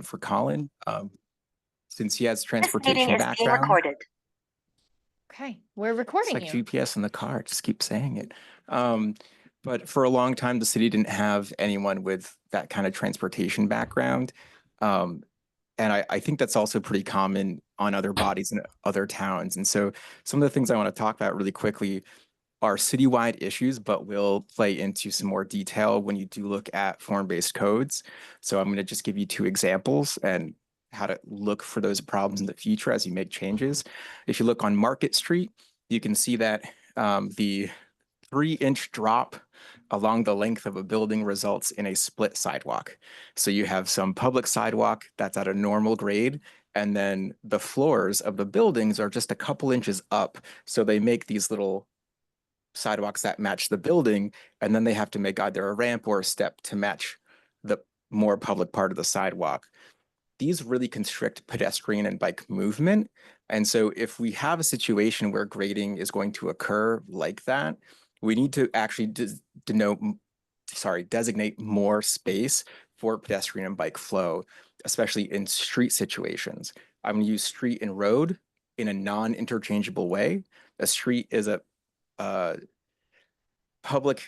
for Colin. Since he has This meeting transportation is being background, recorded. Okay, we're it's recording like you. GPS in the car, just keep saying it. But for a long time, the city didn't have anyone with that kind of transportation background. And I think that's also pretty common on other bodies in other towns. And so some of the things I want to talk about really quickly are citywide issues, but will play into some more detail when you do look at form-based codes. So I'm going to just give you two examples and how to look for those problems in the future as you make changes. If you look on Market Street, you can see that the 3-inch drop along the length of a building results in a split sidewalk. So you have some public sidewalk that's at a normal grade, and then the floors of the buildings are just a couple inches up. So they make these little sidewalks that match the building, and then they have to make either a ramp or a step to match the more public part of the sidewalk. These really constrict pedestrian and bike movement. And so if we have a situation where grading is going to occur like that, we need to actually designate more space for pedestrian and bike flow, especially in street situations. I'm going to use street and road in a non-interchangeable way. A street is a public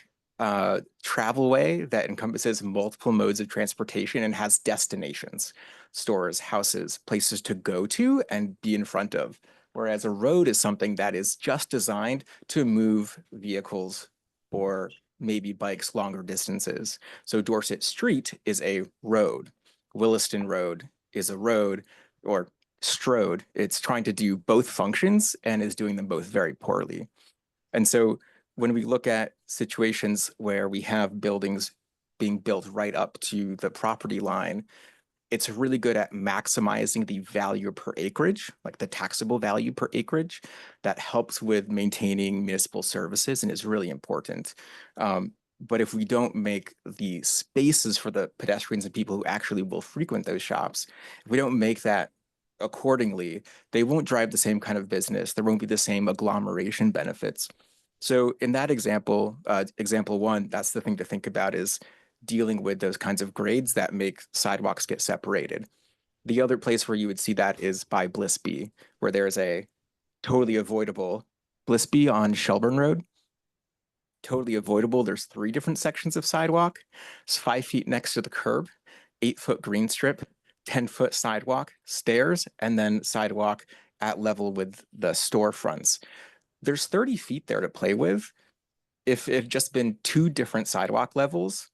travel way that encompasses multiple modes of transportation and has destinations, stores, houses, places to go to and be in front of. Whereas a road is something that is just designed to move vehicles or maybe bikes longer distances. So Dorset Street is a road. Williston Road is a road, or Strode. It's trying to do both functions and is doing them both very poorly. And so when we look at situations where we have buildings being built right up to the property line, it's really good at maximizing the value per acreage, like the taxable value per acreage. That helps with maintaining municipal services and is really important. But if we don't make the spaces for the pedestrians and people who actually will frequent those shops, if we don't make that accordingly, they won't drive the same kind of business. There won't be the same agglomeration benefits. So in that example, example one, that's the thing to think about, is dealing with those kinds of grades that make sidewalks get separated. The other place where you would see that is by Blisby, where there's a totally avoidable Blisby on Shelburne Road. Totally avoidable. There's 3 different sections of sidewalk. It's 5 feet next to the curb, 8-foot green strip, 10-foot sidewalk, stairs, and then sidewalk at level with the storefronts. There's 30 feet there to play with. If it had just been 2 different sidewalk levels,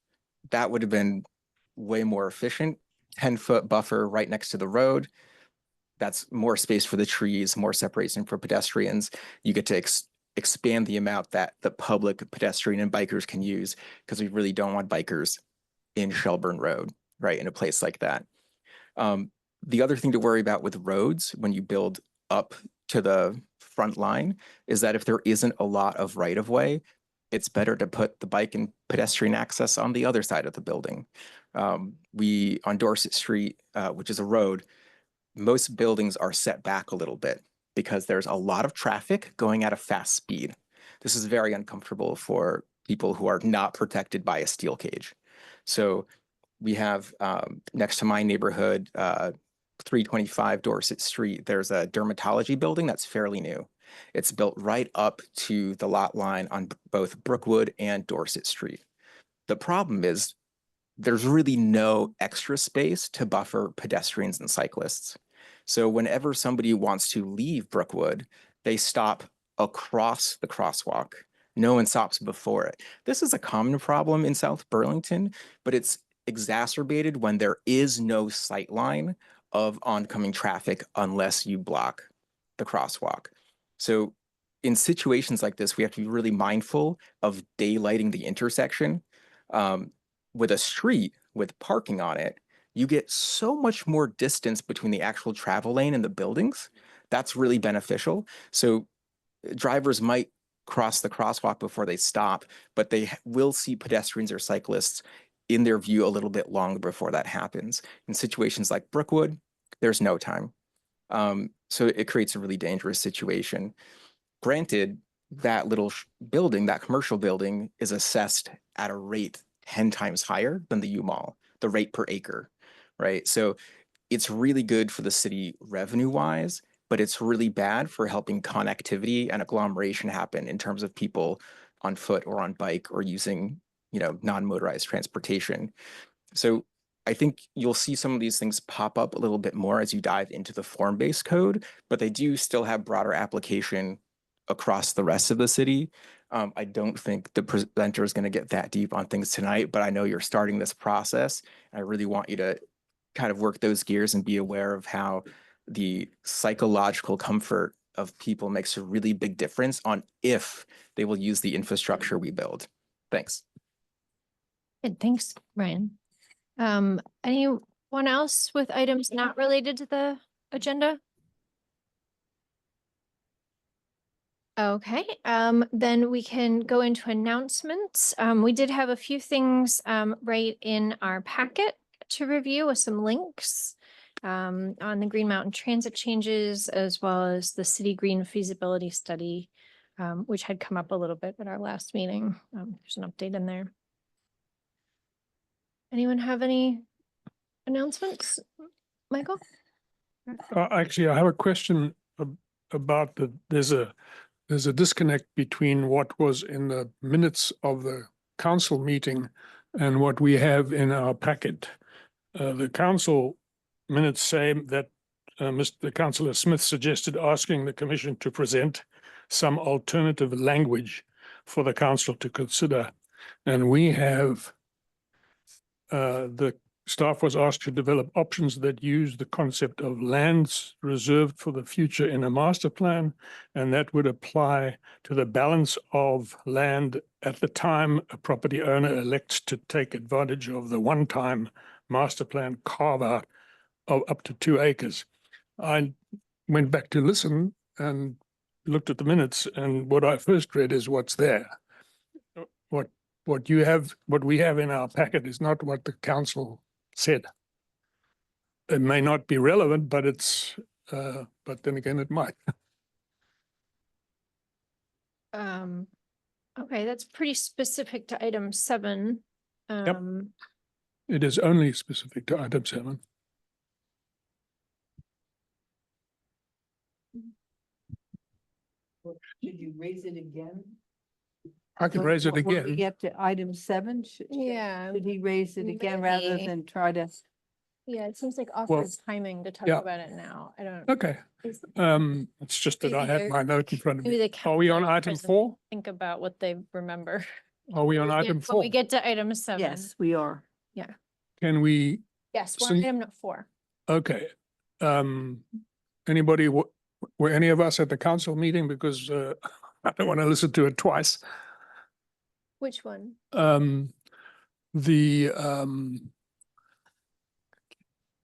that would have been way more efficient. 10-foot buffer right next to the road. That's more space for the trees, more separation for pedestrians. You get to expand the amount that the public, pedestrian, and bikers can use, because we really don't want bikers in Shelburne Road, right, in a place like that. The other thing to worry about with roads when you build up to the front line is that if there isn't a lot of right-of-way, it's better to put the bike and pedestrian access on the other side of the building. On Dorset Street, which is a road, most buildings are set back a little bit because there's a lot of traffic going at a fast speed. This is very uncomfortable for people who are not protected by a steel cage. So we have next to my neighborhood, 325 Dorset Street, there's a dermatology building that's fairly new. It's built right up to the lot line on both Brookwood and Dorset Street. The problem is there's really no extra space to buffer pedestrians and cyclists. So whenever somebody wants to leave Brookwood, they stop across the crosswalk. No one stops before it. This is a common problem in South Burlington, but it's exacerbated when there is no sight line of oncoming traffic unless you block the crosswalk. So in situations like this, we have to be really mindful of daylighting the intersection. With a street with parking on it, you get so much more distance between the actual travel lane and the buildings. That's really beneficial. So drivers might cross the crosswalk before they stop, but they will see pedestrians or cyclists in their view a little bit longer before that happens. In situations like Brookwood, there's no time. So it creates a really dangerous situation. Granted, that little building, that commercial building, is assessed at a rate 10 times higher than the U Mall, the rate per acre, right? So it's really good for the city revenue wise, but it's really bad for helping connectivity and agglomeration happen in terms of people on foot or on bike or using, non-motorized transportation. So I think you'll see some of these things pop up a little bit more as you dive into the form-based code, but they do still have broader application across the rest of the city. I don't think the presenter is going to get that deep on things tonight, but I know you're starting this process. I really want you to kind of work those gears and be aware of how the psychological comfort of people makes a really big difference on if they will use the infrastructure we build. Thanks. Good, thanks, Ryan. Anyone else with items not related to the agenda? Okay, then we can go into announcements. We did have a few things right in our packet to review with some links on the Green Mountain Transit changes, as well as the City Green feasibility study, which had come up a little bit at our last meeting. There's an update in there. Anyone have any announcements? Michael? Actually, I have a question about there's a disconnect between what was in the minutes of the council meeting and what we have in our packet. The council minutes say that Mr. Councillor Smith suggested asking the commission to present some alternative language for the council to consider. And we have the staff was asked to develop options that use the concept of lands reserved for the future in a master plan, and that would apply to the balance of land at the time a property owner elects to take advantage of the one-time master plan carve-out of up to 2 acres. I went back to listen and looked at the minutes, and what I first read is what's there. What we have in our packet is not what the council said. It may not be relevant, but but then again, it might. Okay, that's pretty specific to item 7. It is only specific to item 7. Should you raise it again? I can raise it When we again. get to item 7, Yeah, should he raise it again rather maybe. than try to? yeah, it seems like Well, awkward timing to talk yeah. about it now. I don't. Okay. is- It's just that I Maybe had they're- my note in front of Maybe me. the Are we on council item president 4? Think about what they remember. Are we on Yeah, item when 4? we get to item 7. Yes, we are. Can we, Yes, we're on so- item 4. okay. Anybody, were any of us at the council meeting? Because I don't want to listen to it twice. Which one? The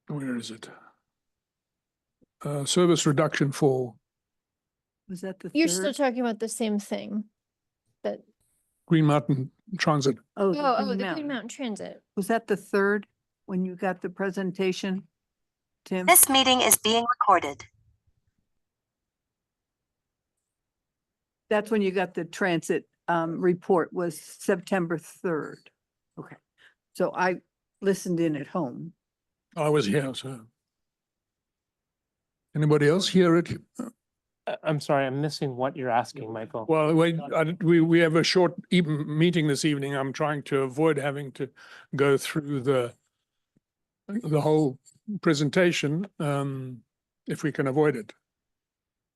where is it? Service reduction for Was that the You're still third? talking about the same thing. That, Green Mountain Transit. Oh, the Green Mountain Transit. Was that the third when you got the presentation, Tim? This meeting is being recorded. That's when you got the transit report was September 3rd. Okay. So I listened in at home. I was here, so. Anybody else hear it? I'm sorry, I'm missing what you're asking, Michael. Well, we have a short meeting this evening. I'm trying to avoid having to go through the whole presentation, if we can avoid it,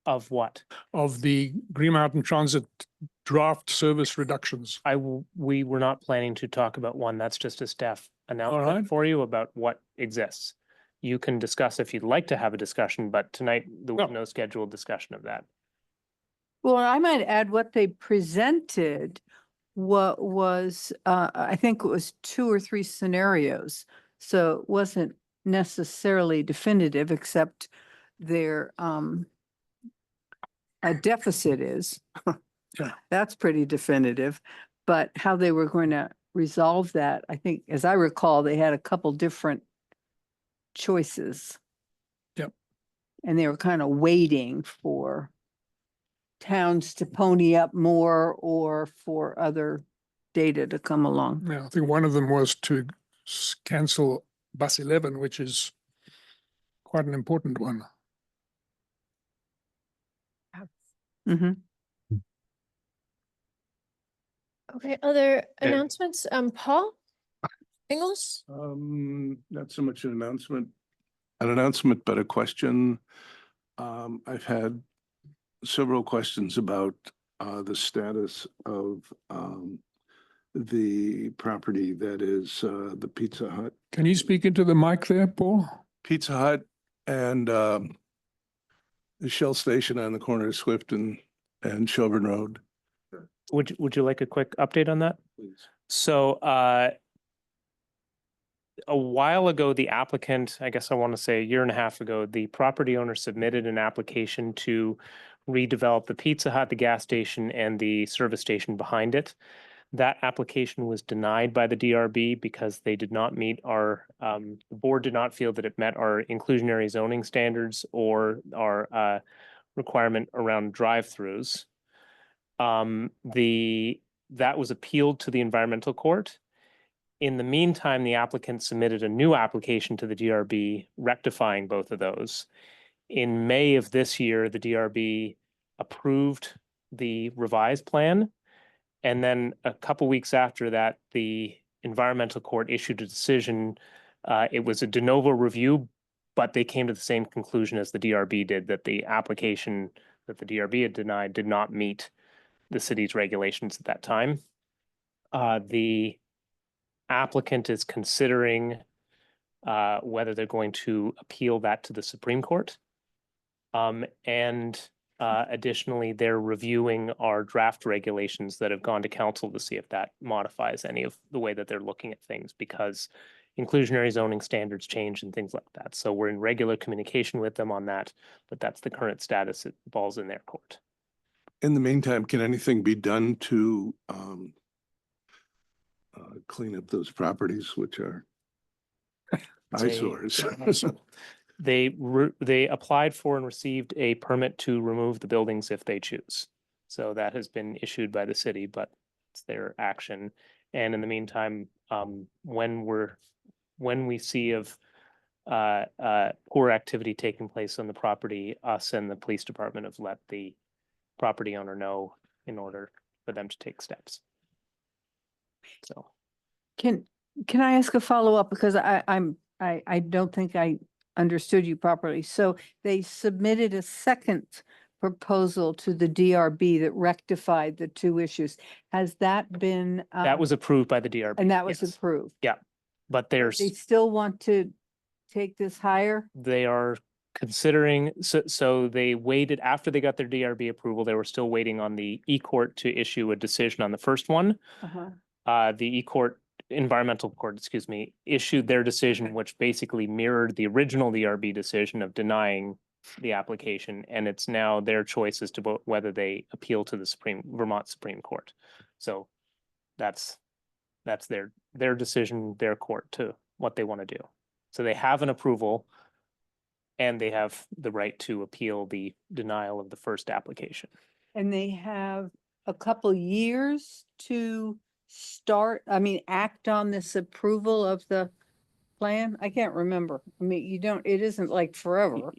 Of what? of the Green Mountain Transit draft service reductions. We were not planning to talk about one. That's just a staff announcement right. for you about what exists. You can discuss if you'd like to have a discussion, but tonight there was No. no scheduled discussion of that. Well, I might add what they presented. What was, I think it was 2 or 3 scenarios. So it wasn't necessarily definitive, except their a deficit is. Yeah. That's pretty definitive. But how they were going to resolve that, I think, as I recall, they had a couple different choices. Yep. And they were kind of waiting for towns to pony up more or for other data to come along. Yeah, I think one of them was to cancel bus 11, which is quite an important one. Mm-hmm. Okay, other And- announcements? Paul? Ingalls? Not so much an announcement, but a question. I've had several questions about the status of the property that is the Pizza Hut. Can you speak into the mic there, Paul? Pizza Hut and the Shell station on the corner of Swift and Shelburne Road. Would you like a quick update on that? Please. So a while ago, the applicant, I guess I want to say a year and a half ago, the property owner submitted an application to redevelop the Pizza Hut, the gas station, and the service station behind it. That application was denied by the DRB because they did not meet our, the board did not feel that it met our inclusionary zoning standards or our requirement around drive-throughs. That was appealed to the environmental court. In the meantime, the applicant submitted a new application to the DRB rectifying both of those. In May of this year, the DRB approved the revised plan. And then a couple weeks after that, the environmental court issued a decision. It was a de novo review, but they came to the same conclusion as the DRB did, that the application that the DRB had denied did not meet the city's regulations at that time. The applicant is considering whether they're going to appeal that to the Supreme Court. Additionally, they're reviewing our draft regulations that have gone to council to see if that modifies any of the way that they're looking at things, because inclusionary zoning standards change and things like that. So we're in regular communication with them on that, but that's the current status. It falls in their court. In the meantime, can anything be done to clean up those properties, which are eyesores? They applied for and received a permit to remove the buildings if they choose. So that has been issued by the city, but it's their action. And in the meantime, when we see of poor activity taking place on the property, us and the police department have let the property owner know in order for them to take steps. So. Can I ask a follow-up? Because I don't think I understood you properly. So they submitted a second proposal to the DRB that rectified the two issues. Has that been? That was approved by the DRB. And that was yes. approved. But there's, They still want to take this higher? they are considering, so they waited after they got their DRB approval, they were still waiting on the E-court to issue a decision on the first one. The E-court, environmental court, excuse me, issued their decision, which basically mirrored the original DRB decision of denying the application. And it's now their choice as to whether they appeal to the Vermont Supreme Court. So that's their decision, their court, to what they want to do. So they have an approval and they have the right to appeal the denial of the first application. And they have a couple years to act on this approval of the plan? I can't remember. I mean, it isn't like forever.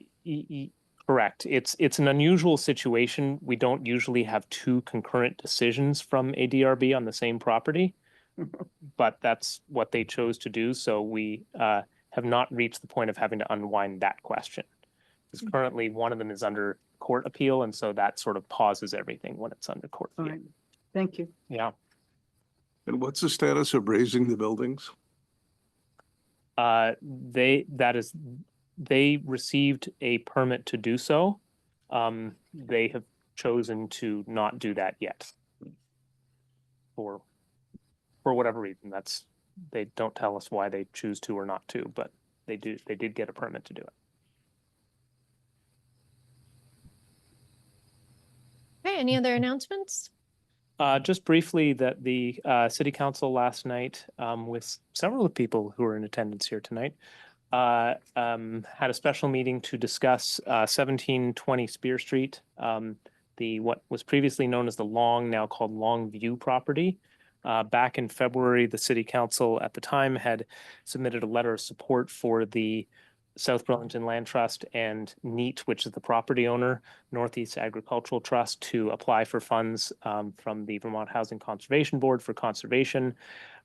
Correct. It's an unusual situation. We don't usually have two concurrent decisions from a DRB on the same property, but that's what they chose to do. So we have not reached the point of having to unwind that question. Because currently one of them is under court appeal, and so that sort of pauses everything when it's under court appeal. Fine. Thank you. Yeah. And what's the status of raising the buildings? They received a permit to do so. They have chosen to not do that yet. For whatever reason, they don't tell us why they choose to or not to, but they did get a permit to do it. Okay, any other announcements? Just briefly, that the city council last night, with several of the people who are in attendance here tonight, had a special meeting to discuss 1720 Spear Street, what was previously known as the Long, now called Longview property. Back in February, the city council at the time had submitted a letter of support for the South Burlington Land Trust and NEAT, which is the property owner, Northeast Agricultural Trust, to apply for funds from the Vermont Housing Conservation Board for conservation.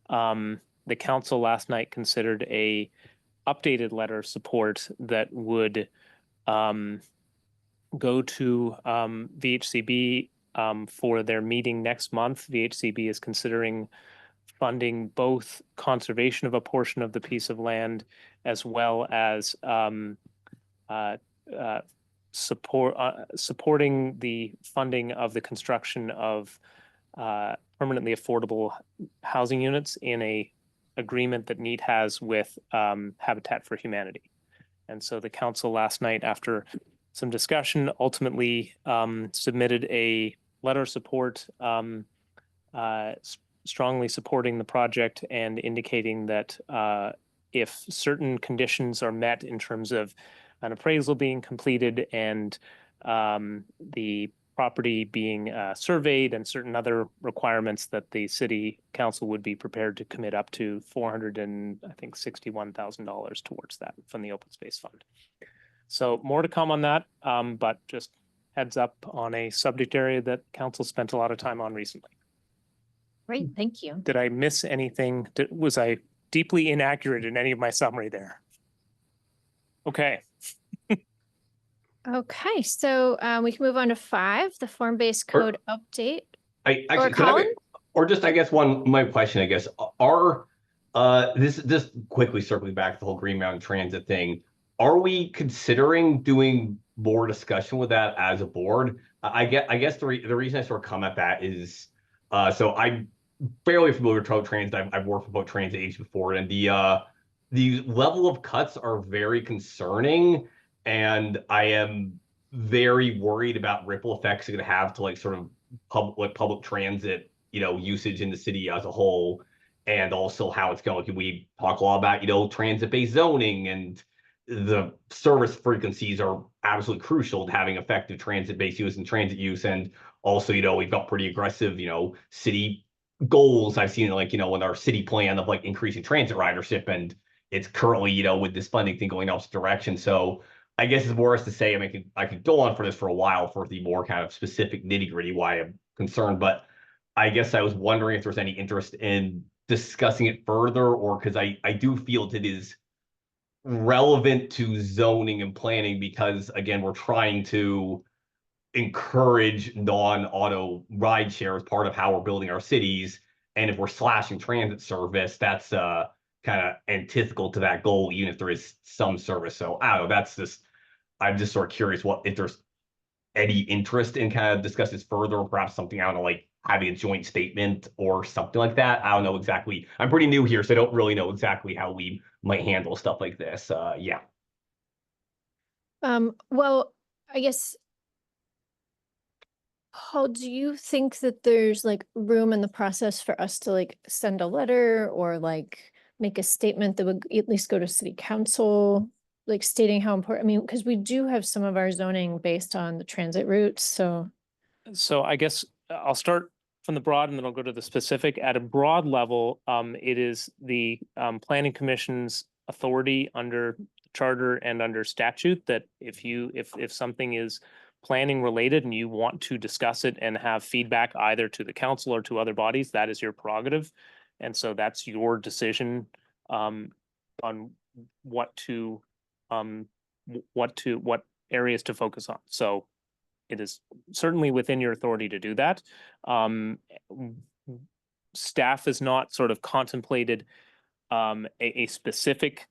The council last night considered a updated letter of support that would go to VHCB for their meeting next month. VHCB is considering funding both conservation of a portion of the piece of land as well as supporting the funding of the construction of permanently affordable housing units in a agreement that NEAT has with Habitat for Humanity. And so the council last night, after some discussion, ultimately submitted a letter of support strongly supporting the project and indicating that if certain conditions are met in terms of an appraisal being completed and the property being surveyed and certain other requirements, that the city council would be prepared to commit up to $461,000 towards that from the open space fund. So more to come on that, but just heads up on a subject area that council spent a lot of time on recently. Great, thank you. Did I miss anything? Was I deeply inaccurate in any of my summary there? Okay. Okay, so we can move on to 5, the form-based code update. I Or actually could I have Colin? or just I guess my question, I guess, are this quickly circling back to the whole Green Mountain Transit thing. Are we considering doing more discussion with that as a board? I guess the reason I sort of come at that is so I'm fairly familiar with public transit. I've worked with public transit agents before, and the level of cuts are very concerning, and I am very worried about ripple effects it's going to have to like sort of public transit, usage in the city as a whole, and also how it's going. We talk a lot about, transit-based zoning, and the service frequencies are absolutely crucial to having effective transit-based use and transit use. And also, we've got pretty aggressive, city goals. I've seen in our city plan of like increasing transit ridership, and it's currently, with this funding thing going opposite direction. So I guess it's more as to say, I could go on for this for a while for the more kind of specific nitty gritty why I'm concerned, but I guess I was wondering if there's any interest in discussing it further, or because I do feel it is relevant to zoning and planning, because again, we're trying to encourage non-auto ride share as part of how we're building our cities. And if we're slashing transit service, that's kind of antithetical to that goal, even if there is some service. So I don't know, I'm just sort of curious if there's any interest in kind of discussing this further, or perhaps something, I don't know, like having a joint statement or something like that. I don't know exactly. I'm pretty new here, so I don't really know exactly how we might handle stuff like this. Yeah. Well, I guess, Paul, do you think that there's like room in the process for us to like send a letter or like make a statement that would at least go to city council, like stating how important, because we do have some of our zoning based on the transit routes, so. So I guess I'll start from the broad and then I'll go to the specific. At a broad level, it is the Planning Commission's authority under charter and under statute that if something is planning related and you want to discuss it and have feedback either to the council or to other bodies, that is your prerogative. And so that's your decision on what areas to focus on. So it is certainly within your authority to do that. Staff has not sort of contemplated a specific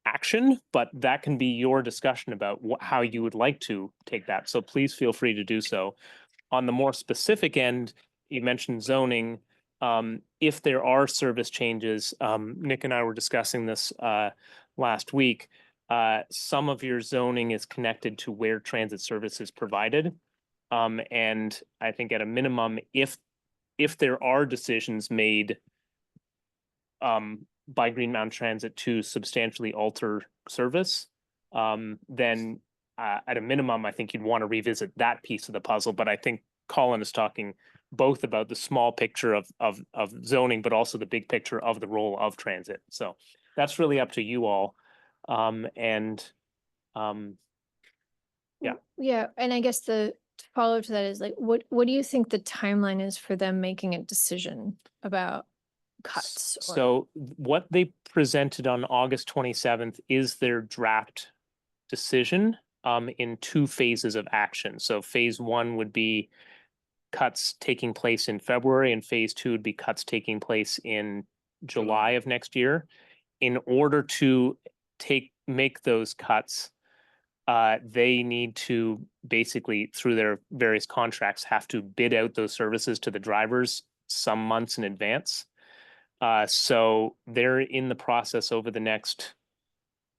action, but that can be your discussion about how you would like to take that. So please feel free to do so. On the more specific end, you mentioned zoning. If there are service changes, Nick and I were discussing this last week. Some of your zoning is connected to where transit service is provided. And I think at a minimum, if there are decisions made by Green Mountain Transit to substantially alter service, then at a minimum, I think you'd want to revisit that piece of the puzzle. But I think Colin is talking both about the small picture of zoning, but also the big picture of the role of transit. So that's really up to you all. And Yeah. Yeah, and I guess the follow-up to that is like, what do you think the timeline is for them making a decision about cuts? or- So what they presented on August 27th is their draft decision in 2 phases of action. So phase 1 would be cuts taking place in February, and phase 2 would be cuts taking place in July of next year. In order to make those cuts, they need to basically, through their various contracts, have to bid out those services to the drivers some months in advance. So they're in the process over the next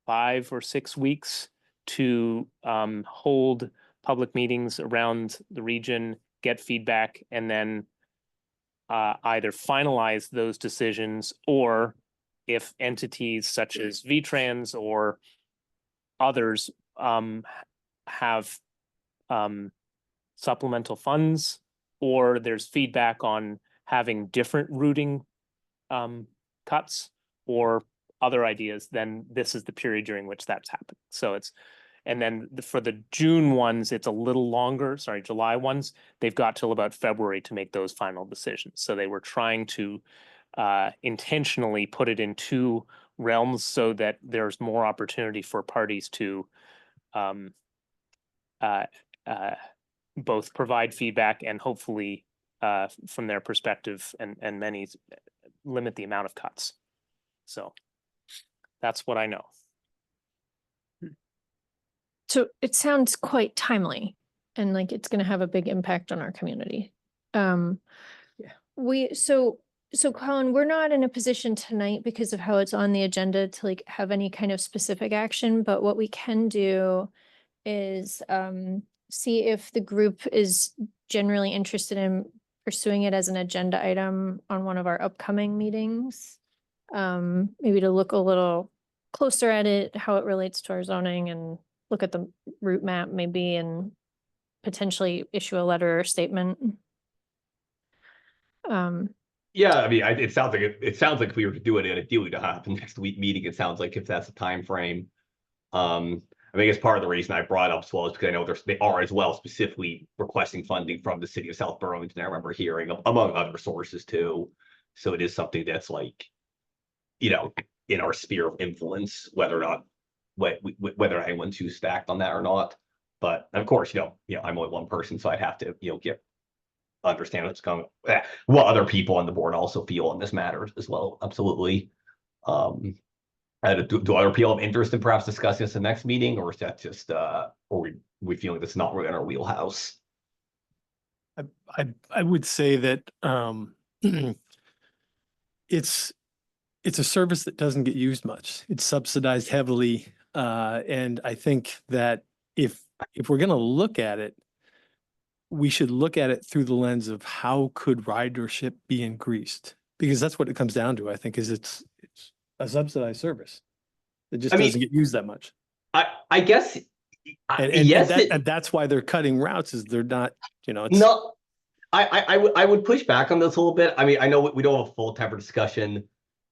5 or 6 weeks to hold public meetings around the region, get feedback, and then either finalize those decisions, or if entities such as VTrans or others have supplemental funds, or there's feedback on having different routing cuts or other ideas, then this is the period during which that's happening. So it's, and then for the June ones, it's a little longer, sorry, July ones, they've got till about February to make those final decisions. So they were trying to intentionally put it in 2 realms so that there's more opportunity for parties to both provide feedback and hopefully from their perspective and many limit the amount of cuts. So that's what I know. So it sounds quite timely and like it's gonna have a big impact on our community. So Colin, we're not in a position tonight because of how it's on the agenda to like have any kind of specific action, but what we can do is see if the group is generally interested in pursuing it as an agenda item on one of our upcoming meetings. Maybe to look a little closer at it, how it relates to our zoning, and look at the route map maybe, and potentially issue a letter or statement. Yeah, I mean, it sounds like it sounds like if we were to do it, ideally to happen next week meeting. It sounds like if that's the time frame. I think it's part of the reason I brought up as well is because I know they are as well specifically requesting funding from the city of South Burlington. I remember hearing among other sources too. So it is something that's like, you know, in our sphere of influence, whether or not whether anyone's too stacked on that or not. But of course, you know, I'm only one person, so I'd have to, understand what's coming, what other people on the board also feel on this matter as well. Absolutely. Do other people have interest in perhaps discussing this in the next meeting, or is that just or we feeling this is not really in our wheelhouse? I would say that it's a service that doesn't get used much. It's subsidized heavily, and I think that if we're going to look at it, we should look at it through the lens of how could ridership be increased, because that's what it comes down to. I think is it's a subsidized service. It just doesn't get used that much. I guess. Yes, and that's why they're cutting routes. Is they're not, it's no. I would push back on this a little bit. I mean, I know we don't have a full temper discussion.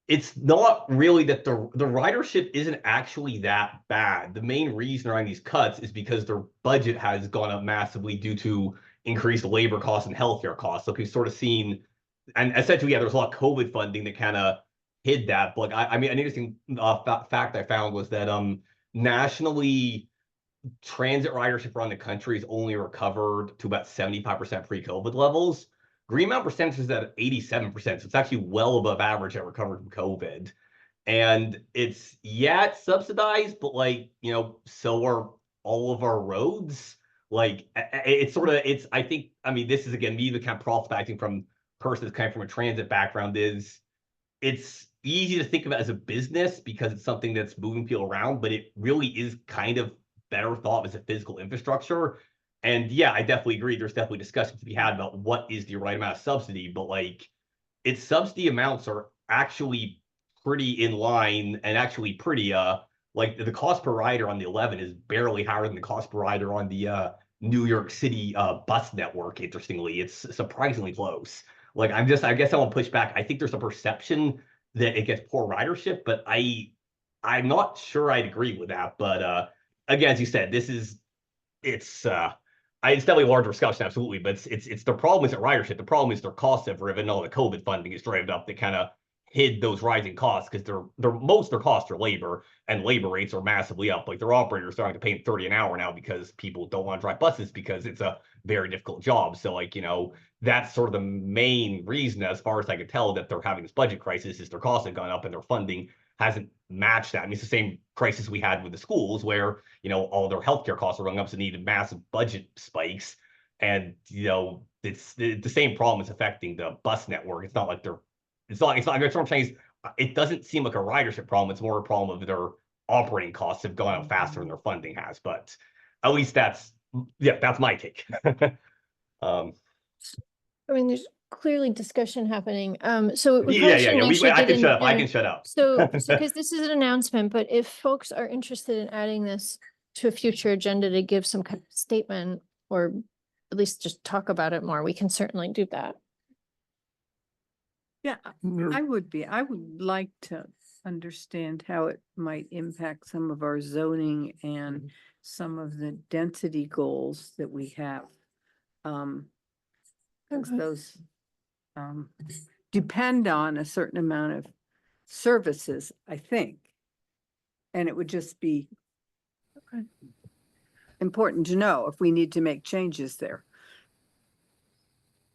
It's not really that the ridership isn't actually that bad. The main reason around these cuts is because their budget has gone up massively due to increased labor costs and healthcare costs. So we've sort of seen, and essentially, yeah, there's a lot of COVID funding that kind of hid that. But like, I mean, an interesting fact I found was that nationally, transit ridership around the country is only recovered to about 75% pre-COVID levels. Green Mountain percentage is at 87%, so it's actually well above average that recovered from COVID. And it's subsidized, but like, so are all of our roads. Like I think, I mean, this is again, me the kind of prospecting from person that's coming from a transit background is it's easy to think of it as a business because it's something that's moving people around, but it really is kind of better thought as a physical infrastructure. And yeah, I definitely agree. There's definitely discussions to be had about what is the right amount of subsidy, but like its subsidy amounts are actually pretty in line and actually pretty, like the cost per rider on the 11 is barely higher than the cost per rider on the New York City bus network. Interestingly, it's surprisingly close. Like I guess I won't push back. I think there's a perception that it gets poor ridership, but I'm not sure I'd agree with that. But again, as you said, it's definitely a larger discussion, absolutely, but it's the problem isn't ridership. The problem is their costs have driven, all the COVID funding is driven up that kind of hid those rising costs because most of their costs are labor, and labor rates are massively up. Like their operators are starting to pay 30 an hour now because people don't want to drive buses because it's a very difficult job. So like, that's sort of the main reason, as far as I can tell, that they're having this budget crisis is their costs have gone up and their funding hasn't matched that. I mean, it's the same crisis we had with the schools where, all their healthcare costs are going up, so needed massive budget spikes. And, it's the same problem is affecting the bus network. It's not like it's not, that's what I'm saying is it doesn't seem like a ridership problem. It's more a problem of their operating costs have gone up faster than their funding has, but at least that's my take. I mean, there's clearly discussion happening. So we Yeah, probably shouldn't actually I get can shut up. I in- can shut up. So, because this is an announcement, but if folks are interested in adding this to a future agenda to give some kind of statement or at least just talk about it more, we can certainly do that. Yeah, I would like to understand how it might impact some of our zoning and some of the density goals that we have. 'Cause Okay. those depend on a certain amount of services, I think. And it would just be Okay. important to know if we need to make changes there.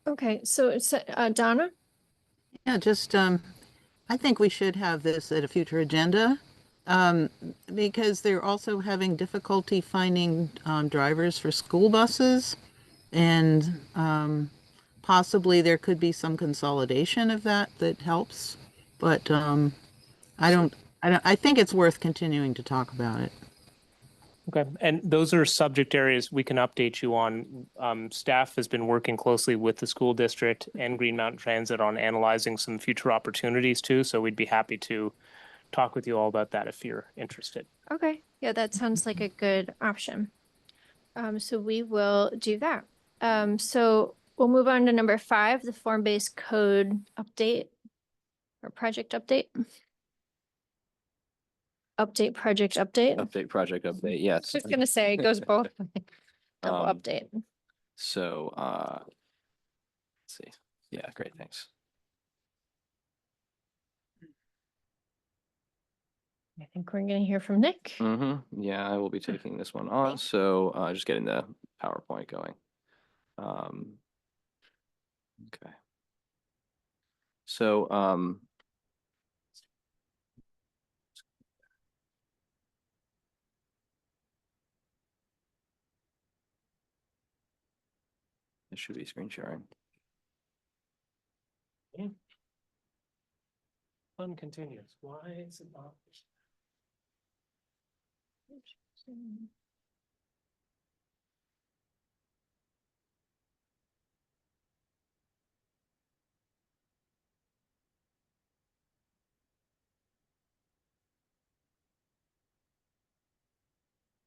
Okay, so it's Donna? Yeah, just, I think we should have this at a future agenda, because they're also having difficulty finding, drivers for school buses. And, possibly there could be some consolidation of that helps. But, I think it's worth continuing to talk about it. Okay, and those are subject areas we can update you on. Staff has been working closely with the school district and Green Mountain Transit on analyzing some future opportunities too. So we'd be happy to talk with you all about that if you're interested. Okay, yeah, that sounds like a good option. So we will do that. So we'll move on to number 5, the form-based code update or project update. Update, project update. Update, project update, yes. I was gonna say, it goes both. ways. Double Um, update. So, let's see. Yeah, great, thanks. I think we're gonna hear from Nick. Yeah, I will be taking this one on, so, just getting the PowerPoint going. Okay. So, it should be screen sharing. Fun continues. Why is it not?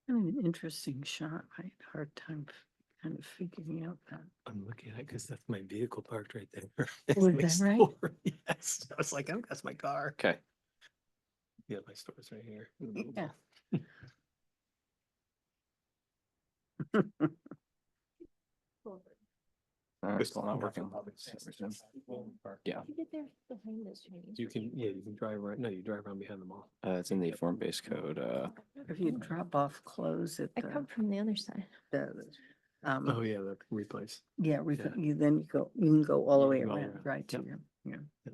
An interesting shot. I had a hard time kind of figuring out that. I'm looking at it because that's my vehicle parked right there. Was Next that right? door. Yes, I was like, oh, that's my car. Okay. Yeah, my store's right here. Yeah. Still not working. Yeah, You get there behind this Chinese. You can, yeah, you can drive right, no, you drive around behind the mall. it's in the form-based code, If you drop off clothes at I come from the other side. Oh, yeah, the replace. yeah, yeah. you can go all the way You can go all the around, way right to Yep. your, yeah.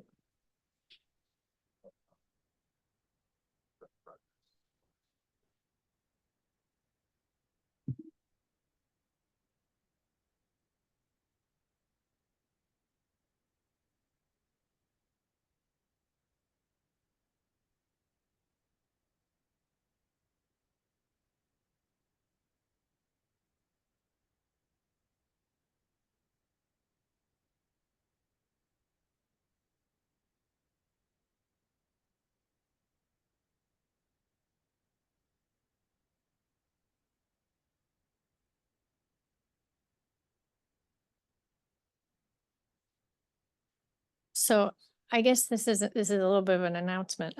So I guess this is a little bit of an announcement.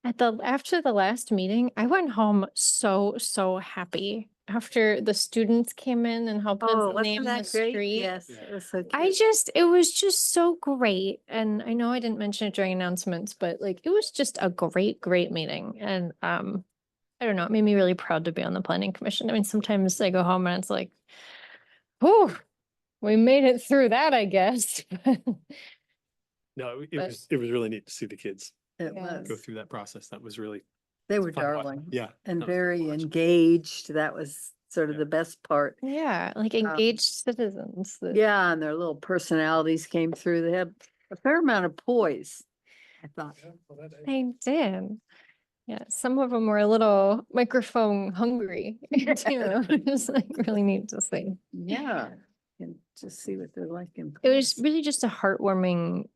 After the last meeting, I went home so happy after the students came in and helped Oh, us name wasn't the that great? street. Yes, it was so I cute. it was just so great. And I know I didn't mention it during announcements, but like, it was just a great meeting. And, I don't know, it made me really proud to be on the planning commission. I mean, sometimes I go home and it's like, oh, we made it through that, I guess. No, But- it was really neat to see the kids It Yeah. go was. through that process. That was really. They were fun to watch. darling. Yeah. And that was fun to very watch. engaged. That was sort of Yeah. the best part. Yeah, like engaged citizens. that- Yeah, and their little personalities came through. They had a fair amount of poise, I thought. They did. Yeah, some of them were a little microphone hungry, too. It's like really neat to see. Yeah. And just see what they're like in. It was person. really just a heartwarming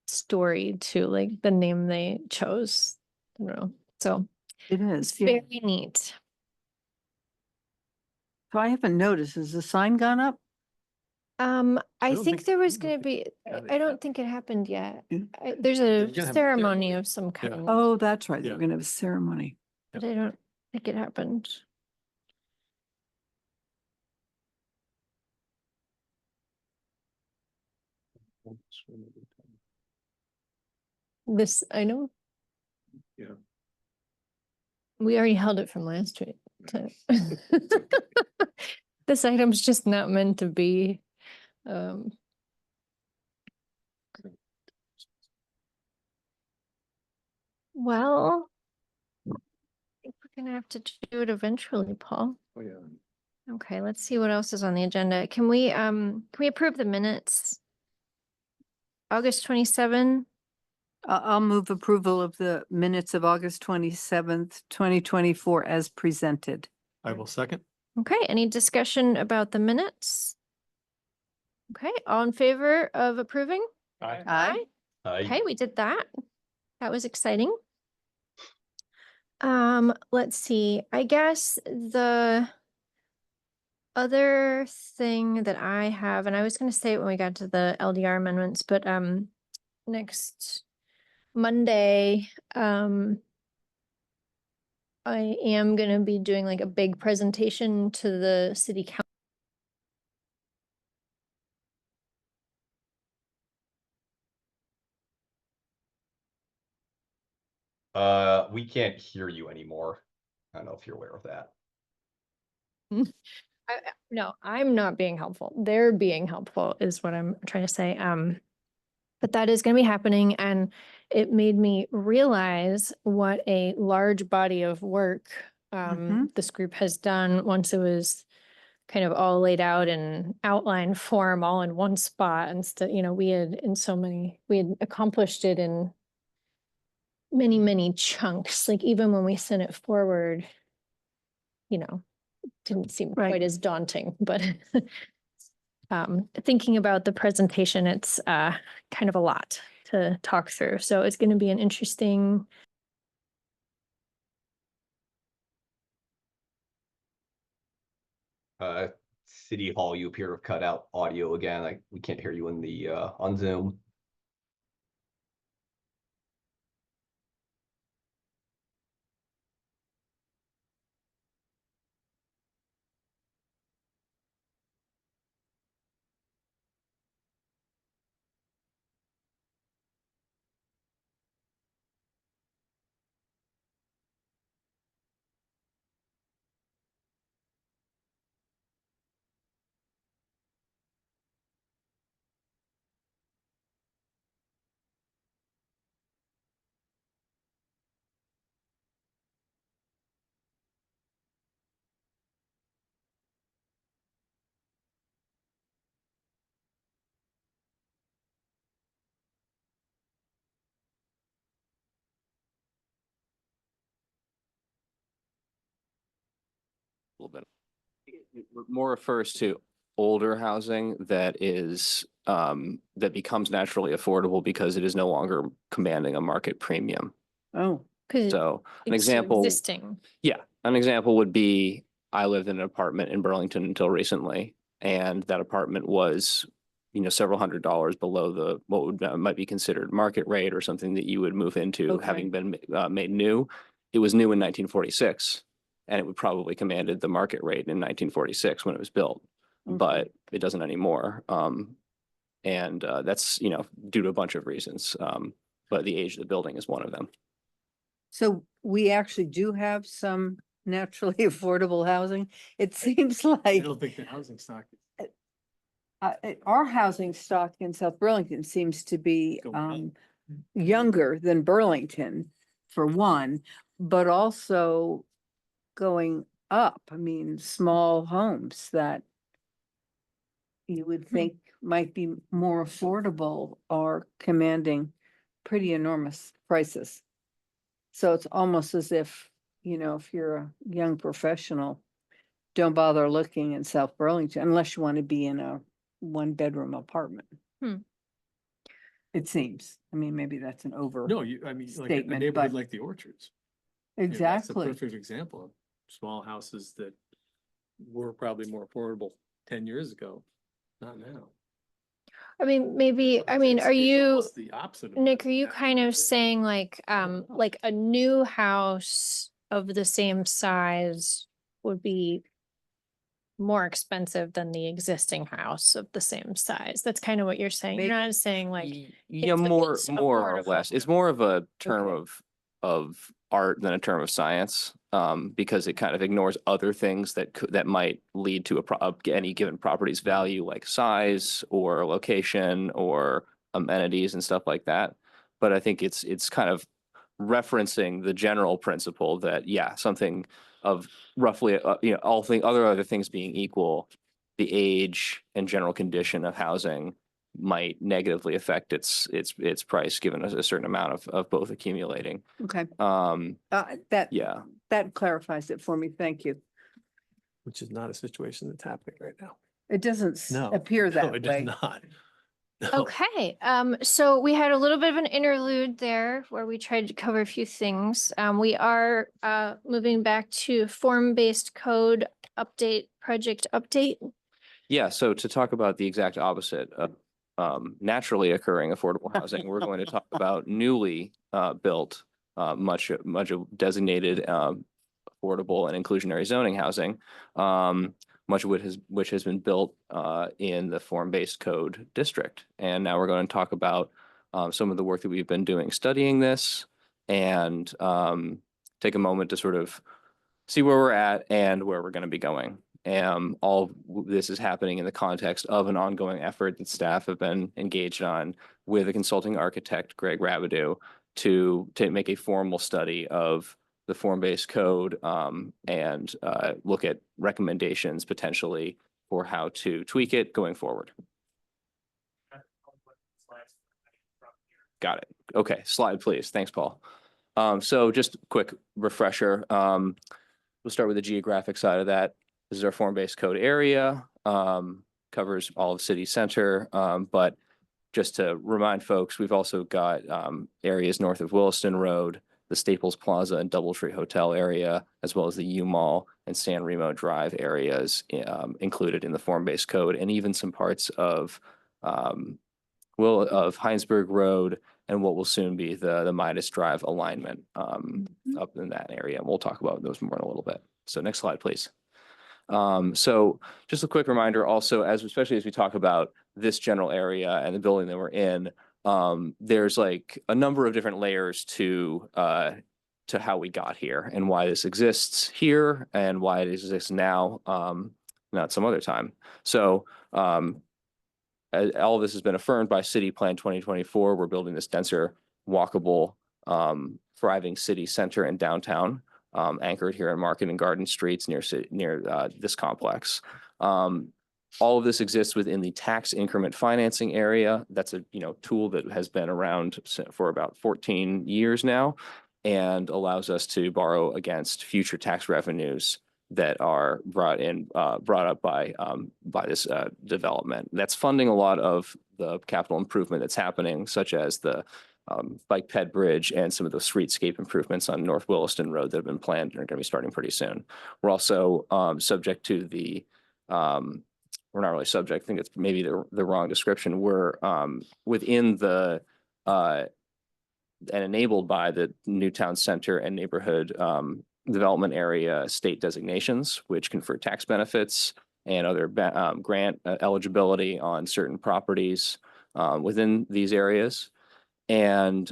story too, like the name they chose. I don't know. So It it's is. Yeah. very neat. So I haven't noticed. Has the sign gone up? I don't think think- there I was don't gonna think be, it got it I don't yet. think it happened yet. Yeah. There's you're a gonna have a ceremony ceremony. of some Yeah. kind. Oh, that's right. They're Yeah. gonna have a ceremony. But I don't think it happened. This, I know. Yeah. We already held it from last week. so- This item's just not meant to be. Um. Well. I think we're gonna have to do it eventually, Paul. Oh, yeah. Okay, let's see what else is on the agenda. Can we approve the minutes? August 27. I'll move approval of the minutes of August 27th, 2024 as presented. I will second. Okay, any discussion about the minutes? Okay, all in favor of approving? Aye. Okay, we did that. That was exciting. Let's see, I guess the other thing that I have, and I was gonna say it when we got to the LDR amendments, but, next Monday, I am gonna be doing like a big presentation to the city council. We can't hear you anymore. I don't know if you're aware of that. No, I'm not being helpful. They're being helpful is what I'm trying to say. But that is gonna be happening and it made me realize what a large body of work this group has done once it was kind of all laid out in outline form, all in one spot. And we had accomplished it in many chunks. Like even when we sent it forward, didn't seem Right. quite as daunting, but thinking about the presentation, it's kind of a lot to talk through. So it's going to be an interesting. City Hall, you appear to have cut out audio again. We can't hear you in the on Zoom. A little bit. It more refers to older housing that is, that becomes naturally affordable because it is no longer commanding a market premium. Oh, So an example. Existing. Yeah, an example would be, I lived in an apartment in Burlington until recently, and that apartment was several $100s below what might be considered market rate, or something that you would move into Okay. having been made new. It was new in 1946, and it would probably commanded the market rate in 1946 when it was built, Okay. but it doesn't anymore. And that's, due to a bunch of reasons. But the age of the building is one of them. So we actually do have some naturally affordable housing. It seems I like don't think the housing stock is our housing stock in South Burlington seems to be going up. younger than Burlington, for one, but also going up. I mean, small homes that you would think might be more affordable are commanding pretty enormous prices. So it's almost as if, if you're a young professional, don't bother looking in South Burlington unless you want to be in a 1-bedroom apartment. Hmm. It seems. I mean, maybe that's an over. No, I mean, like a Statement, neighborhood but- like the Orchards. That's a Exactly. perfect example of small houses that were probably more affordable 10 years ago, not now. I mean, maybe, are It's you, almost the opposite of Nick, that. are you kind of saying like a new house of the same size would be more expensive than the existing house of the same size? That's kind of what you're saying. You're not saying like, Yeah, it's- more it's or affordable. less. It's more of a term Okay. of art than a term of science, because it kind of ignores other things that might lead to any given property's value, like size or location or amenities and stuff like that. But I think it's kind of referencing the general principle that, yeah, something of roughly, other things being equal, the age and general condition of housing might negatively affect its price, given a certain amount of both accumulating. Okay. Yeah. That clarifies it for me. Thank you. Which is not a situation that's happening right now. It doesn't No. appear No, that it does way. not. No. Okay, so we had a little bit of an interlude there where we tried to cover a few things. We are moving back to form-based code update, project update. Yeah, so to talk about the exact opposite of naturally occurring affordable housing, we're going to talk about newly built, much of designated affordable and inclusionary zoning housing, much of which has been built in the form-based code district. And now we're going to talk about some of the work that we've been doing studying this, and take a moment to sort of see where we're at and where we're going to be going. All this is happening in the context of an ongoing effort that staff have been engaged on with a consulting architect, Greg Rabideau, to make a formal study of the form-based code, and look at recommendations potentially for how to tweak it going forward. Got it. Okay, slide please. Thanks, Paul. So just a quick refresher. We'll start with the geographic side of that. This is our form-based code area, covers all of city center. But just to remind folks, we've also got areas north of Williston Road, the Staples Plaza and Doubletree Hotel area, as well as the U Mall and San Remo Drive areas included in the form-based code, and even some parts of Heinsberg Road and what will soon be the Midas Drive alignment up in that area. And we'll talk about those more in a little bit. So next slide, please. So just a quick reminder also, especially as we talk about this general area and the building that we're in, there's like a number of different layers to how we got here and why this exists here and why it exists now, not some other time. So all of this has been affirmed by City Plan 2024. We're building this denser, walkable, thriving city center and downtown, anchored here in Market and Garden Streets near this complex. All of this exists within the tax increment financing area. That's a tool that has been around for about 14 years now, and allows us to borrow against future tax revenues that are brought up by this development. That's funding a lot of the capital improvement that's happening, such as the bike ped bridge and some of the streetscape improvements on North Williston Road that have been planned and are going to be starting pretty soon. We're also subject to the we're not really subject, I think it's maybe the wrong description, we're within the and enabled by the Newtown Center and Neighborhood Development Area state designations, which confer tax benefits and other grant eligibility on certain properties within these areas. And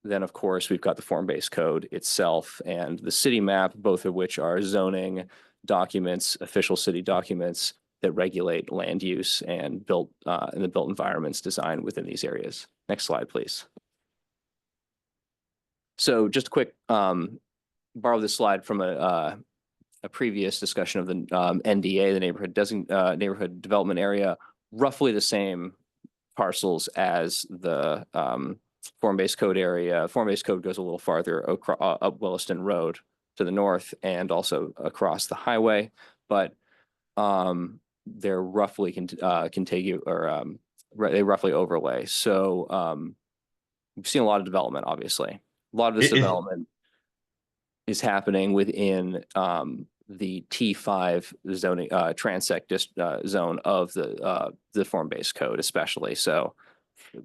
then, of course, we've got the form-based code itself and the city map, both of which are zoning documents, official city documents that regulate land use and built and the built environments designed within these areas. Next slide, please. So just a quick, borrow this slide from a previous discussion of the NDA, the neighborhood development area, roughly the same parcels as the form-based code area. Form-based code goes a little farther up Williston Road to the north and also across the highway, but they're roughly contiguous, or they roughly overlay. So we've seen a lot of development, obviously. A lot of this development is happening within the T5 zoning transect zone of the form-based code, especially. So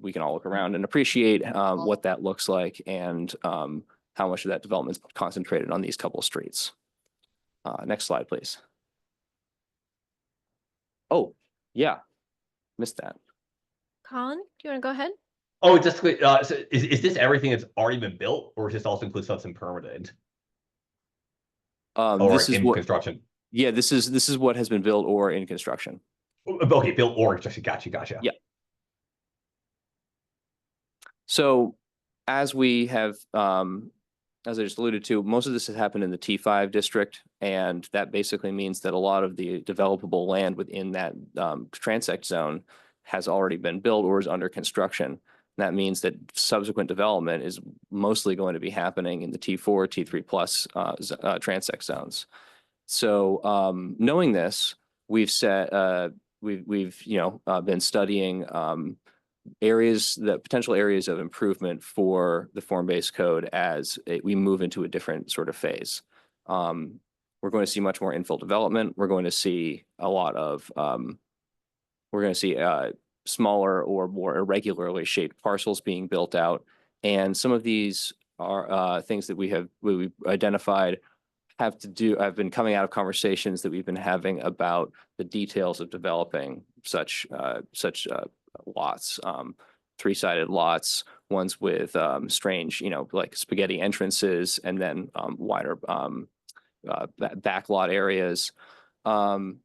we can all look around and appreciate what that looks like and how much of that development is concentrated on these couple of streets. Next slide, please. Oh, yeah, missed that. Colin, do you want to go ahead? Oh, just so is this everything that's already been built, or is this also include stuff that's permitted? Or This is in what construction? Yeah, this is what has been built or in construction. Okay, built or construction. Gotcha. Yeah. So as we have, as I just alluded to, most of this has happened in the T5 district, and that basically means that a lot of the developable land within that transect zone has already been built or is under construction. That means that subsequent development is mostly going to be happening in the T4, T3 plus transect zones. So knowing this, we've been studying potential areas of improvement for the form-based code as we move into a different sort of phase. We're going to see much more infill development. We're going to see a lot of smaller or more irregularly shaped parcels being built out. And some of these are things that we've identified have been coming out of conversations that we've been having about the details of developing such lots, three-sided lots, ones with strange, like spaghetti entrances, and then wider backlot areas.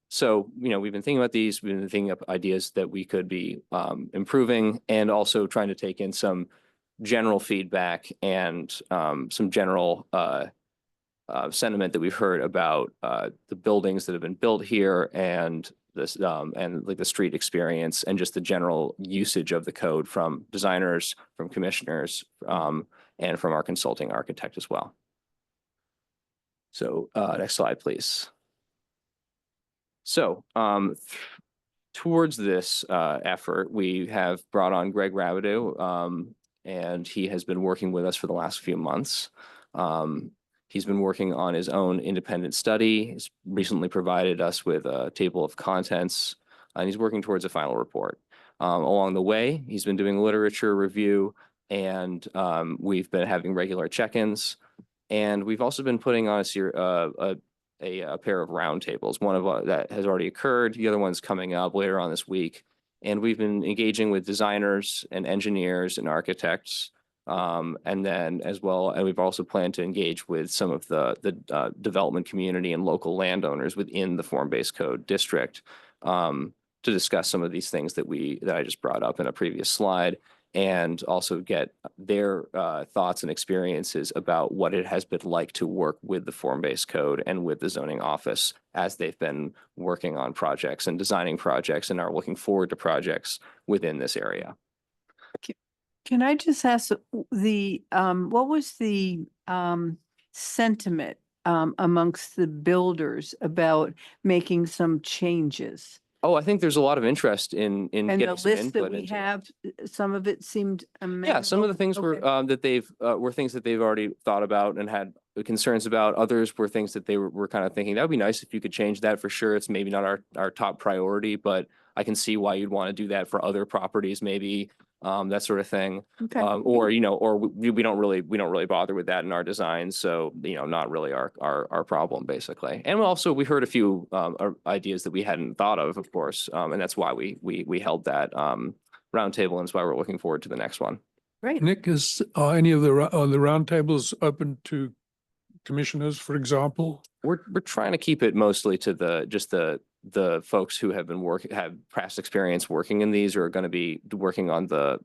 So, we've been thinking about these, we've been thinking of ideas that we could be improving, and also trying to take in some general feedback and some general sentiment that we've heard about the buildings that have been built here and this and like the street experience and just the general usage of the code from designers, from commissioners, and from our consulting architect as well. So next slide, please. So towards this effort, we have brought on Greg Rabideau, and he has been working with us for the last few months. He's been working on his own independent study. He's recently provided us with a table of contents, and he's working towards a final report. Along the way, he's been doing literature review, and we've been having regular check-ins. And we've also been putting on a pair of roundtables. One of that has already occurred. The other one's coming up later on this week. And we've been engaging with designers and engineers and architects. And then as well, and we've also planned to engage with some of the development community and local landowners within the form-based code district to discuss some of these things that I just brought up in a previous slide, and also get their thoughts and experiences about what it has been like to work with the form-based code and with the zoning office as they've been working on projects and designing projects and are looking forward to projects within this area. Can I just ask what was the sentiment amongst the builders about making some changes? Oh, I think there's a lot of interest in And getting the some list that input we into have, some of it seemed Yeah, some of the things Okay. were things that they've already thought about and had concerns about. Others were things that they were kind of thinking, that would be nice if you could change that for sure. It's maybe not our top priority, but I can see why you'd want to do that for other properties, maybe, that sort of thing. Okay. Or, or we don't really bother with that in our design. So, not really our problem, basically. And also we heard a few ideas that we hadn't thought of course. And that's why we held that roundtable, and that's why we're looking forward to the next one. Great. Nick, are any of the roundtables open to commissioners, for example? We're trying to keep it mostly to the folks who have have past experience working in these, or are going to be working on the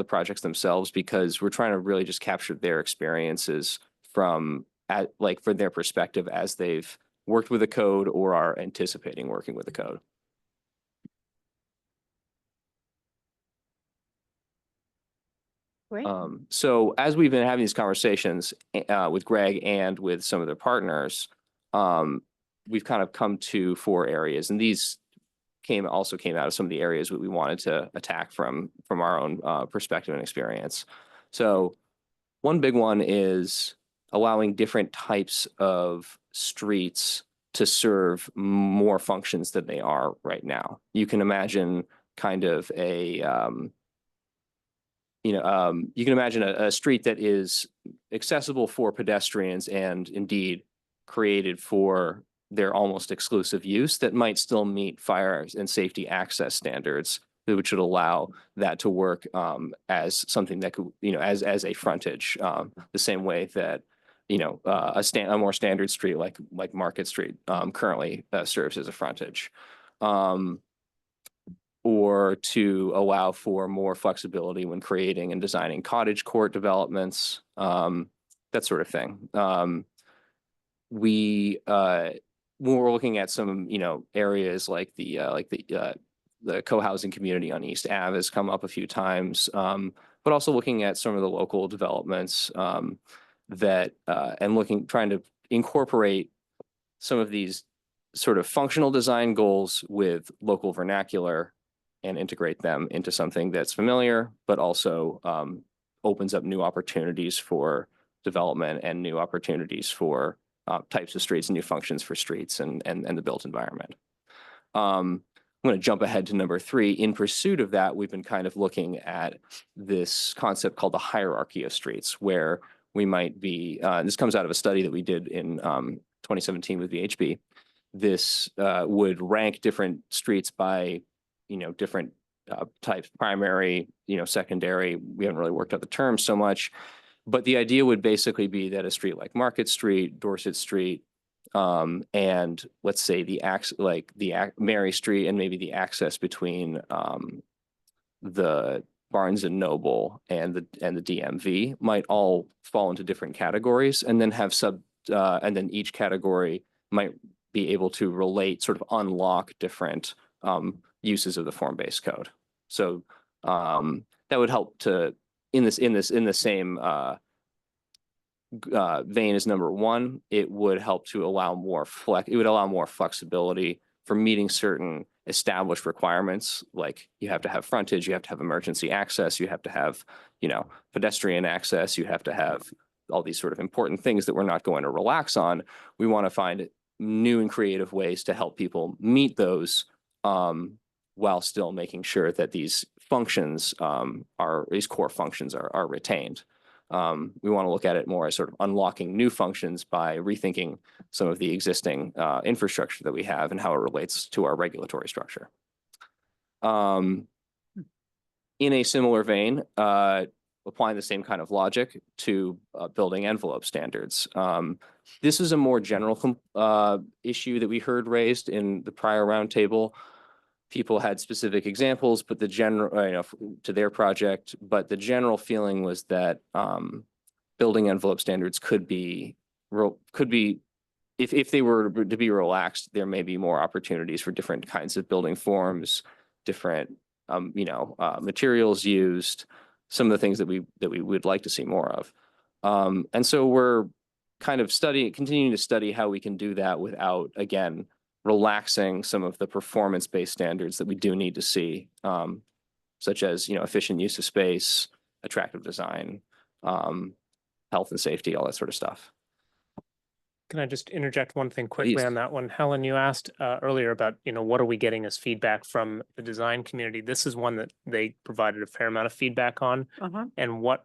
projects themselves, because we're trying to really just capture their experiences from their perspective as they've worked with the code or are anticipating working with the code. Great. So as we've been having these conversations with Greg and with some of their partners, we've kind of come to 4 areas, and these also came out of some of the areas that we wanted to attack from our own perspective and experience. So one big one is allowing different types of streets to serve more functions than they are right now. You can imagine kind of you can imagine a street that is accessible for pedestrians and indeed created for their almost exclusive use that might still meet fire and safety access standards, which would allow that to work as something that could, as a frontage, the same way that, a more standard street like Market Street currently serves as a frontage. Or to allow for more flexibility when creating and designing cottage court developments, that sort of thing. When we're looking at some, areas like the co-housing community on East Ave has come up a few times, but also looking at some of the local developments and trying to incorporate some of these sort of functional design goals with local vernacular and integrate them into something that's familiar, but also opens up new opportunities for development and new opportunities for types of streets and new functions for streets and the built environment. I'm going to jump ahead to number 3. In pursuit of that, we've been kind of looking at this concept called the hierarchy of streets, where we might be, this comes out of a study that we did in 2017 with VHB. This would rank different streets by different types, primary, secondary. We haven't really worked out the terms so much, but the idea would basically be that a street like Market Street, Dorset Street, and let's say Mary Street, and maybe the access between the Barnes and Noble and the DMV might all fall into different categories, and then have and then each category might be able to relate, sort of unlock different uses of the form-based code. So that would help to, in the same vein as number 1, it would help to allow more flexibility for meeting certain established requirements, like you have to have frontage, you have to have emergency access, you have to have, pedestrian access, you have to have all these sort of important things that we're not going to relax on. We want to find new and creative ways to help people meet those, while still making sure that these functions these core functions are retained. We want to look at it more as sort of unlocking new functions by rethinking some of the existing infrastructure that we have and how it relates to our regulatory structure. In a similar vein, applying the same kind of logic to building envelope standards. This is a more general issue that we heard raised in the prior roundtable. People had specific examples, but the general, to their project, but the general feeling was that building envelope standards could be, if they were to be relaxed, there may be more opportunities for different kinds of building forms, different, materials used, some of the things that we would like to see more of. And so we're kind of continuing to study how we can do that without, again, relaxing some of the performance-based standards that we do need to see, such as, efficient use of space, attractive design, health and safety, all that sort of stuff. Can I just interject one thing quickly Please. on that one? Helen, you asked earlier about, what are we getting as feedback from the design community? This is one that they provided a fair amount of feedback on. Uh-huh. And what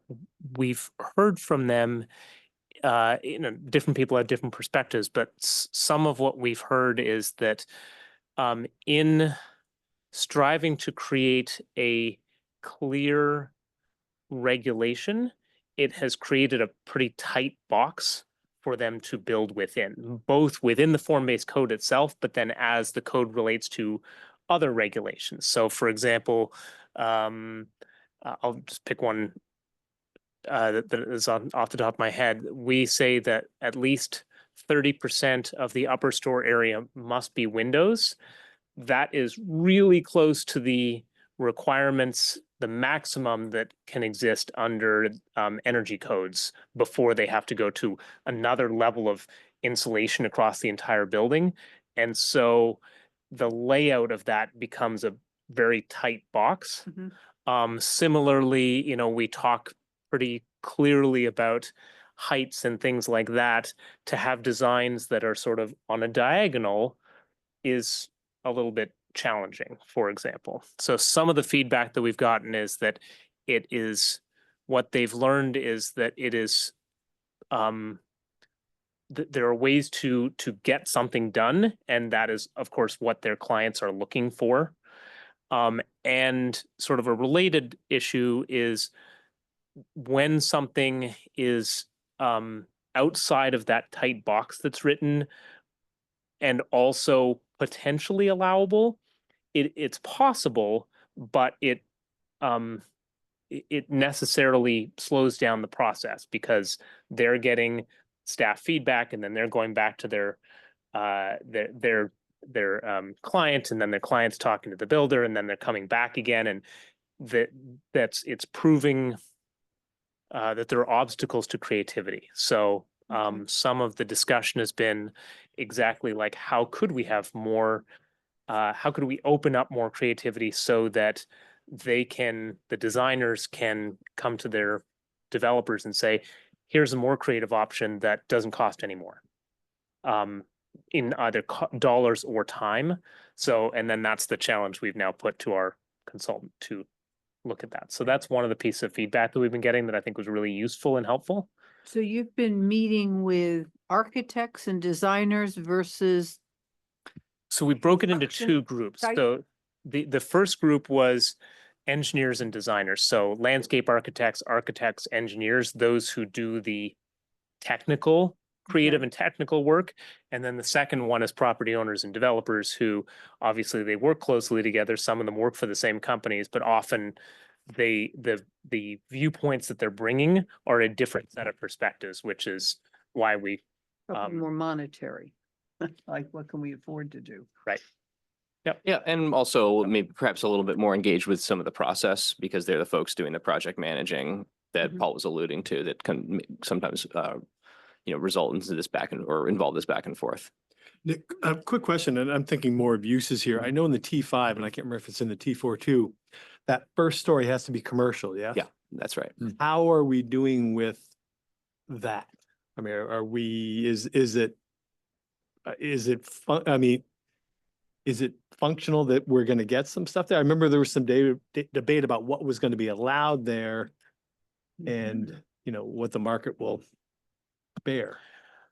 we've heard from them, different people have different perspectives, but some of what we've heard is that in striving to create a clear regulation, it has created a pretty tight box for them to build within, both within the form-based code itself, but then as the code relates to other regulations. So for example, I'll just pick one that is off the top of my head. We say that at least 30% of the upper store area must be windows. That is really close to the requirements, the maximum that can exist under energy codes before they have to go to another level of insulation across the entire building. And so the layout of that becomes a very tight box. Similarly, we talk pretty clearly about heights and things like that. To have designs that are sort of on a diagonal is a little bit challenging, for example. So some of the feedback that we've gotten is that what they've learned is that it is there are ways to get something done, and that is of course what their clients are looking for. And sort of a related issue is when something is outside of that tight box that's written and also potentially allowable, it's possible, but it necessarily slows down the process because they're getting staff feedback and then they're going back to their client, and then their client's talking to the builder, and then they're coming back again, and it's proving that there are obstacles to creativity. So some of the discussion has been exactly like, how could we have more, how could we open up more creativity so that the designers can come to their developers and say, here's a more creative option that doesn't cost any more in either dollars or time. So, and then that's the challenge we've now put to our consultant to look at that. So that's one of the pieces of feedback that we've been getting that I think was really useful and helpful. So you've been meeting with architects and designers versus, So we broke it into Construction two groups. site? So the first group was engineers and designers. So landscape architects, engineers, those who do the technical, creative and technical work. And then the second one is property owners and developers who obviously they work closely together. Some of them work for the same companies, but often the viewpoints that they're bringing are a different set of perspectives, which is why we something more monetary. Like, what can we afford to do? right. Yeah, and also maybe perhaps a little bit more engaged with some of the process because they're the folks doing the project managing that Paul was alluding to that can sometimes result into this or involve this back and forth. Nick, a quick question, and I'm thinking more of uses here. I know in the T5, and I can't remember if it's in the T4 too, that first story has to be commercial, yeah? Yeah, that's right. How are we doing with that? I mean, is it functional that we're going to get some stuff there? I remember there was some debate about what was going to be allowed there and, what the market will bear.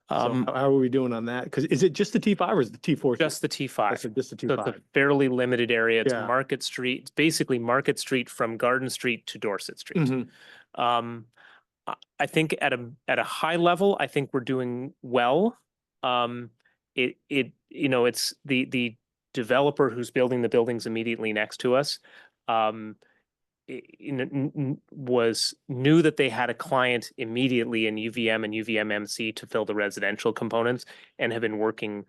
So how are we doing on that? Because is it just the T5 or is it the T4? Just the T5. Just the So it's T5. a fairly limited area. It's Yeah. Market Street. It's basically Market Street from Garden Street to Dorset Street. Mhm. I think at a high level, I think we're doing well. It's the developer who's building the buildings immediately next to us. Knew that they had a client immediately in UVM and UVMMC to fill the residential components and have been working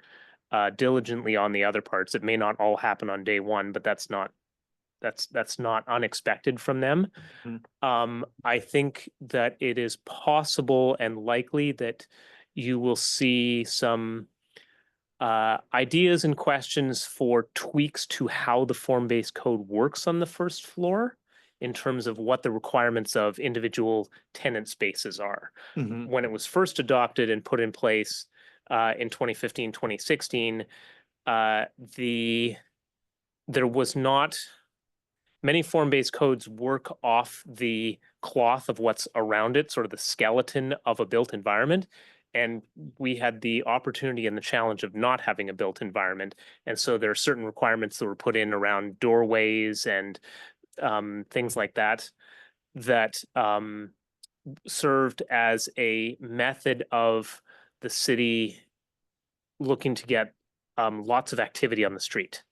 diligently on the other parts. It may not all happen on day one, but that's not unexpected from them. I think that it is possible and likely that you will see some ideas and questions for tweaks to how the form-based code works on the first floor in terms of what the requirements of individual tenant spaces are. Mhm. When it was first adopted and put in place, in 2015, 2016, there was not, many form-based codes work off the cloth of what's around it, sort of the skeleton of a built environment. And we had the opportunity and the challenge of not having a built environment. And so there are certain requirements that were put in around doorways and things like that, that served as a method of the city looking to get lots of activity on the street.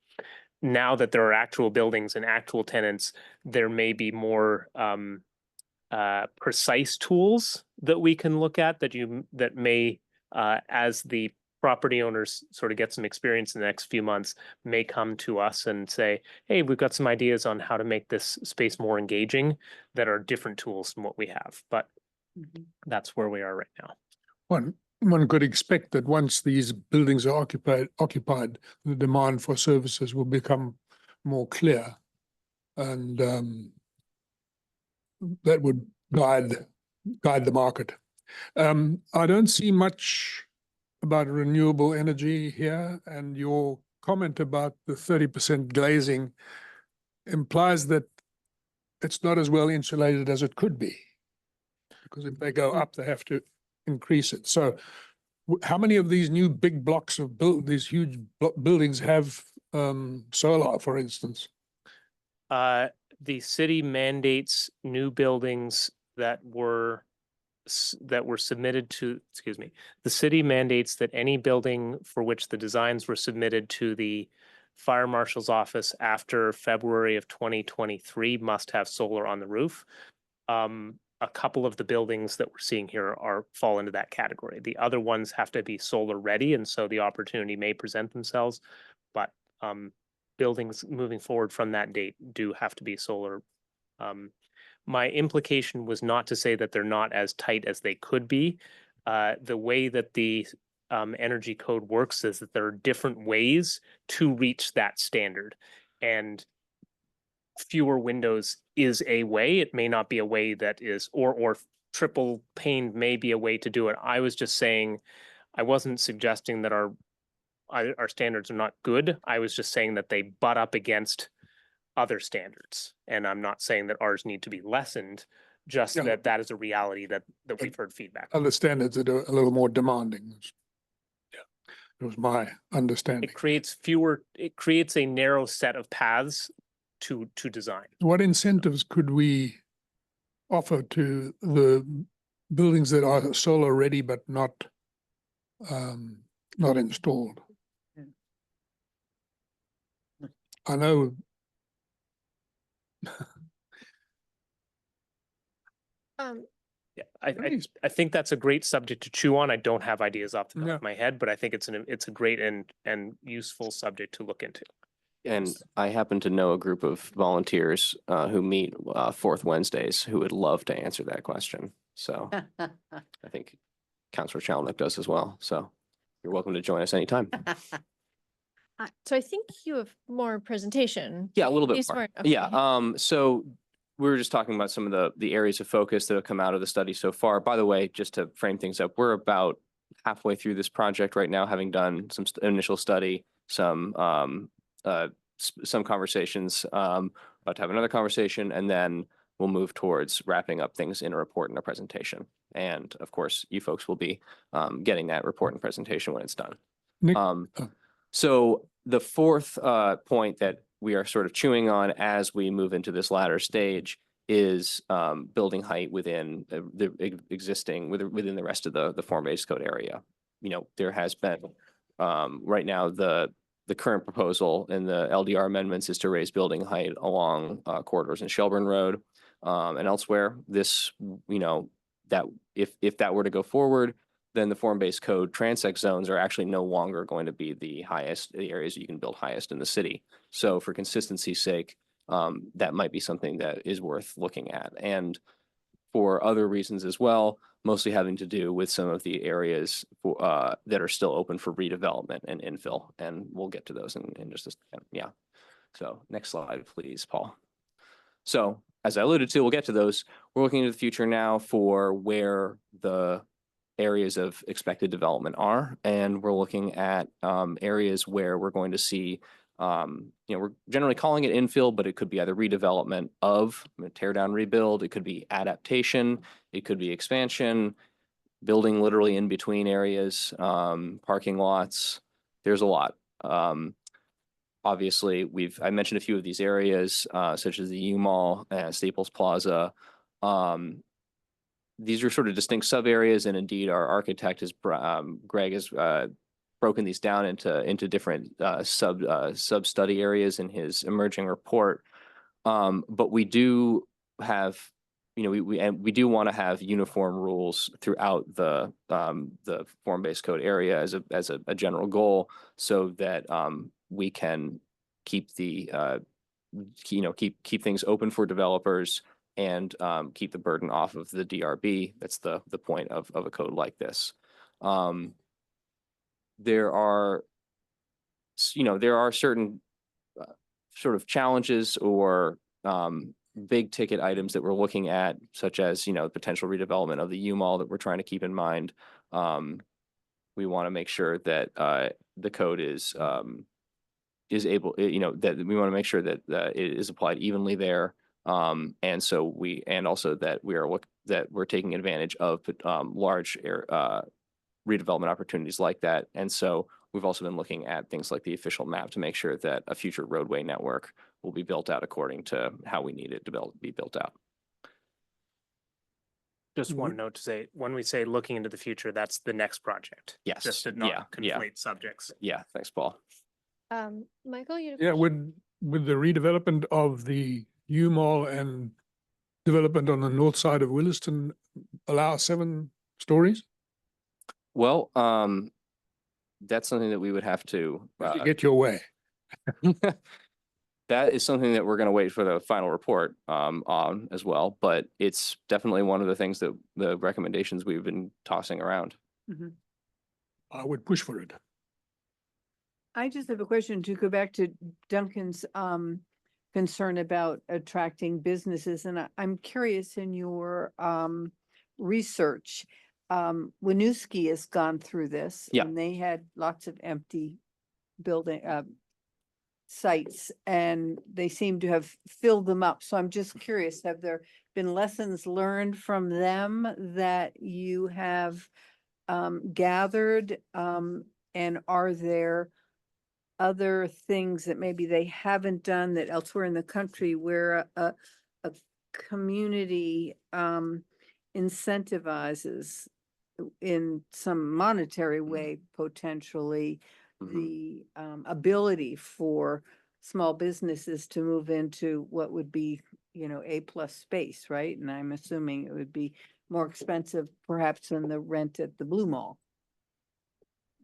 Now that there are actual buildings and actual tenants, there may be more precise tools that we can look at that may, as the property owners sort of get some experience in the next few months, may come to us and say, hey, we've got some ideas on how to make this space more engaging that are different tools than what we have. But that's where we are right now. One could expect that once these buildings are occupied, the demand for services will become more clear, and that would guide the market. I don't see much about renewable energy here, and your comment about the 30% glazing implies that it's not as well insulated as it could be, because if they go up, they have to increase it. So how many of these new big blocks of these huge buildings have solar, for instance? The city mandates new buildings that were submitted to, excuse me, the city mandates that any building for which the designs were submitted to the fire marshal's office after February of 2023 must have solar on the roof. A couple of the buildings that we're seeing here fall into that category. The other ones have to be solar ready, and so the opportunity may present themselves. But buildings moving forward from that date do have to be solar. My implication was not to say that they're not as tight as they could be. The way that the energy code works is that there are different ways to reach that standard, and fewer windows is a way. It may not be a way that is, or triple pane may be a way to do it. I was just saying, I wasn't suggesting that our standards are not good. I was just saying that they butt up against other standards. And I'm not saying that ours need to be lessened, just Yeah. that is a reality that we've heard feedback. Other standards that are a little more demanding. Yeah, it was my understanding. It creates a narrow set of paths to design. What incentives could we offer to the buildings that are solar ready but not installed? I know. Yeah, I think that's a great subject to chew on. I don't have ideas off the top of my head, but I think it's a great and useful subject to look into. And I happen to know a group of volunteers who meet fourth Wednesdays who would love to answer that question. So I think Councilor Chalnick does as well. So you're welcome to join us anytime. So I think you have more presentation. Yeah, a little bit These more. weren't- okay. Yeah. So we were just talking about some of the areas of focus that have come out of the study so far. By the way, just to frame things up, we're about halfway through this project right now, having done some initial study, some conversations, about to have another conversation, and then we'll move towards wrapping up things in a report and a presentation. And of course, you folks will be getting that report and presentation when it's done. Nick, So the fourth point that we are sort of chewing on as we move into this latter stage is building height within the existing, within the rest of the form-based code area. You know, there has been right now the current proposal in the LDR amendments is to raise building height along corridors in Shelburne Road and elsewhere. This, you know, that if that were to go forward, then the form-based code transect zones are actually no longer going to be the areas that you can build highest in the city. So for consistency's sake, that might be something that is worth looking at. And for other reasons as well, mostly having to do with some of the areas that are still open for redevelopment and infill. And we'll get to those in just a second. Yeah. So next slide, please, Paul. So as I alluded to, we'll get to those. We're looking into the future now for where the areas of expected development are, and we're looking at areas where we're going to see, we're generally calling it infill, but it could be either redevelopment of, tear down, rebuild, it could be adaptation, it could be expansion, building literally in between areas, parking lots. There's a lot. Obviously, I mentioned a few of these areas, such as the U Mall, Staples Plaza. These are sort of distinct sub areas, and indeed, our architect is Greg has broken these down into different sub study areas in his emerging report. But we do have, we do want to have uniform rules throughout the form-based code area as a general goal, so that we can keep keep things open for developers and keep the burden off of the DRB. That's the point of a code like this. There are certain sort of challenges or big ticket items that we're looking at, such as, potential redevelopment of the U Mall that we're trying to keep in mind. We want to make sure that the code is able, that we want to make sure that it is applied evenly there. And also that we're taking advantage of large redevelopment opportunities like that. And so we've also been looking at things like the official map to make sure that a future roadway network will be built out according to how we need it to be built out. Just one note to say, when we say looking into the future, that's the next project. Yes. Just to not conflate subjects. Yeah. Thanks, Paul. Michael, you. Yeah, with the redevelopment of the U Mall and development on the north side of Williston allow 7 stories? Well, that's something that we would have to You get your way. that is something that we're going to wait for the final report on as well. But it's definitely one of the things that the recommendations we've been tossing around. Mm-hmm. I would push for it. I just have a question to go back to Duncan's concern about attracting businesses, and I'm curious in your research. Winooski has gone through this, Yeah. and they had lots of empty building sites, and they seem to have filled them up. So I'm just curious, have there been lessons learned from them that you have gathered? And are there other things that maybe they haven't done that elsewhere in the country where a community incentivizes in some monetary way, potentially, the ability for small businesses to move into what would be, A+ space, right? And I'm assuming it would be more expensive perhaps than the rent at the Blue Mall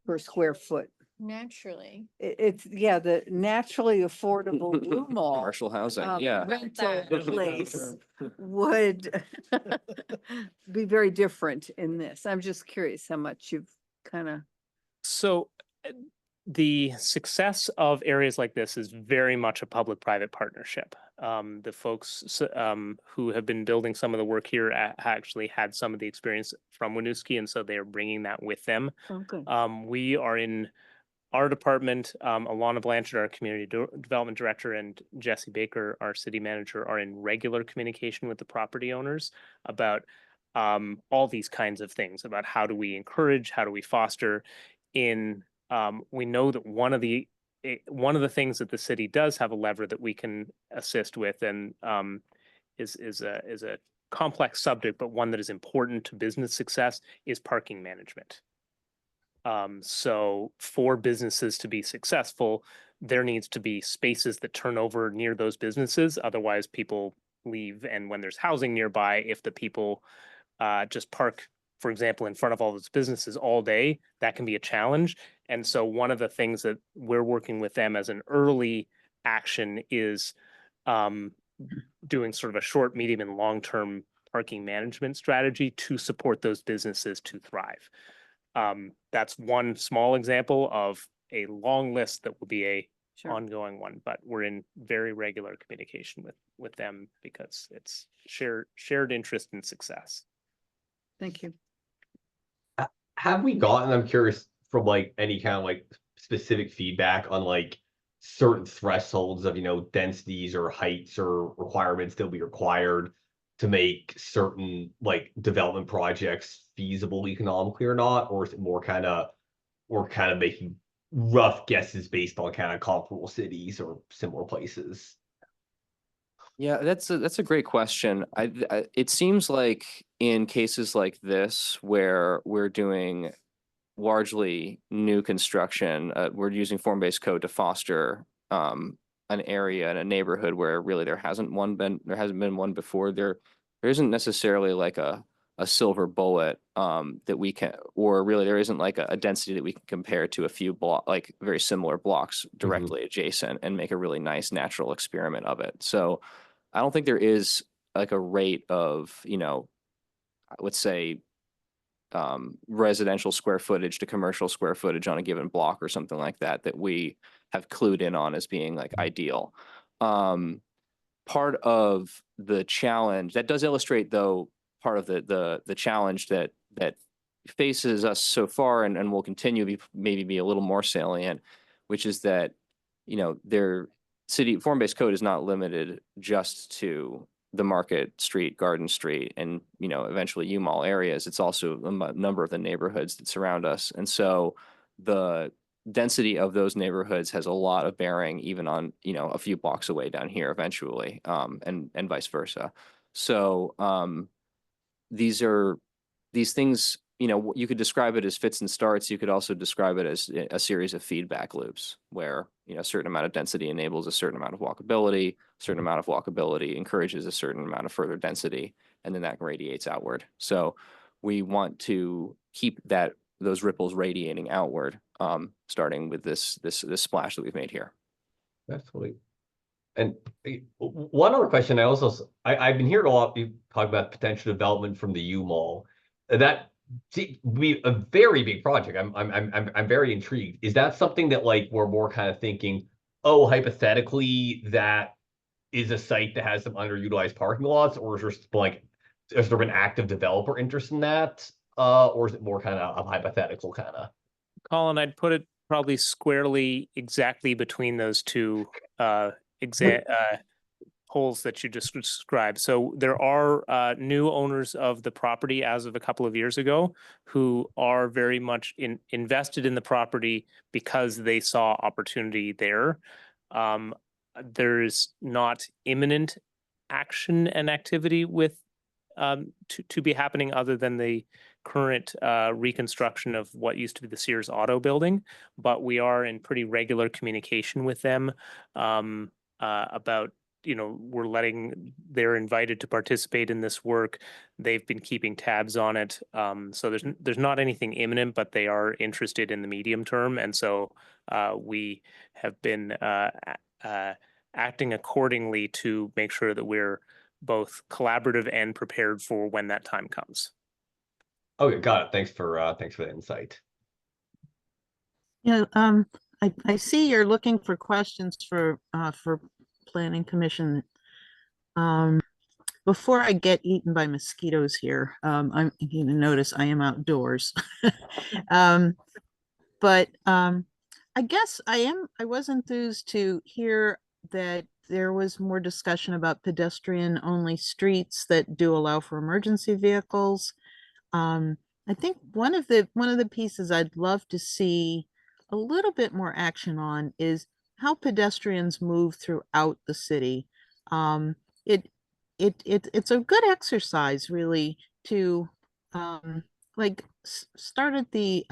per square foot. Naturally. It's the naturally affordable Blue Mall. Commercial housing. Yeah. Rental place would be very different in this. I'm just curious how much you've kind of. So the success of areas like this is very much a public-private partnership. The folks who have been building some of the work here actually had some of the experience from Winooski, and so they are bringing that with them. Okay. We are in our department, Alana Blanchard, our community development director, and Jesse Baker, our city manager, are in regular communication with the property owners about all these kinds of things, about how do we encourage, how do we foster. We know that one of the things that the city does have a lever that we can assist with, and is a complex subject, but one that is important to business success, is parking management. So for businesses to be successful, there needs to be spaces that turn over near those businesses. Otherwise, people leave. And when there's housing nearby, if the people just park, for example, in front of all those businesses all day, that can be a challenge. And so one of the things that we're working with them as an early action is doing sort of a short, medium, and long-term parking management strategy to support those businesses to thrive. That's one small example of a long list that will be a ongoing one, but we're in very regular communication with them because it's shared interest in success. Thank you. have we gotten, I'm curious, from like any kind of like specific feedback on like certain thresholds of, densities or heights or requirements that'll be required to make certain like development projects feasible economically or not? Or is it more kind of, making rough guesses based on kind of comparable cities or similar places? Yeah, that's a great question. It seems like in cases like this where we're doing largely new construction, we're using form-based code to foster an area in a neighborhood where really there hasn't been one before. There isn't necessarily like a silver bullet that we can, or really there isn't like a density that we can compare to a few like very similar blocks directly adjacent and make a really nice natural experiment of it. So I don't think there is like a rate of, let's say, residential square footage to commercial square footage on a given block or something like that, that we have clued in on as being like ideal. Part of the challenge that does illustrate, though, part of the challenge that faces us so far and will continue to maybe be a little more salient, which is that, their city form-based code is not limited just to the Market Street, Garden Street, and, eventually U-Mall areas. It's also a number of the neighborhoods that surround us. And so the density of those neighborhoods has a lot of bearing even on, a few blocks away down here eventually, and vice versa. So these things, you could describe it as fits and starts. You could also describe it as a series of feedback loops where, a certain amount of density enables a certain amount of walkability, a certain amount of walkability encourages a certain amount of further density, and then that radiates outward. So we want to keep those ripples radiating outward, starting with this splash that we've made here. Absolutely. And one other question, I've been hearing a lot of people talk about potential development from the U-Mall. That be a very big project. I'm very intrigued. Is that something that like we're more kind of thinking, oh, hypothetically, that is a site that has some underutilized parking lots, or is there an active developer interest in that? Or is it more kind of a hypothetical kind of? Colin, I'd put it probably squarely exactly between those two holes that you just described. So there are new owners of the property as of a couple of years ago who are very much invested in the property because they saw opportunity there. There's not imminent action and activity with to be happening other than the current reconstruction of what used to be the Sears Auto building, but we are in pretty regular communication with them about, they're invited to participate in this work. They've been keeping tabs on it. So there's not anything imminent, but they are interested in the medium term. And so we have been acting accordingly to make sure that we're both collaborative and prepared for when that time comes. Okay, got it. Thanks for the insight. Yeah, I see you're looking for questions for Planning Commission. Before I get eaten by mosquitoes here, you notice I am outdoors. But I guess I was enthused to hear that there was more discussion about pedestrian-only streets that do allow for emergency vehicles. I think one of the pieces I'd love to see a little bit more action on is how pedestrians move throughout the city. It's a good exercise really to start at the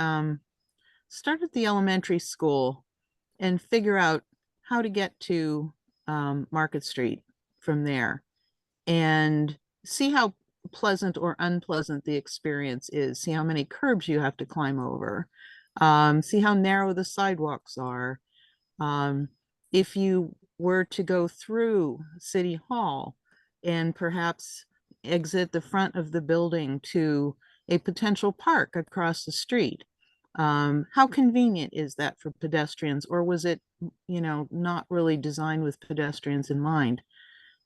elementary school and figure out how to get to Market Street from there and see how pleasant or unpleasant the experience is, see how many curbs you have to climb over, see how narrow the sidewalks are. If you were to go through City Hall and perhaps exit the front of the building to a potential park across the street, how convenient is that for pedestrians, or was it, not really designed with pedestrians in mind?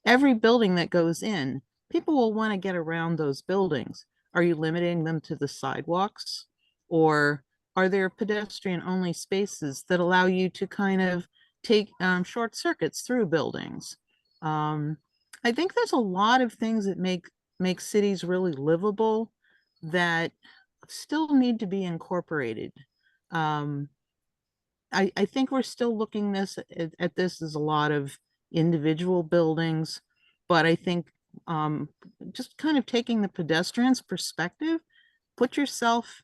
Every building that goes in, people will want to get around those buildings. Are you limiting them to the sidewalks? Or are there pedestrian only spaces that allow you to kind of take short circuits through buildings? I think there's a lot of things that make cities really livable that still need to be incorporated. I think we're still looking at this as a lot of individual buildings, but I think just kind of taking the pedestrian's perspective, put yourself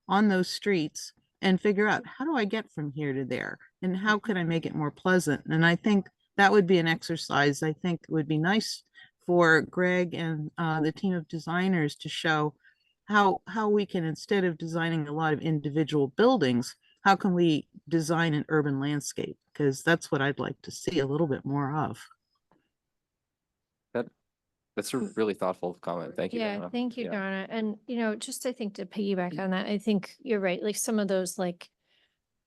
on those streets and figure out, how do I get from here to there? And how could I make it more pleasant? And I think that would be an exercise. I think it would be nice for Greg and the team of designers to show how we can, instead of designing a lot of individual buildings, how can we design an urban landscape? Because that's what I'd like to see a little bit more of. That's a really thoughtful comment. Thank you. Yeah, Donna. thank you, Yeah. Donna. And, just I think to piggyback on that, I think you're right. Like some of those like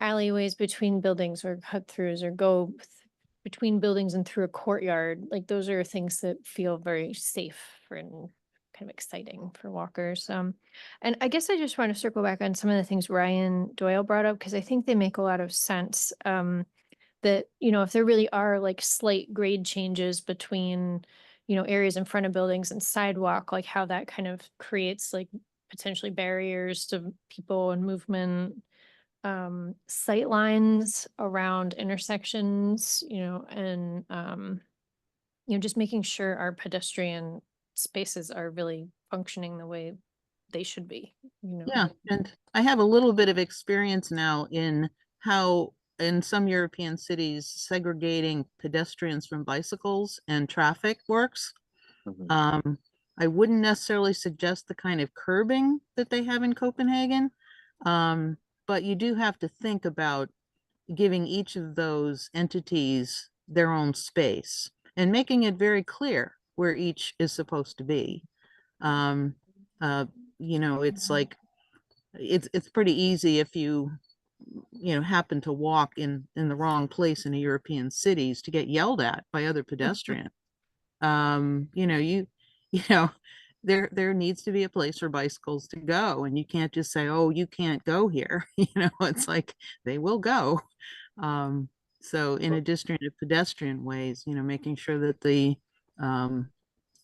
alleyways between buildings or cut throughs or between buildings and through a courtyard, like those are things that feel very safe and kind of exciting for walkers. And I guess I just want to circle back on some of the things Ryan Doyle brought up, because I think they make a lot of sense. That, if there really are like slight grade changes between areas in front of buildings and sidewalk, like how that kind of creates like potentially barriers to people and movement, sight lines around intersections, and, just making sure our pedestrian spaces are really functioning the way they should be, Yeah, and I have a little bit of experience now in how in some European cities segregating pedestrians from bicycles and traffic works. I wouldn't necessarily suggest the kind of curbing that they have in Copenhagen, but you do have to think about giving each of those entities their own space and making it very clear where each is supposed to be. It's like, it's pretty easy if you happen to walk in the wrong place in a European cities to get yelled at by other pedestrians. There needs to be a place for bicycles to go, and you can't just say, oh, you can't go here. It's like they will go. So in addition to pedestrian ways, making sure that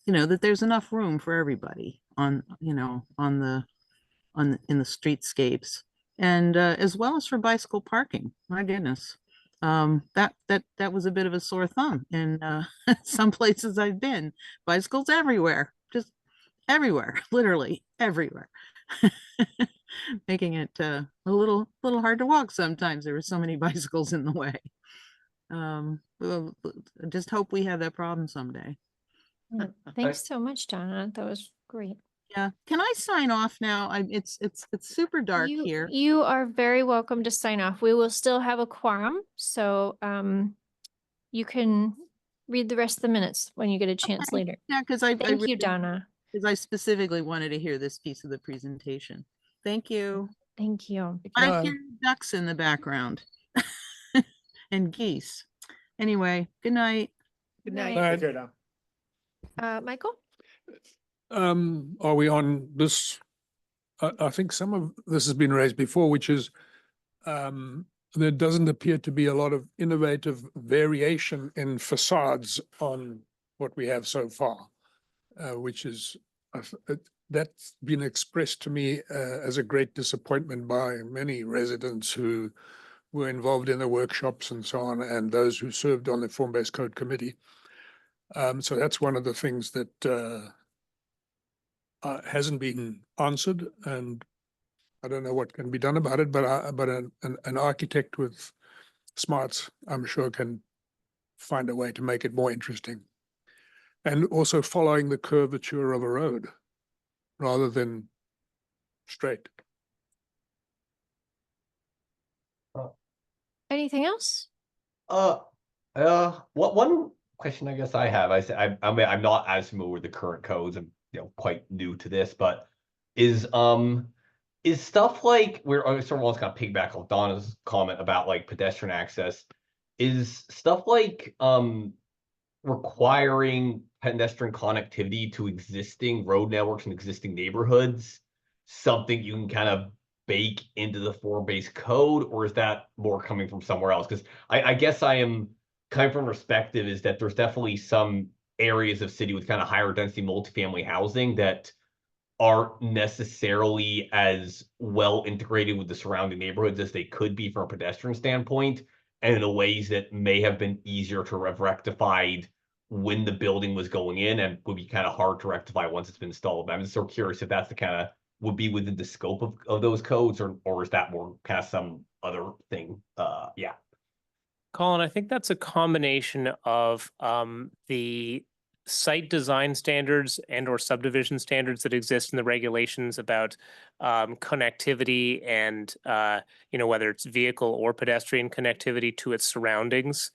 that there's enough room for everybody in the streetscapes, and as well as for bicycle parking. My goodness. That was a bit of a sore thumb in some places I've been. Bicycles everywhere, just everywhere, literally everywhere. Making it a little hard to walk sometimes. There were so many bicycles in the way. I just hope we have that problem someday. Thanks so much, Donna. That was great. Yeah. Can I sign off now? It's super dark here. You are very welcome to sign off. We will still have a quorum, so you can read the rest of the minutes when you get a chance later. Yeah, because Thank you, Donna. Because I specifically wanted to hear this piece of the presentation. Thank you. Thank you. I hear ducks in the background and geese. Anyway, good night. Good night. Michael? Are we on this? I think some of this has been raised before, which is there doesn't appear to be a lot of innovative variation in facades on what we have so far, which is that's been expressed to me as a great disappointment by many residents who were involved in the workshops and so on, and those who served on the Form-Based Code Committee. So that's one of the things that hasn't been answered, and I don't know what can be done about it, but an architect with smarts, I'm sure, can find a way to make it more interesting. And also following the curvature of a road rather than straight. Anything else? One question I guess I have, I'm not as familiar with the current codes. I'm quite new to this, but is stuff like, where I sort of almost got piggyback on Donna's comment about like pedestrian access, is stuff like requiring pedestrian connectivity to existing road networks and existing neighborhoods something you can kind of bake into the form-based code, or is that more coming from somewhere else? Because I guess I am coming from perspective is that there's definitely some areas of city with kind of higher density multifamily housing that aren't necessarily as well integrated with the surrounding neighborhoods as they could be from a pedestrian standpoint, and in ways that may have been easier to have rectified when the building was going in and would be kind of hard to rectify once it's been installed. I'm just so curious if that's the kind of would be within the scope of those codes, or is that more kind of some other thing? Yeah. Colin, I think that's a combination of the site design standards and or subdivision standards that exist in the regulations about connectivity and whether it's vehicle or pedestrian connectivity to its surroundings.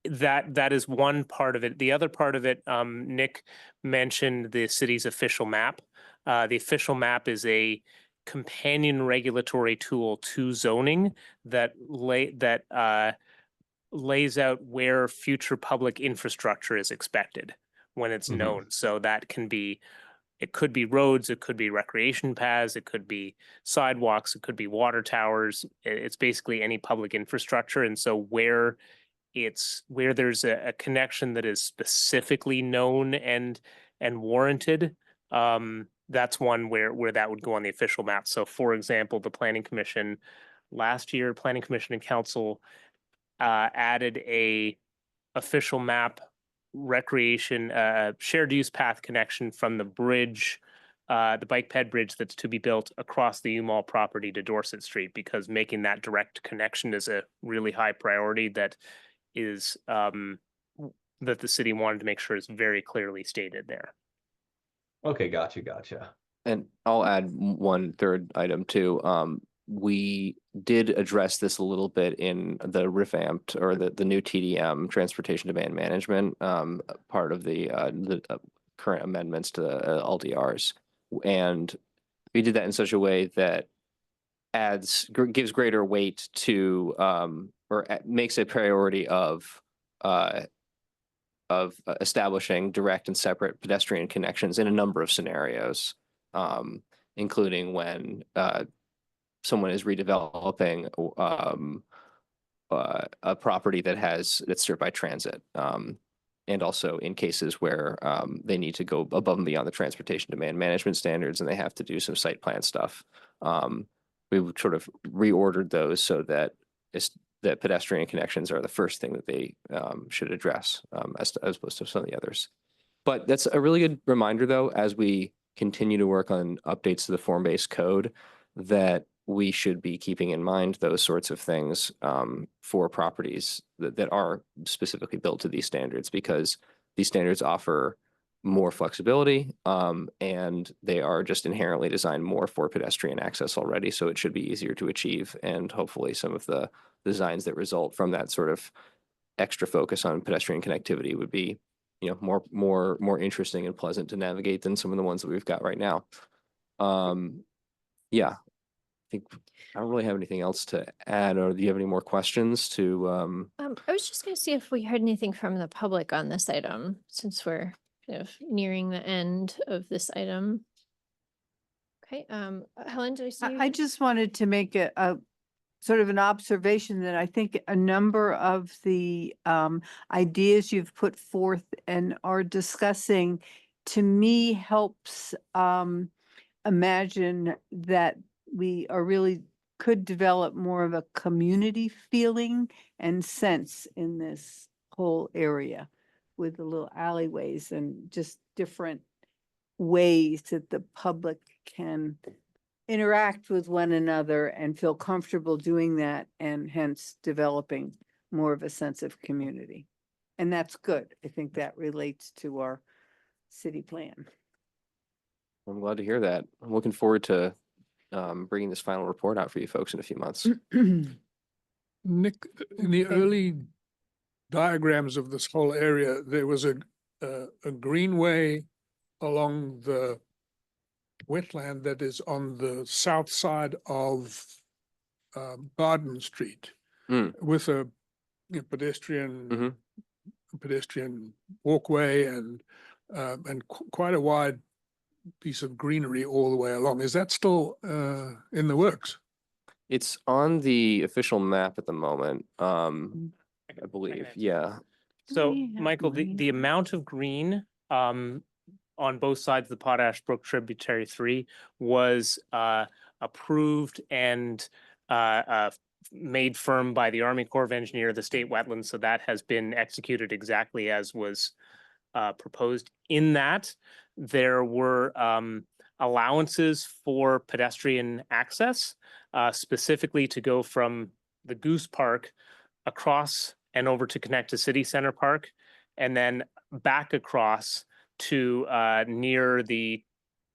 That is one part of it. The other part of it, Nick mentioned the city's official map. The official map is a companion regulatory tool to zoning that lays out where future public infrastructure is expected when it's known. So that it could be roads, it could be recreation paths, it could be sidewalks, it could be water towers. It's basically any public infrastructure. And so where there's a connection that is specifically known and warranted, that's one where that would go on the official map. So for example, the Planning Commission last year, Planning Commission and Council added a official map recreation shared use path connection from the bridge, the bike ped bridge that's to be built across the U-Mall property to Dorset Street, because making that direct connection is a really high priority that is that the city wanted to make sure is very clearly stated there. Okay, gotcha. And I'll add one third item too. We did address this a little bit in the revamped or the new TDM, Transportation Demand Management, part of the current amendments to the LDRs. And we did that in such a way that gives greater weight to or makes a priority of establishing direct and separate pedestrian connections in a number of scenarios, including when someone is redeveloping a property that's served by transit, and also in cases where they need to go above and beyond the transportation demand management standards and they have to do some site plan stuff. We sort of reordered those so that that pedestrian connections are the first thing that they should address, as opposed to some of the others. But that's a really good reminder, though, as we continue to work on updates to the form-based code, that we should be keeping in mind those sorts of things for properties that are specifically built to these standards, because these standards offer more flexibility and they are just inherently designed more for pedestrian access already. So it should be easier to achieve. And hopefully some of the designs that result from that sort of extra focus on pedestrian connectivity would be, more interesting and pleasant to navigate than some of the ones that we've got right now. Yeah, I think I don't really have anything else to add, or do you have any more questions to? I was just going to see if we heard anything from the public on this item, since we're kind of nearing the end of this item. Okay, Helen, did I see you? I just wanted to make a sort of an observation that I think a number of the ideas you've put forth and are discussing, to me, helps imagine that we are really could develop more of a community feeling and sense in this whole area, with the little alleyways and just different ways that the public can interact with one another and feel comfortable doing that, and hence developing more of a sense of community. And that's good. I think that relates to our city plan. I'm glad to hear that. I'm looking forward to bringing this final report out for you folks in a few months. Nick, in the early diagrams of this whole area, there was a greenway along the wetland that is on the south side of Garden Street, with a pedestrian walkway and quite a wide piece of greenery all the way along. Is that still in the works? It's on the official map at the moment, I believe, answer. yeah. So, we have Michael, the green? amount of green on both sides of the Potash Brook Tributary 3 was approved and made firm by the Army Corps of Engineer, the state wetlands, so that has been executed exactly as was proposed. In that, there were allowances for pedestrian access, specifically to go from the Goose Park across and over to connect to City Center Park, and then back across to near the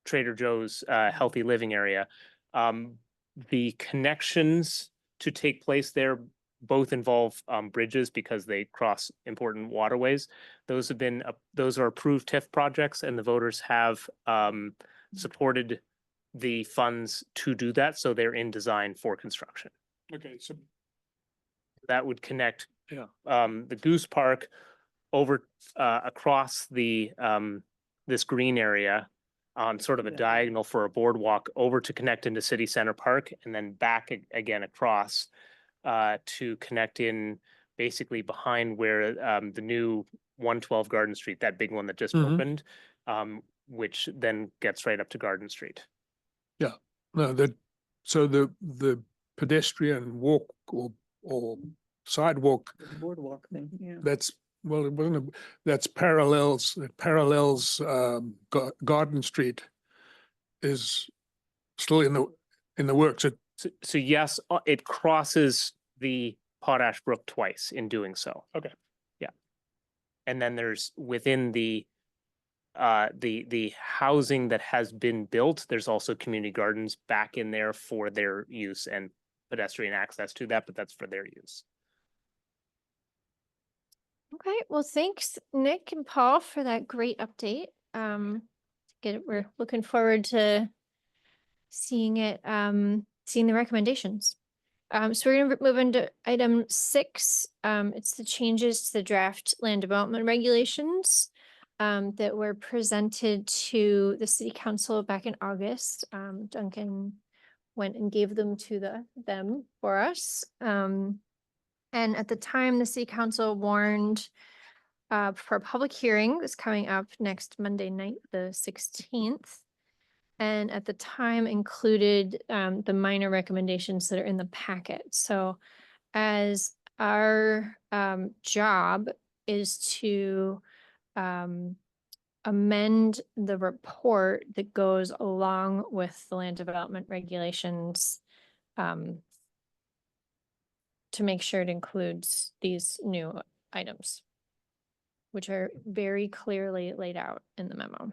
Trader Joe's Healthy Living area. The connections to take place there both involve bridges because they cross important waterways. Those have been those are approved TIF projects, and the voters have supported the funds to do that, so they're in design for construction. Okay, so That would connect Yeah. The Goose Park over across the this green area on sort of a Yeah. diagonal for a boardwalk over to connect into City Center Park, and then back again across to connect in basically behind where the new 112 Garden Street, that big one that just Mhm. opened, which then gets right up to Garden Street. no, so the pedestrian walk or sidewalk, Boardwalk thing, yeah. that's, well, it wasn't, that parallels Garden Street is still in the works. So yes, it crosses the Potash Brook twice in doing so. Okay. Yeah. And then there's within the housing that has been built, there's also community gardens back in there for their use and pedestrian access to that, but that's for their use. Okay, well, thanks, Nick and Paul, for that great update. We're looking forward to seeing it, seeing the recommendations. So we're gonna move into item 6. It's the changes to the draft land development regulations that were presented to the city council back in August. Duncan went and gave them to them for us. And at the time, the city council warned for a public hearing that's coming up next Monday night, the 16th. And at the time included the minor recommendations that are in the packet. So as our job is to amend the report that goes along with the land development regulations to make sure it includes these new items, which are very clearly laid out in the memo.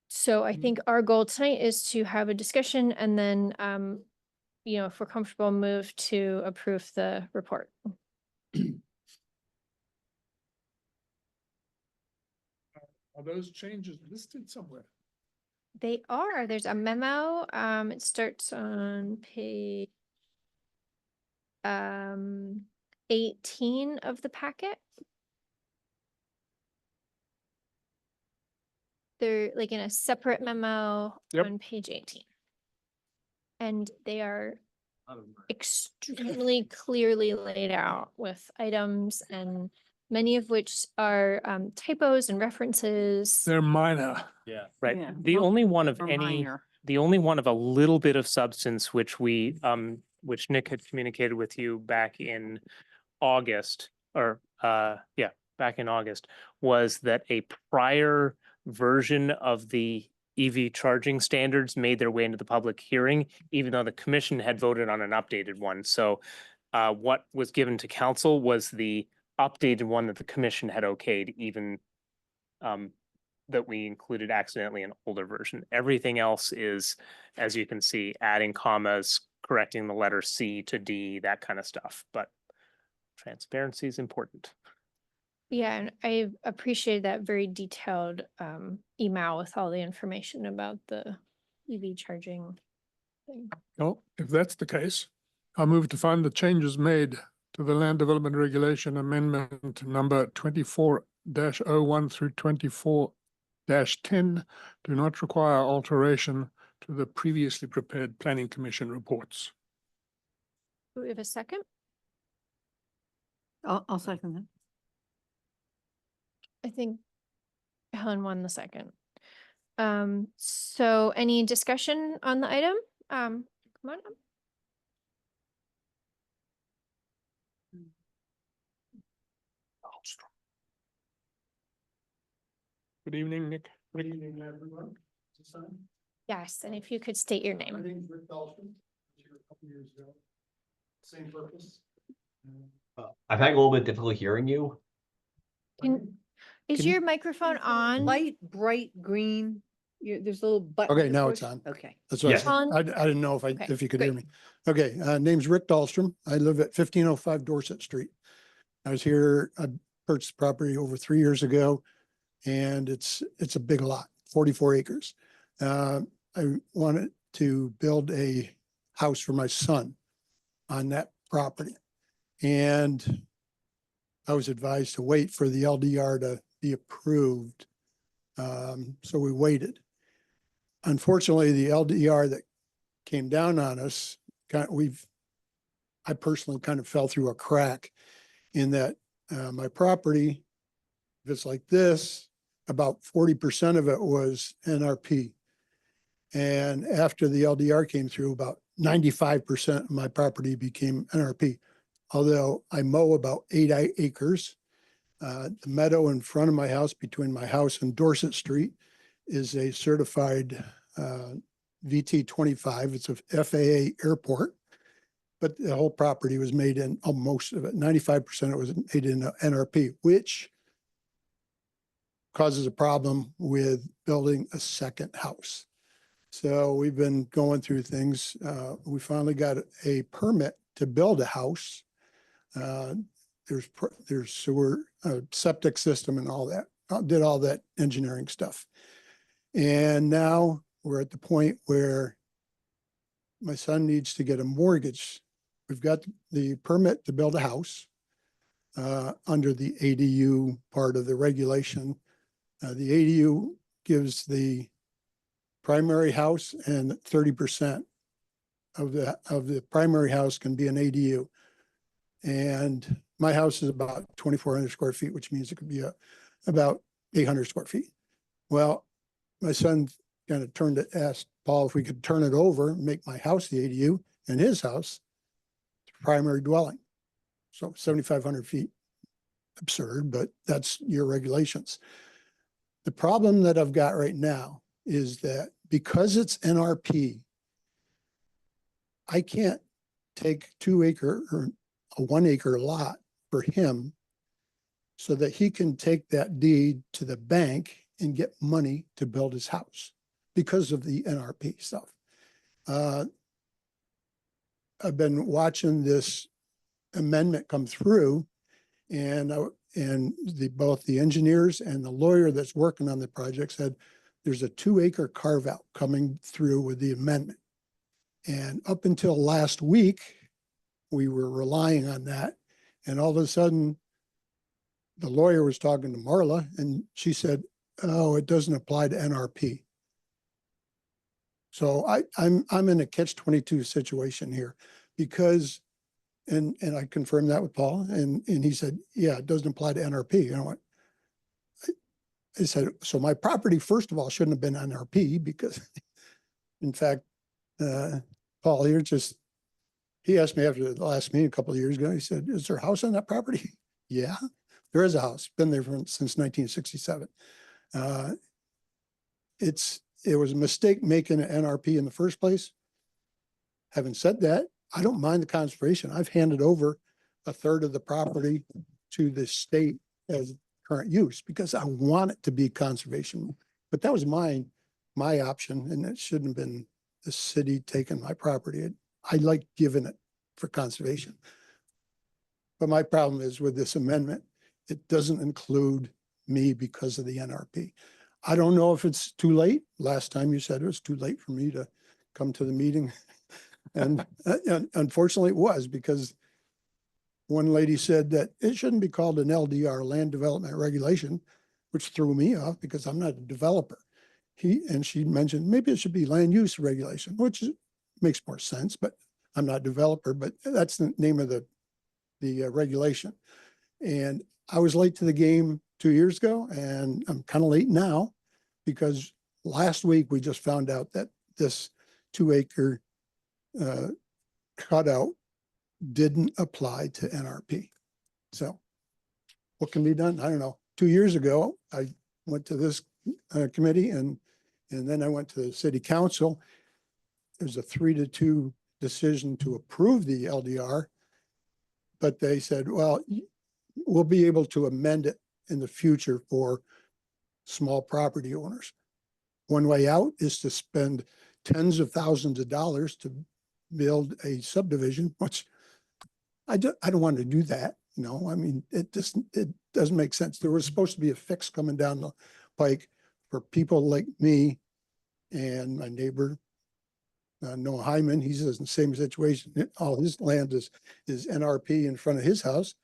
So I think our goal tonight is to have a discussion and then, if we're comfortable, move to approve the report. Are those changes listed somewhere? They are, there's a memo, it starts on page 18 of the packet. They're like in a separate memo Yep. on page 18. And they are extremely clearly laid out with items, and many of which are typos and references. They're minor. Yeah. Right. Yeah, The most only one of Or any, minor. the only one of a little bit of substance, which which Nick had communicated with you back in August, back in August, was that a prior version of the EV charging standards made their way into the public hearing, even though the commission had voted on an updated one. So what was given to council was the updated one that the commission had okayed, even that we included accidentally an older version. Everything else is, as you can see, adding commas, correcting the letter C to D, that kind of stuff. But transparency is important. Yeah, and I appreciate that very detailed email with all the information about the EV charging thing. Well, if that's the case, I move to find the changes made to the land development regulation amendment number 24-01 through 24 10 do not require alteration to the previously prepared planning commission reports. Do we have a second? I'll second that. I think Helen won the second. So any discussion on the item? Come on up. Good evening, Nick. Good evening, everyone. Is this on? Yes, and if you could state your My name. name's Rick Dalton. I was here a couple years ago. Same purpose. I've had a little bit difficult hearing you. Is Can you- your microphone on? Light, bright green, there's a little button. Okay, to now it's push. on. Okay. That's what I Yes. said. On? I didn't know Okay, if you could hear great. me. Okay, name's Rick Dahlstrom. I live at 1505 Dorset Street. I was here, I purchased property over 3 years ago, and it's a big lot, 44 acres. I wanted to build a house for my son on that property. And I was advised to wait for the LDR to be approved. So we waited. Unfortunately, the LDR that came down on us, I personally kind of fell through a crack in that my property, if it's like this, about 40% of it was NRP. And after the LDR came through, about 95% of my property became NRP. Although I mow about 8 acres, the meadow in front of my house, between my house and Dorset Street, is a certified VT25. It's a FAA airport, but the whole property was made in, most of it, 95% of it was made in NRP, which causes a problem with building a second house. So we've been going through things. We finally got a permit to build a house. There's sewer, septic system and all that. Did all that engineering stuff. And now we're at the point where my son needs to get a mortgage. We've got the permit to build a house under the ADU part of the regulation. The ADU gives the primary house, and 30% of the primary house can be an ADU. And my house is about 2,400 square feet, which means it could be about 800 square feet. Well, my son kind of asked Paul if we could turn it over, make my house the ADU and his house the primary dwelling. So 7,500 feet, absurd, but that's your regulations. The problem that I've got right now is that because it's NRP, I can't take 2 acre or a 1 acre lot for him so that he can take that deed to the bank and get money to build his house because of the NRP stuff. I've been watching this amendment come through, and both the engineers and the lawyer that's working on the project said there's a 2 acre carve out coming through with the amendment. And up until last week, we were relying on that. And all of a sudden, the lawyer was talking to Marla, and she said, oh, it doesn't apply to NRP. So I'm in a catch-22 situation here because, and I confirmed that with Paul, and he said, yeah, it doesn't apply to NRP. And I went, I said, so my property, first of all, shouldn't have been NRP because, in fact, Paul here he asked me after the last meeting a couple of years ago, he said, is there a house on that property? Yeah, there is a house, been there since 1967. It was a mistake making an NRP in the first place. Having said that, I don't mind the conservation. I've handed over 1/3 of the property to the state as current use because I want it to be conservation. But that was my option, and it shouldn't have been the city taking my property. I like giving it for conservation. But my problem is with this amendment, it doesn't include me because of the NRP. I don't know if it's too late. Last time you said it was too late for me to come to the meeting. And unfortunately it was, because one lady said that it shouldn't be called an LDR, land development regulation. which threw me off because I'm not a developer. She mentioned maybe it should be land use regulation, makes more sense, but I'm not a developer, but that's the name of the regulation. And I was late to the game 2 years ago, and I'm kind of late now because last week we just found out that this 2-acre cutout didn't apply to NRP. So what can be done? I don't know. 2 years ago, I went to this committee and then I went to the city council. There's a 3-2 decision to approve the LDR. But they said, well, we'll be able to amend it in the future for small property owners. One way out is to spend tens of thousands of dollars to build a subdivision, which I don't want to do that. No, I mean, it doesn't make sense. There was supposed to be a fix coming down the pike for people like me and my neighbor, Noah Hyman. He's in the same situation. All his land is NRP in front of his house.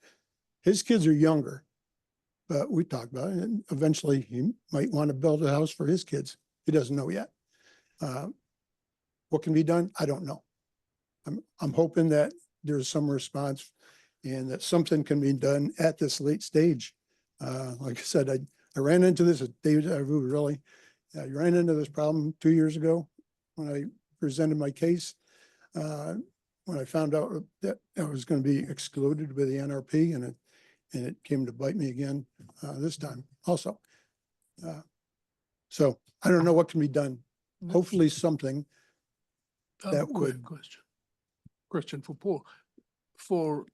His kids are younger, but we talked about it. And eventually he might want to build a house for his kids. He doesn't know yet. What can be done? I don't know. I'm hoping that there's some response and that something can be done at this late stage. Like I said, I ran into this at deja vu, really. I ran into this problem 2 years ago when I presented my case. When I found out that I was going to be excluded with the NRP, and it came to bite me again this time also. So I don't know what can be done. Hopefully something that would. Question for Paul. For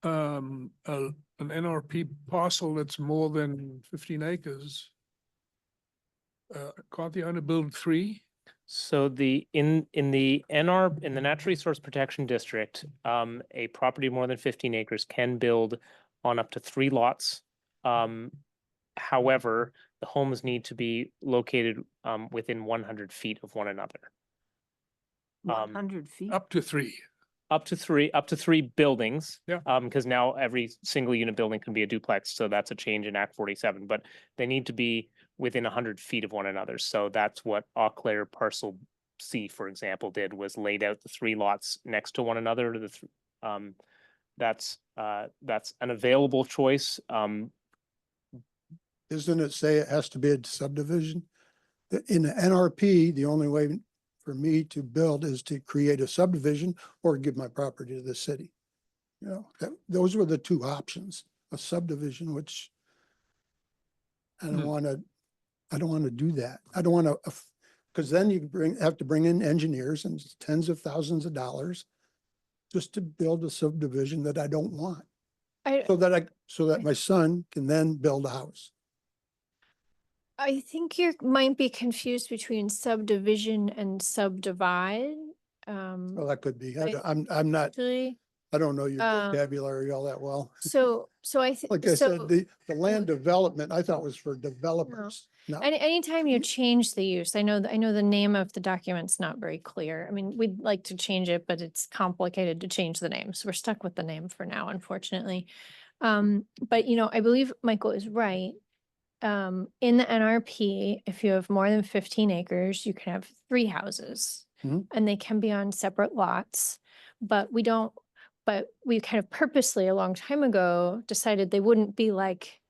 an NRP parcel that's more than 15 acres, can't the owner build 3? So in the Natural Resource Protection District, a property more than 15 acres can build on up to 3 lots. However, the homes need to be located within 100 feet of one another. 100 feet? Up to 3. Up to three buildings. Yeah. Because now every single unit building can be a duplex, so that's a change in Act 47. But they need to be within 100 feet of one another. So that's what Eau Claire Parcel C, for example, did, was laid out the 3 lots next to one another. That's an available choice. Doesn't it say it has to be a subdivision? In the NRP, the only way for me to build is to create a subdivision or give my property to the city. You know, those were the 2 options, a subdivision, which I don't want to do that. I don't want to, because then you have to bring in engineers and tens of thousands of dollars just to build a subdivision that I don't want. So that my son can then build a house. I think you might be confused between subdivision and subdivide. Well, that could be. I- I'm not, Actually, I don't know your vocabulary all that well. so I think. Like I said, the land development, I thought was for developers. not- Anytime you change the use, I know the name of the document's not very clear. I mean, we'd like to change it, but it's complicated to change the name. So we're stuck with the name for now, unfortunately. But I believe Michael is right. In the NRP, if you have more than 15 acres, you can have 3 houses Mhm. and they can be on separate lots. But we kind of purposely a long time ago decided they wouldn't be like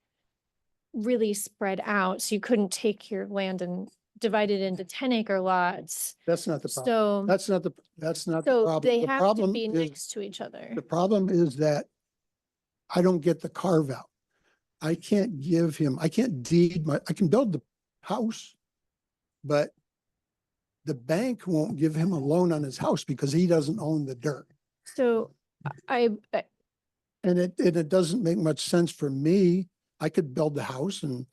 really spread out. So you couldn't take your land and divide it into 10-acre lots. That's not the problem. So, That's not the so problem. they The have to problem be is- next to each other. The problem is that I don't get the carve out. I can't deed I can build the house, but the bank won't give him a loan on his house because he doesn't own the dirt. So I And it doesn't make much sense for me. I could build the house and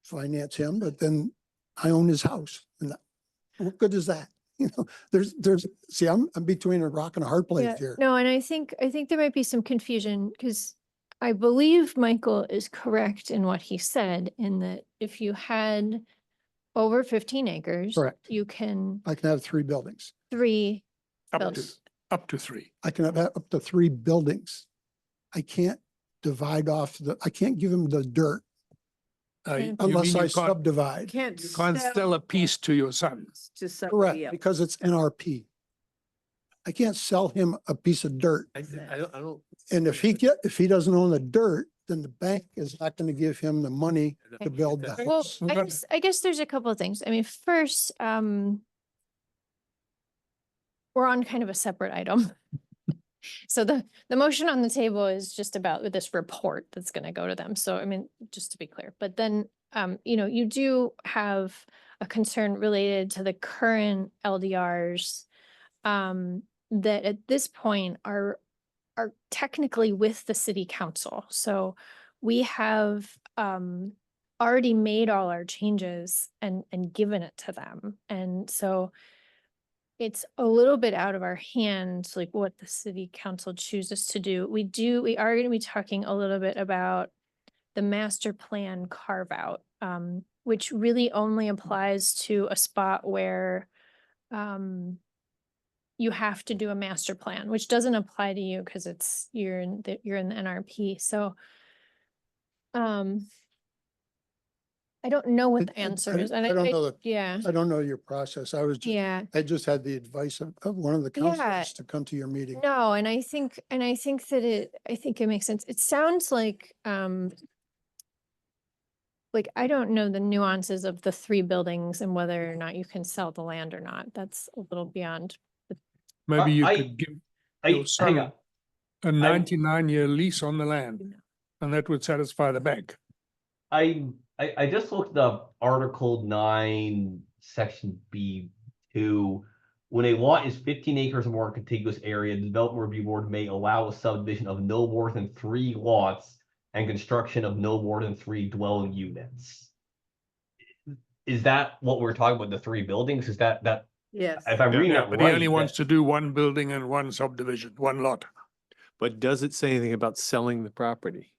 finance him, but then I own his house. And what good is that? See, I'm between a rock and a hard place Yeah, here. no, and I think there might be some confusion because I believe Michael is correct in what he said in that if you had over 15 acres, Correct. you can I can have 3 buildings. 3 Up build. to 3. I can have up to 3 buildings. I can't divide off I can't give him the dirt You unless mean I you can't- subdivide. Can't You can't sell a piece to your son. to somebody Correct, else. because it's NRP. I can't sell him a piece of dirt. I don't. And if he doesn't own the dirt, then the bank is not going to give him the money to build the Okay. Well, house. Okay. I guess there's a couple of things. I mean, first, we're on kind of a separate item. So the motion on the table is just about this report that's gonna go to them. So I mean, just to be clear, but then, you know, you do have a concern related to the current LDRs that at this point are technically with the city council. So we have already made all our changes and given it to them. And so it's a little bit out of our hands, like what the city council chooses to do. We are going to be talking a little bit about the master plan carve out, which really only applies to a spot where you have to do a master plan, which doesn't apply to you because you're in the NRP. So I don't know what the answer is. And I don't know yeah, I don't know your process. yeah. I just had the advice of one of the Yeah. counselors to come to your meeting. No, and I think that I think it makes sense. It sounds like I don't know the nuances of the 3 buildings and whether or not you can sell the land or not. That's a little beyond. Maybe you I- could give I, your hang son on. a 99-year lease on the land, and that would satisfy the bank. I just looked up Article 9, Section B2. When a lot is 15 acres or more in a contiguous area, the Development Review Board may allow a subdivision of no more than 3 lots and construction of no more than 3 dwelling units. Is that what we're talking about, the 3 buildings? Is that Yes. if I'm reading that But right? he only wants that- to do 1 building and 1 subdivision, 1 lot. But does it say anything about selling the property?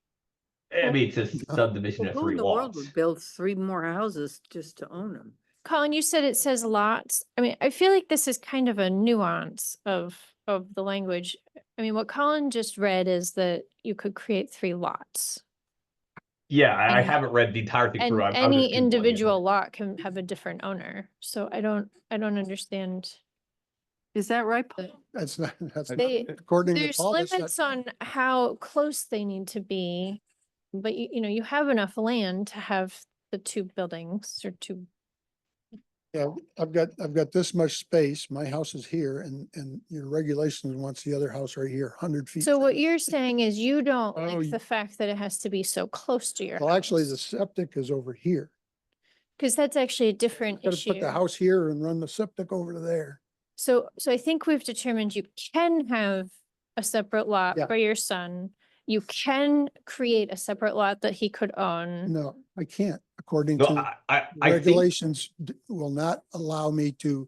I mean, it's a subdivision Well, of who 3 in the world lots. would build 3 more houses just to own them? Colin, you said it says lots. I mean, I feel like this is kind of a nuance of the language. I mean, what Colin just read is that you could create 3 lots. Yeah, I And- haven't read the entire thing And through. I'm any just Googling it. individual lot can have a different owner. So I don't understand. Is that right? Paul? That's not, They- according to There's Paul, that's limits not- on how close they need to be. But you know, you have enough land to have the 2 buildings or 2. Yeah, I've got this much space. My house is here and your regulations wants the other house right here, 100 feet. So from what it. you're saying is you don't Oh, like you- the fact that it has to be so close to your Well, actually, the house. septic is over here. Because that's actually a different Gotta issue. put the house here and run the septic over to there. So I think we've determined you can have a separate lot Yeah. for your son. You can create a separate lot that he could own. No, I can't, according No, to I think regulations will not allow me to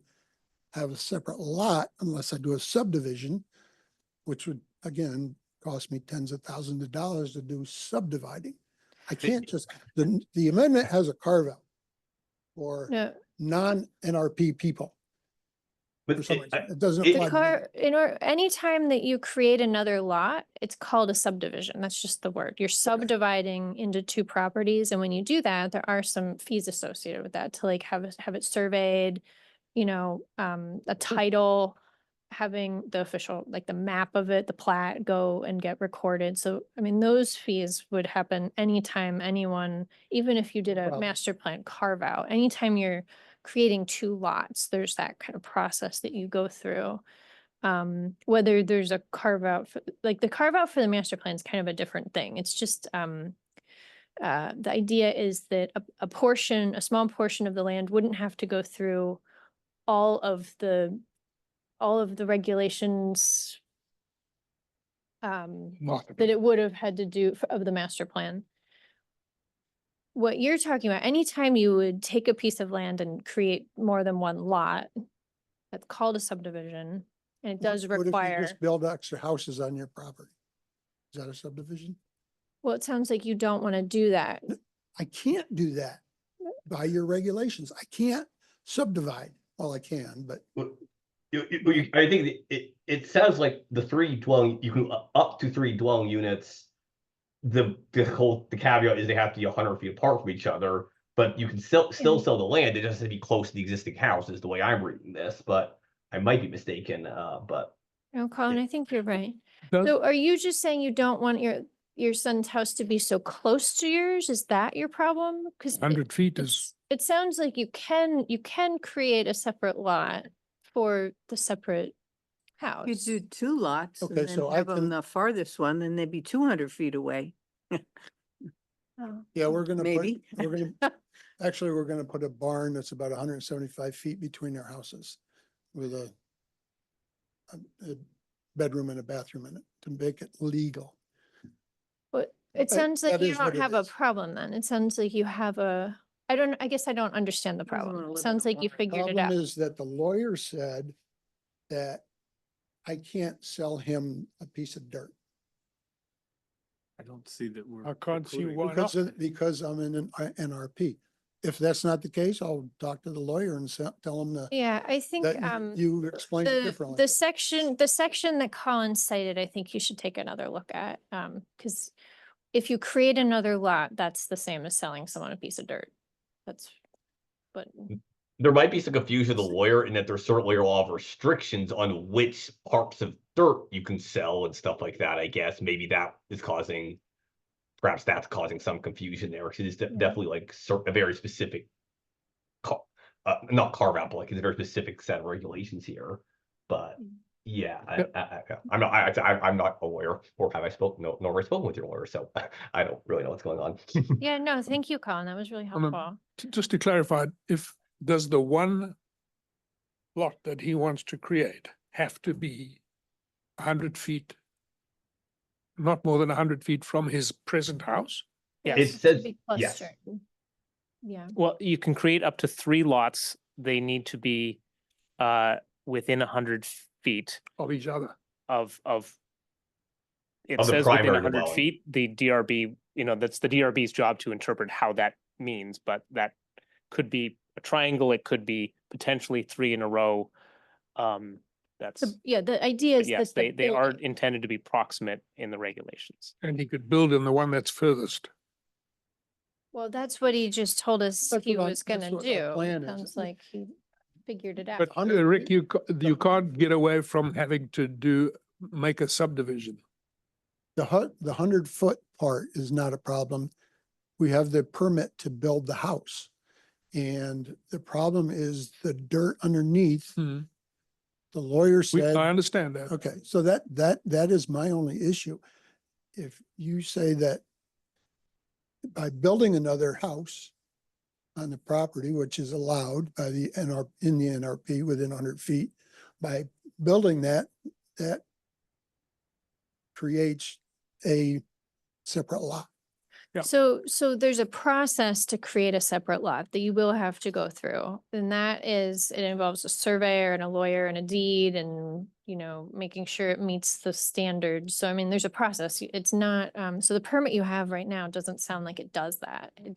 have a separate lot unless I do a subdivision, which would, again, cost me tens of thousands of dollars to do subdividing. I can't just, the amendment has a carve out for No, non-NRP people. For but some reason. It doesn't it- apply. to me. anytime that you create another lot, it's called a subdivision. That's just the word. You're subdividing into 2 properties. And when you do that, there are some fees associated with that to like have it surveyed, you know, a title, having the official, like the map of it, the plat go and get recorded. So, I mean, those fees would happen anytime anyone, even if you did a problem. master plan carve out, anytime you're creating 2 lots, there's that kind of process that you go through. Whether there's a carve out, like the carve out for the master plan is kind of a different thing. It's just, the idea is that a small portion of the land wouldn't have to go through all of the regulations that it would have had to do of the master plan. What you're talking about, anytime you would take a piece of land and create more than 1 lot, that's called a subdivision, and it does What if you require, just build extra houses on your property? Is that a subdivision? well, it sounds like you don't want to do that. I can't do that by your regulations. I can't subdivide. Well, I can, but I think it sounds like the 3 dwelling, you can up to 3 dwelling units the caveat is they have to be 100 feet apart from each other, but you can still sell the land. It just has to be close to the existing house is the way I'm reading this, but I might be mistaken, but. No, Colin, I think you're right. Does- So are you just saying you don't want your son's house to be so close to yours? Is that your problem? Because 100 feet is, it sounds like you can create a separate lot for the separate house. You do two lots and Okay, then so I have them can- the farthest one, then they'd be 200 feet away. Oh. Yeah, we're gonna put, Maybe. actually, we're gonna put a barn that's about 175 feet between our houses with a bedroom and a bathroom in it to make it legal. But it But sounds like that you is what don't it have a is. problem then. It sounds like you have I guess I don't understand the Doesn't wanna problem. live in Sounds a like you barn. figured it Problem out. is that the lawyer said that I can't sell him a piece of dirt I don't see that we're. I can't see precluding- why not. because I'm in an NRP. If that's not the case, I'll talk to the lawyer and tell him Yeah, I think, that you explained it differently. the section that Colin cited, I think you should take another look at. Because if you create another lot, that's the same as selling someone a piece of dirt. But There might be some confusion with the lawyer in that there's certainly a lot of restrictions on which parts of dirt you can sell and stuff like that, I guess. Maybe perhaps that's causing some confusion there, because it's definitely like a very specific, not carve out, but like it's a very specific set of regulations here. But yeah, I'm not a lawyer, or have I spoken, nor have I spoken with your lawyer, so I don't really know what's going on. yeah, no, thank you, Colin. That was really On a- helpful. Just to clarify, does the one lot that he wants to create have to be 100 feet, not more than 100 feet from his present house? Yes. It has to says be yes. clustered. Yeah. Well, you can create up to 3 lots. They need to be within 100 feet Of each other. of it Of the says within primary 100 dwelling. feet. The DRB, that's the DRB's job to interpret how that means, but that could be a triangle. It could be potentially 3 in a row. That's, Yeah, the idea but is yes, that they are intended to be proximate in the regulations. And he could build in the one that's furthest. Well, that's what he just told us That's he what was that's gonna what our do. plan It is. sounds like he figured it out. But 100 Rick, feet. you can't get away from having to make a subdivision. The 100-foot part is not a problem. We have the permit to build the house. And the problem is the dirt underneath. Hmm. The lawyer said. I understand that. Okay, so that is my only issue. If you say that by building another house on the property, which is allowed by the in the NRP within 100 feet, by building that creates a separate lot. Yeah. So there's a process to create a separate lot that you will have to go through. And it involves a surveyor and a lawyer and a deed and, making sure it meets the standards. So I mean, there's a process. It's not, so the permit you have right now doesn't sound like it does that. It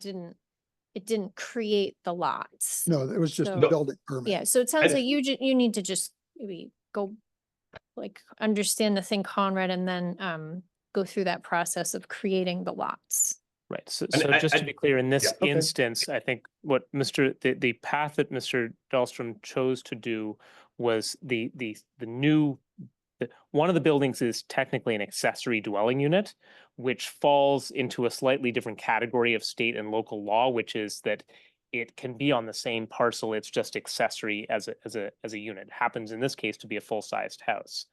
didn't create the lots. No, it was just a So- building permit. Yeah, so it sounds I- like you need to just maybe go understand the thing, Conrad, and then go through that process of creating the lots. Right. So, And just to I- be clear, in this yeah, okay. instance, I think what the path that Mr. Dahlstrom chose to do was one of the buildings is technically an accessory dwelling unit, which falls into a slightly different category of state and local law, which is that it can be on the same parcel. It's just accessory as a unit. It happens in this case to be a full-sized house.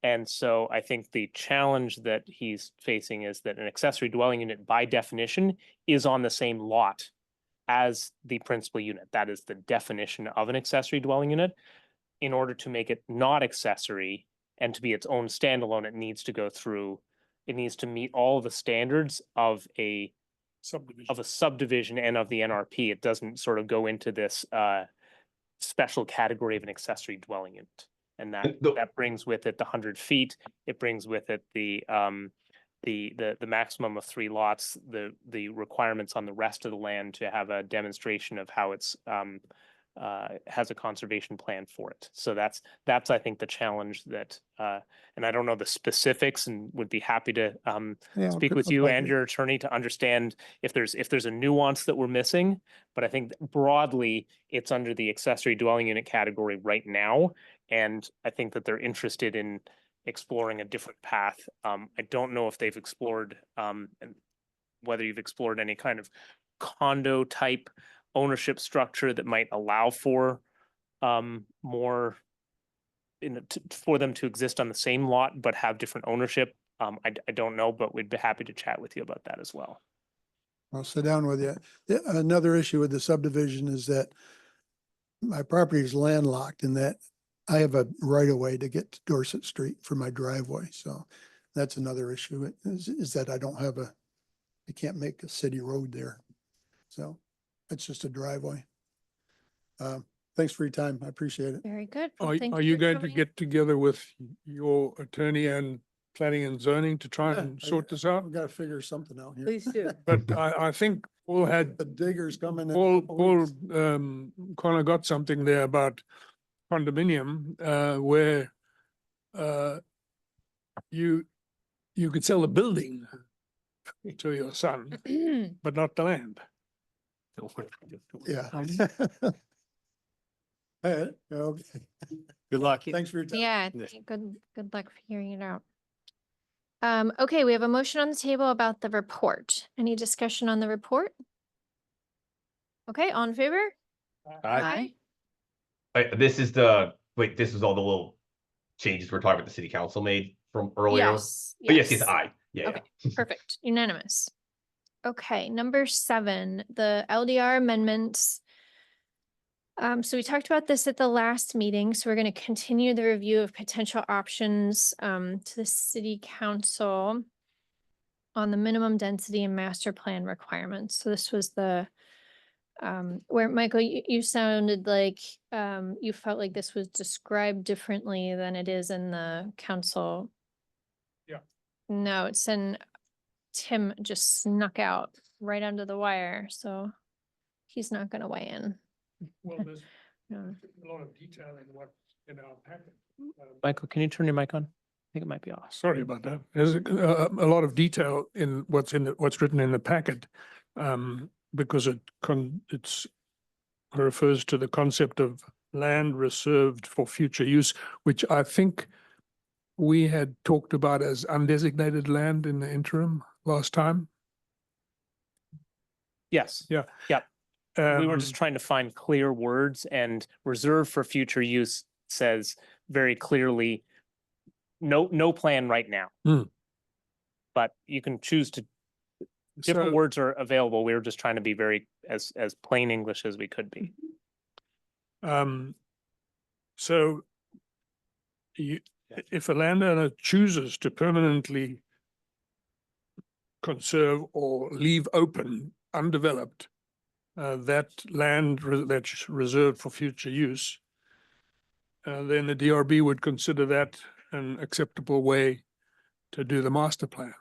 And so I think the challenge that he's facing is that an accessory dwelling unit, by definition, is on the same lot as the principal unit. That is the definition of an accessory dwelling unit. In order to make it not accessory and to be its own standalone, it needs to meet all the standards of a subdivision and of the NRP. It doesn't sort of go into this special category of an accessory dwelling unit. And that brings with it the 100 feet. It brings with it the maximum of 3 lots, the requirements on the rest of the land to have a demonstration of how it's has a conservation plan for it. So that's I think the challenge that, and I don't know the specifics and would be happy to Yeah, speak I'll with you talk and with- your attorney to understand if there's a nuance that we're missing. But I think broadly, it's under the accessory dwelling unit category right now. And I think that they're interested in exploring a different path. I don't know if they've explored, and whether you've explored any kind of condo type ownership structure that might allow for more for them to exist on the same lot but have different ownership. I don't know, but we'd be happy to chat with you about that as well. I'll sit down with you. Another issue with the subdivision is that my property is landlocked in that I have a right of way to get to Dorset Street for my driveway. So that's another issue is that I can't make a city road there. So it's just a driveway. Thanks for your time. I appreciate it. Very good. Are, Well, thank are you for going to coming. get together with your attorney and planning and zoning to try Yeah, and sort this out? I've got to figure something out here. Please do. But I think Paul had, The diggers coming in. a couple Paul weeks. kind of got something there about condominium, where you could sell the building to your son, but not the land. Yeah. Okay. Good luck. Thanks for your time. Yeah, Yes. good luck figuring it out. Okay, we have a motion on the table about the report. Any discussion on the report? Okay, all in favor? Aye. This is this is all the little changes we're talking about the city council made from earlier. Yes. Oh, yes, aye. Yeah, Okay, perfect, unanimous. Okay, number 7, the LDR amendments. So we talked about this at the last meeting, so we're going to continue the review of potential options to the city council on the minimum density and master plan requirements. So this was the where Michael, you sounded like you felt like this was described differently than it is in the council. Yeah. No, it's in Tim just snuck out right under the wire, so he's not gonna weigh in. Well, there's No. a lot of detail in what's in our packet. Michael, can you turn your mic on? I think it might be off. Sorry about that. There's a lot of detail in what's written in the packet, because it's refers to the concept of land reserved for future use, which I think we had talked about as undesignated land in the interim last time. Yes. Yeah. Yep. We were just Um, trying to find clear words, and reserve for future use says very clearly, no plan right now. Hmm. But you can choose to, different so- words are available. We were just trying to be very as plain English as we could be. So if a landowner chooses to permanently conserve or leave open, undeveloped, that land that's reserved for future use, then the DRB would consider that an acceptable way to do the master plan.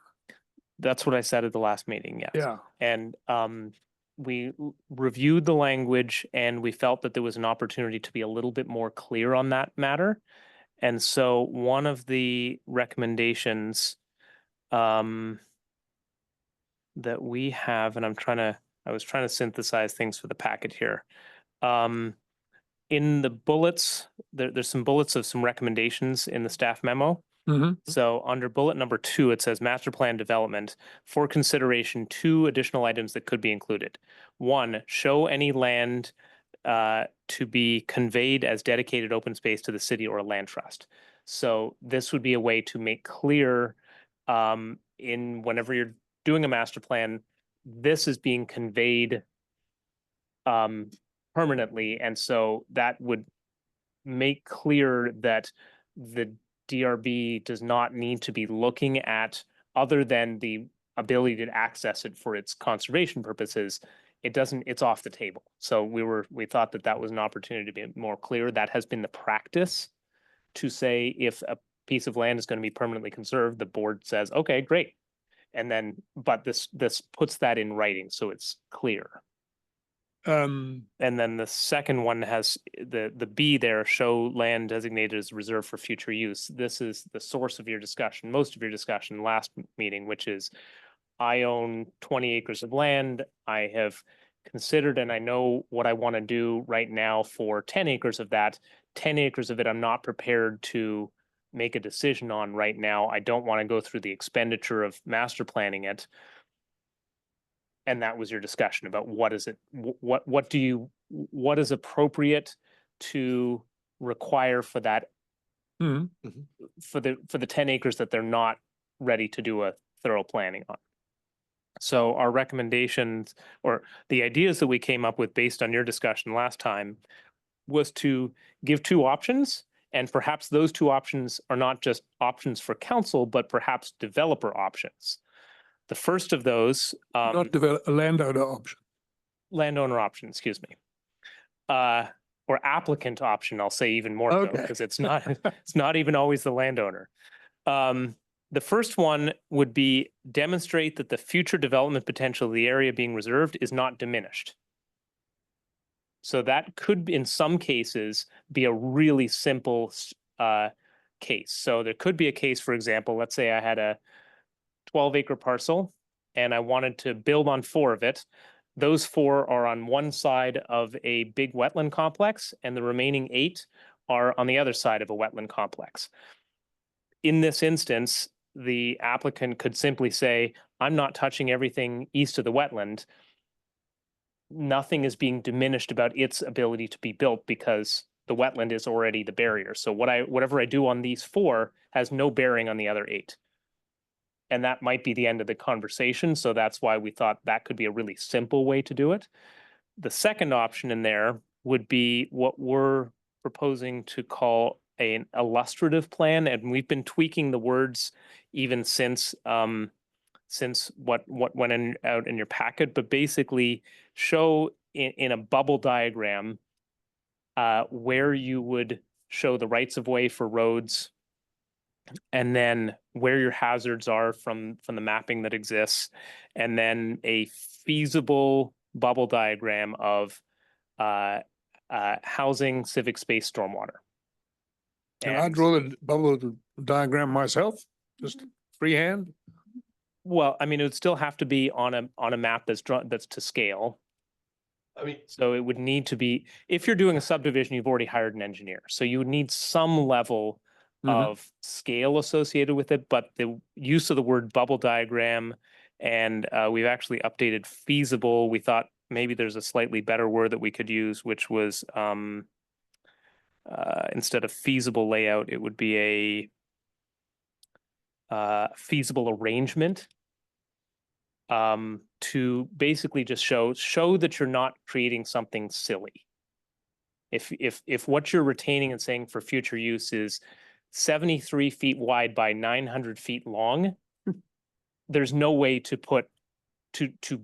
That's what I said at the last meeting, yes. Yeah. And we reviewed the language and we felt that there was an opportunity to be a little bit more clear on that matter. And so one of the recommendations that we have, and I was trying to synthesize things for the packet here. In the bullets, there's some bullets of some recommendations in the staff memo. Mhm. So under bullet number 2, it says master plan development for consideration, 2 additional items that could be included. 1, show any land to be conveyed as dedicated open space to the city or a land trust. So this would be a way to make clear in whenever you're doing a master plan, this is being conveyed permanently. And so that would make clear that the DRB does not need to be looking at, other than the ability to access it for its conservation purposes, it's off the table. So we thought that that was an opportunity to be more clear. That has been the practice, to say if a piece of land is going to be permanently conserved, the board says, okay, great. And then, but this puts that in writing, so it's clear. Um, And then the second one has the B there, show land designated as reserved for future use. This is the source of your discussion, most of your discussion last meeting, which is I own 20 acres of land. I have considered and I know what I want to do right now for 10 acres of that. 10 acres of it, I'm not prepared to make a decision on right now. I don't want to go through the expenditure of master planning it. And that was your discussion about what is it, what is appropriate to require for that, mhm. for the 10 acres that they're not ready to do a thorough planning on. So our recommendations or the ideas that we came up with based on your discussion last time was to give two options, and perhaps those two options are not just options for council, but perhaps developer options. The first of those, Not develop a landowner option. landowner option, excuse me, or applicant option, I'll say even more so, Okay. because it's not even always the landowner. The first one would be demonstrate that the future development potential of the area being reserved is not diminished. So that could, in some cases, be a really simple case. So there could be a case, for example, let's say I had a 12-acre parcel and I wanted to build on 4 of it. Those 4 are on one side of a big wetland complex and the remaining 8 are on the other side of a wetland complex. In this instance, the applicant could simply say, I'm not touching everything east of the wetland. Nothing is being diminished about its ability to be built because the wetland is already the barrier. So whatever I do on these 4 has no bearing on the other 8. And that might be the end of the conversation. So that's why we thought that could be a really simple way to do it. The second option in there would be what we're proposing to call an illustrative plan. And we've been tweaking the words even since what went out in your packet, but basically show in a bubble diagram where you would show the rights of way for roads, and then where your hazards are from the mapping that exists, and then a feasible bubble diagram of housing, civic space, stormwater. Can I draw the bubble diagram myself? Just freehand? Well, I mean, it would still have to be on a map that's to scale. I mean, So it would need to be, if you're doing a subdivision, you've already hired an engineer. So you would need some level of scale associated with it, but the use of the word bubble diagram, and we've actually updated feasible. We thought maybe there's a slightly better word that we could use, which was instead of feasible layout, it would be a feasible arrangement. To basically just show that you're not creating something silly. If what you're retaining and saying for future use is 73 feet wide by 900 feet long, there's no way to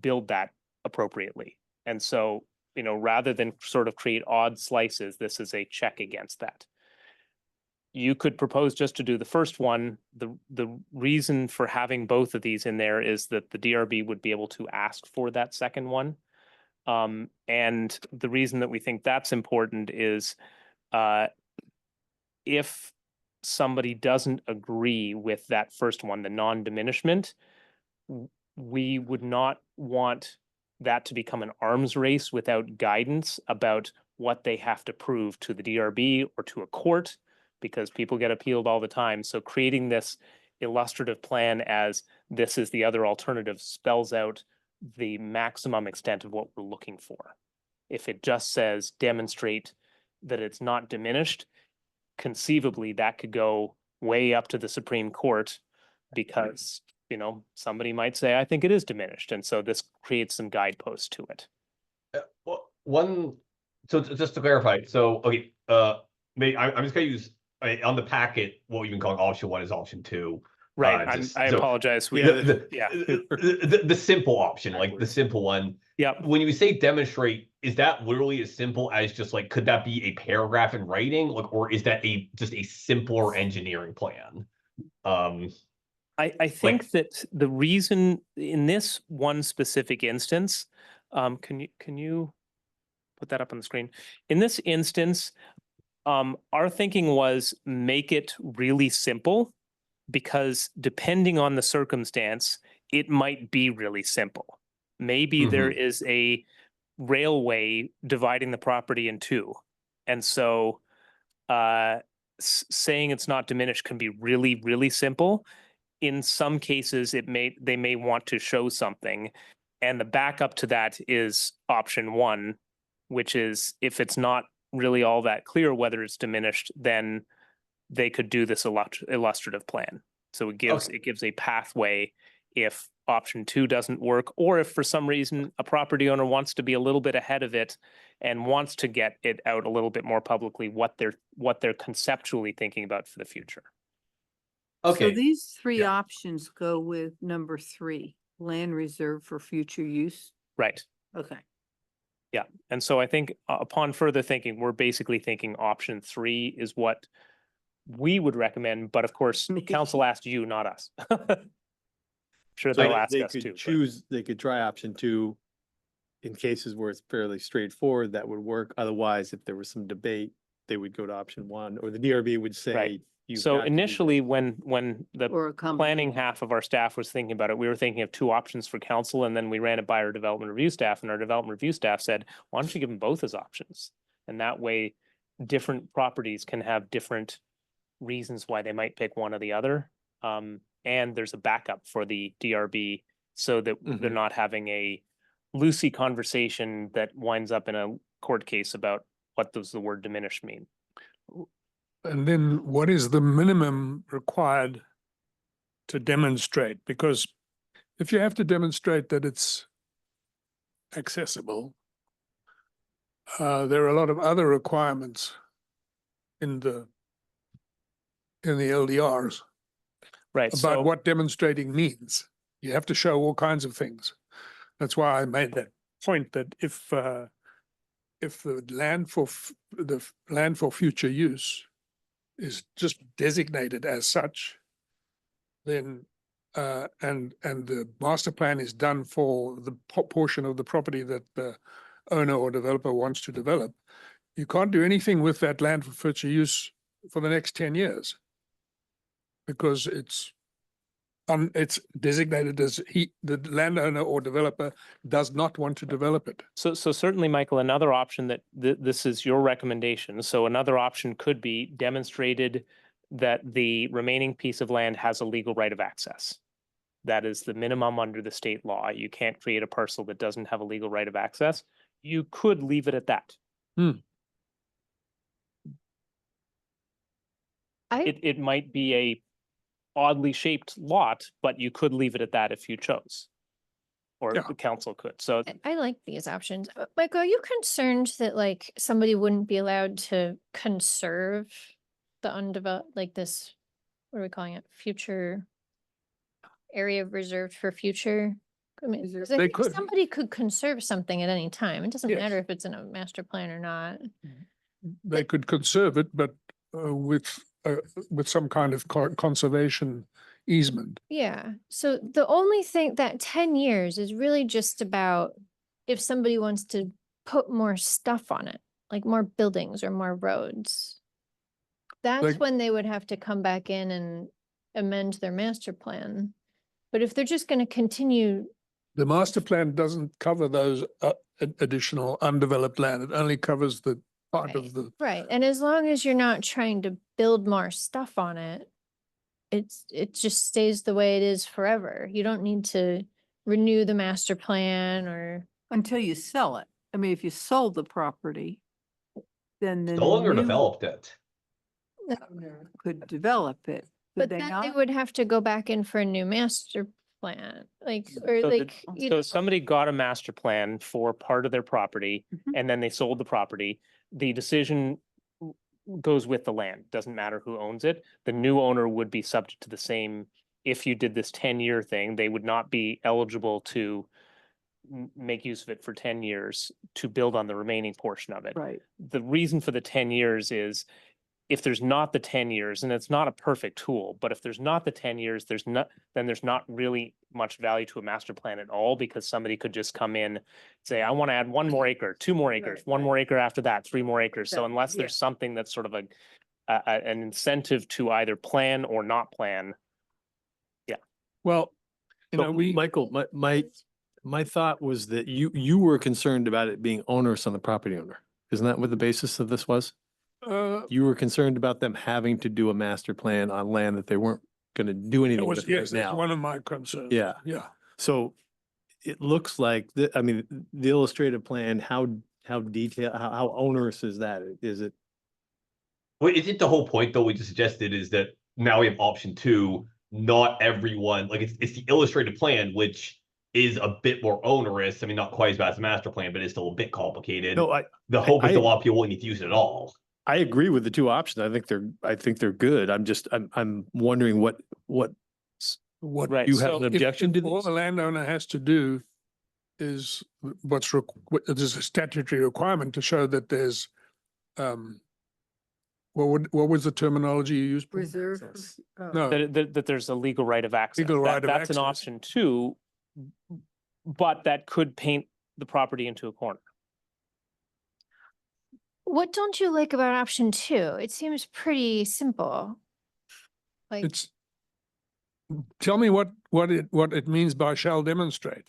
build that appropriately. And so, rather than sort of create odd slices, this is a check against that. You could propose just to do the first one. The reason for having both of these in there is that the DRB would be able to ask for that second one. And the reason that we think that's important is if somebody doesn't agree with that first one, the non-diminishment, we would not want that to become an arms race without guidance about what they have to prove to the DRB or to a court, because people get appealed all the time. So creating this illustrative plan as this is the other alternative spells out the maximum extent of what we're looking for. If it just says demonstrate that it's not diminished, conceivably that could go way up to the Supreme Court because, somebody might say, I think it is diminished. And so this creates some guideposts to it. So just to clarify, so, okay, I'm just gonna use on the packet, what we've been calling option 1 is option 2. Right. I apologize. The simple option, like the simple one. Yeah. When you say demonstrate, is that literally as simple as just like, could that be a paragraph in writing? Like, or is that just a simpler engineering plan? I think that the reason in this one specific instance, can you put that up on the screen. In this instance, our thinking was make it really simple, because depending on the circumstance, it might be really simple. Maybe there is a railway dividing the property in two. And so saying it's not diminished can be really, really simple. In some cases, they may want to show something. And the backup to that is option one, which is if it's not really all that clear whether it's diminished, then they could do this illustrative plan. So it gives a pathway if option two doesn't work, or if for some reason a property owner wants to be a little bit ahead of it and wants to get it out a little bit more publicly, what they're conceptually thinking about for the future. So these three options go with number 3, land reserved for future use. Right. Okay. Yeah. And so I think upon further thinking, we're basically thinking option 3 is what we would recommend. But of course, council asked you, not us. Sure, they'll ask us too. They could try option 2 in cases where it's fairly straightforward, that would work. Otherwise, if there was some debate, they would go to option 1, or the DRB would say. Right. "You've So got to do initially, when the Or a planning combination. half of our staff was thinking about it, we were thinking of 2 options for council, and then we ran it by our development review staff, and our development review staff said, why don't you give them both as options? And that way, different properties can have different reasons why they might pick one or the other. And there's a backup for the DRB so that they're not having a loosey conversation that winds up in a court case about what does the word diminished mean. And then what is the minimum required to demonstrate? Because if you have to demonstrate that it's accessible, there are a lot of other requirements in the LDRs Right. about So what demonstrating means. You have to show all kinds of things. That's why I made that point that if the land for future use is just designated as such, then and the master plan is done for the portion of the property that the owner or developer wants to develop, you can't do anything with that land for future use for the next 10 years because it's designated as the landowner or developer does not want to develop it. So certainly, Michael, another option that this is your recommendation. So another option could be demonstrated that the remaining piece of land has a legal right of access. That is the minimum under the state law. You can't create a parcel that doesn't have a legal right of access. You could leave it at that. It might be a oddly shaped lot, but you could leave it at that if you chose. Or Yeah. the council could. So I like these options. Michael, are you concerned that like somebody wouldn't be allowed to conserve the undeveloped, like this, what are we calling it? Future area reserved for future? I mean, 'cause I They think could. somebody could conserve something at any time. It doesn't Yes. matter if it's in a master plan or not. They could conserve it, but with some kind of conservation easement. Yeah, so the only thing that 10 years is really just about if somebody wants to put more stuff on it, like more buildings or more roads. That's Like- when they would have to come back in and amend their master plan. But if they're just gonna continue, The master plan doesn't cover those additional undeveloped land. It only covers the part Right. of the, right, and as long as you're not trying to build more stuff on it, it just stays the way it is forever. You don't need to renew the master plan or. Until you sell it. I mean, if you sold the property, then the No longer new developed it. owner could develop it. But Could they then they not? would have to go back in for a new master plan, like, or So like, you so know, somebody got a master plan for part of their property Mhm. and then they sold the property. The decision goes with the land, doesn't matter who owns it. The new owner would be subject to the same, if you did this 10-year thing, they would not be eligible to make use of it for 10 years to build on the remaining portion of it. Right. The reason for the 10 years is if there's not the 10 years, and it's not a perfect tool, but if there's not the 10 years, then there's not really much value to a master plan at all, because somebody could just come in, say, I want to add 1 more acre, 2 more acres, 1 more acre after that, 3 more acres. So unless there's something that's sort of an incentive to either plan or not plan. Well, you know, But Michael, my thought was that you were concerned about it being onerous on the property owner. Isn't that what the basis of this was? You were concerned about them having to do a master plan on land that they weren't going to do it anything was, with right yes, that's now. one of my concerns. Yeah. Yeah. So it looks like, I mean, the illustrative plan, how detailed, how onerous is that? Is it? Well, is it the whole point though we just suggested is that now we have option 2, not everyone, like it's the illustrated plan, which is a bit more onerous. I mean, not quite as bad as the master plan, but it's still a bit complicated. No, the hope is that a lot of people won't need to use it at all. I agree with the 2 options. I think they're good. I'm wondering what Right. you have So an objection to All this? the landowner has to do is there's a statutory requirement to show that there's, what was the terminology you used? Paul? Reserve. No, That there's a legal right of access. Legal right of That's an access. option too, but that could paint the property into a corner. What don't you like about option 2? It seems pretty simple. Like, it's, tell me what it means by shall demonstrate.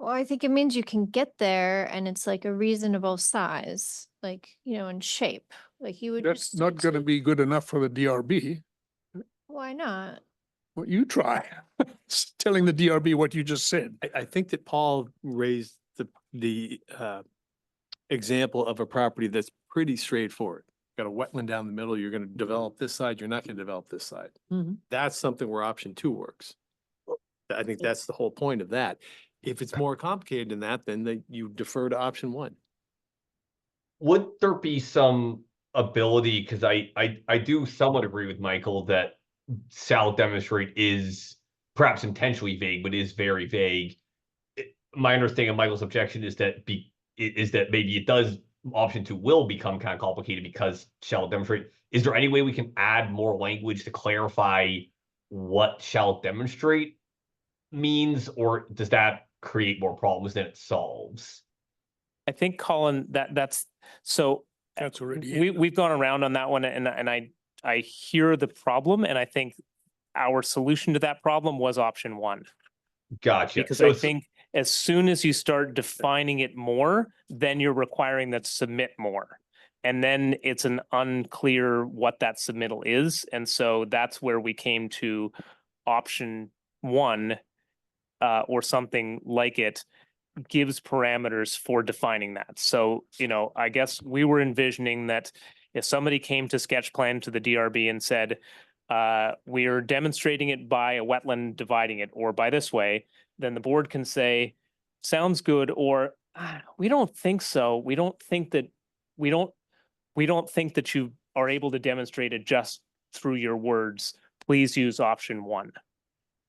well, I think it means you can get there and it's like a reasonable size, like, you know, in shape. Like you would That's just. not going to be good enough for the DRB. Why not? Well, you try. It's telling the DRB what you just said. I think that Paul raised the example of a property that's pretty straightforward. Got a wetland down the middle, you're gonna develop this side, you're not gonna develop this side. Mhm. That's something where option 2 works. I think that's the whole point of that. If it's more complicated than that, then you defer to option 1. Would there be some ability, because I do somewhat agree with Michael that shall demonstrate is perhaps intentionally vague, but is very vague. My understanding of Michael's objection is that maybe it does, option 2 will become kind of complicated because shall demonstrate. Is there any way we can add more language to clarify what shall demonstrate means, or does that create more problems than it solves? I think, Colin, that's so. That's already. We've gone around on that one, and I hear the problem, and I think our solution to that problem was option 1. Gotcha. Because So I think as soon as you start defining it more, then you're requiring that submit more. And then it's an unclear what that submittal is. And so that's where we came to option 1, or something like it, gives parameters for defining that. So, you know, I guess we were envisioning that if somebody came to sketch plan to the DRB and said, we are demonstrating it by a wetland dividing it, or by this way, then the board can say, sounds good, or we don't think so. We don't think that you are able to demonstrate it just through your words. Please use option 1.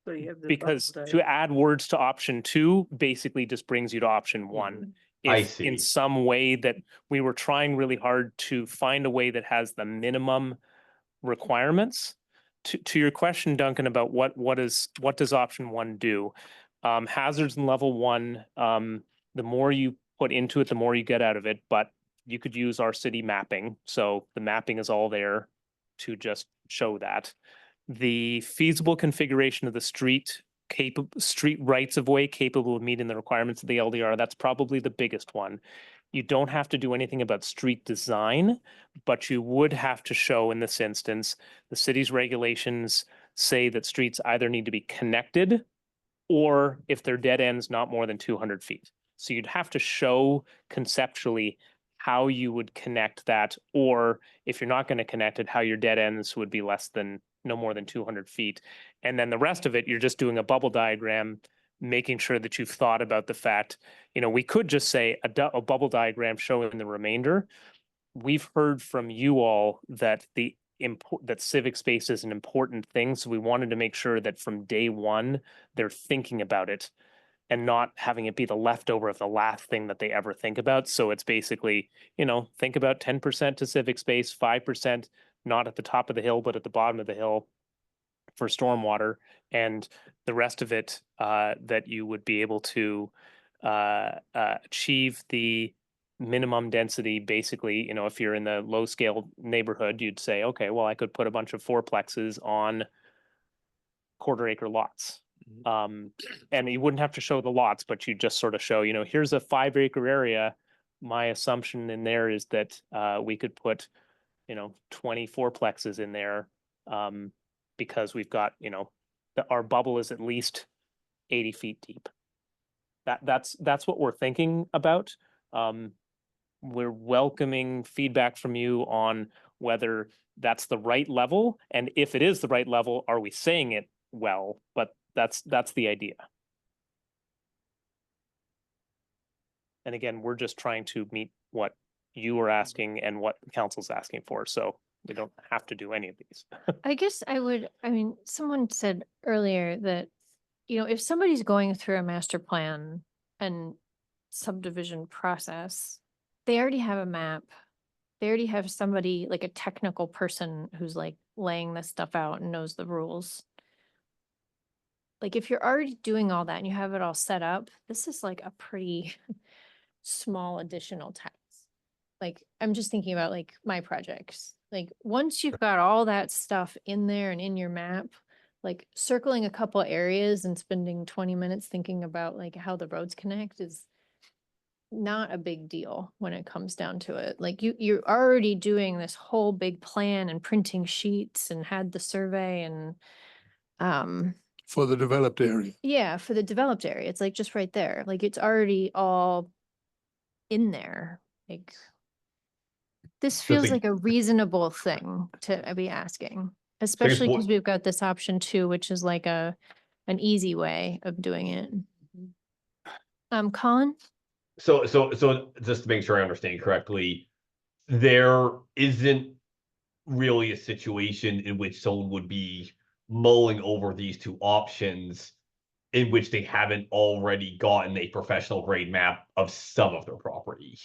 So you have the Because bubble to add words to option 2 basically just brings you to option 1. I If in see. some way that we were trying really hard to find a way that has the minimum requirements. To your question, Duncan, about what does option 1 do? Hazards in level 1, the more you put into it, the more you get out of it, but you could use our city mapping. So the mapping is all there to just show that. The feasible configuration of the street rights of way capable of meeting the requirements of the LDR, that's probably the biggest one. You don't have to do anything about street design, but you would have to show in this instance, the city's regulations say that streets either need to be connected or if they're dead ends, not more than 200 feet. So you'd have to show conceptually how you would connect that, or if you're not going to connect it, how your dead ends would be no more than 200 feet. And then the rest of it, you're just doing a bubble diagram, making sure that you've thought about the fact, you know, we could just say a bubble diagram showing the remainder. We've heard from you all that that civic space is an important thing. So we wanted to make sure that from day 1, they're thinking about it. and not having it be the leftover of the last thing that they ever think about. So it's basically, think about 10% to civic space, 5% not at the top of the hill, but at the bottom of the hill for stormwater, and the rest of it that you would be able to achieve the minimum density. Basically, if you're in the low scale neighborhood, you'd say, okay, well, I could put a bunch of fourplexes on quarter acre lots. And you wouldn't have to show the lots, but you just sort of show, here's a 5 acre area. My assumption in there is that we could put, 20 fourplexes in there because we've got, our bubble is at least 80 feet deep. That's what we're thinking about. We're welcoming feedback from you on whether that's the right level, and if it is the right level, are we saying it well? But that's the idea. And again, we're just trying to meet what you are asking and what the council's asking for, so we don't have to do any of these. I guess someone said earlier that, if somebody's going through a master plan and subdivision process, they already have a map. They already have somebody, like a technical person who's like laying this stuff out and knows the rules. Like if you're already doing all that and you have it all set up, this is like a pretty small additional task. Like, I'm just thinking about like my projects. Like once you've got all that stuff in there and in your map, like circling a couple areas and spending 20 minutes thinking about like how the roads connect is not a big deal when it comes down to it. Like you're already doing this whole big plan and printing sheets and had the survey and For the developed area. yeah, for the developed area. It's like just right there. Like it's already all in there. Like this feels like- like a reasonable thing to be asking, especially because we've got this option too, which is like an easy way of doing it. Colin? So just to make sure I understand correctly, there isn't really a situation in which someone would be mulling over these two options in which they haven't already gotten a professional grade map of some of their property.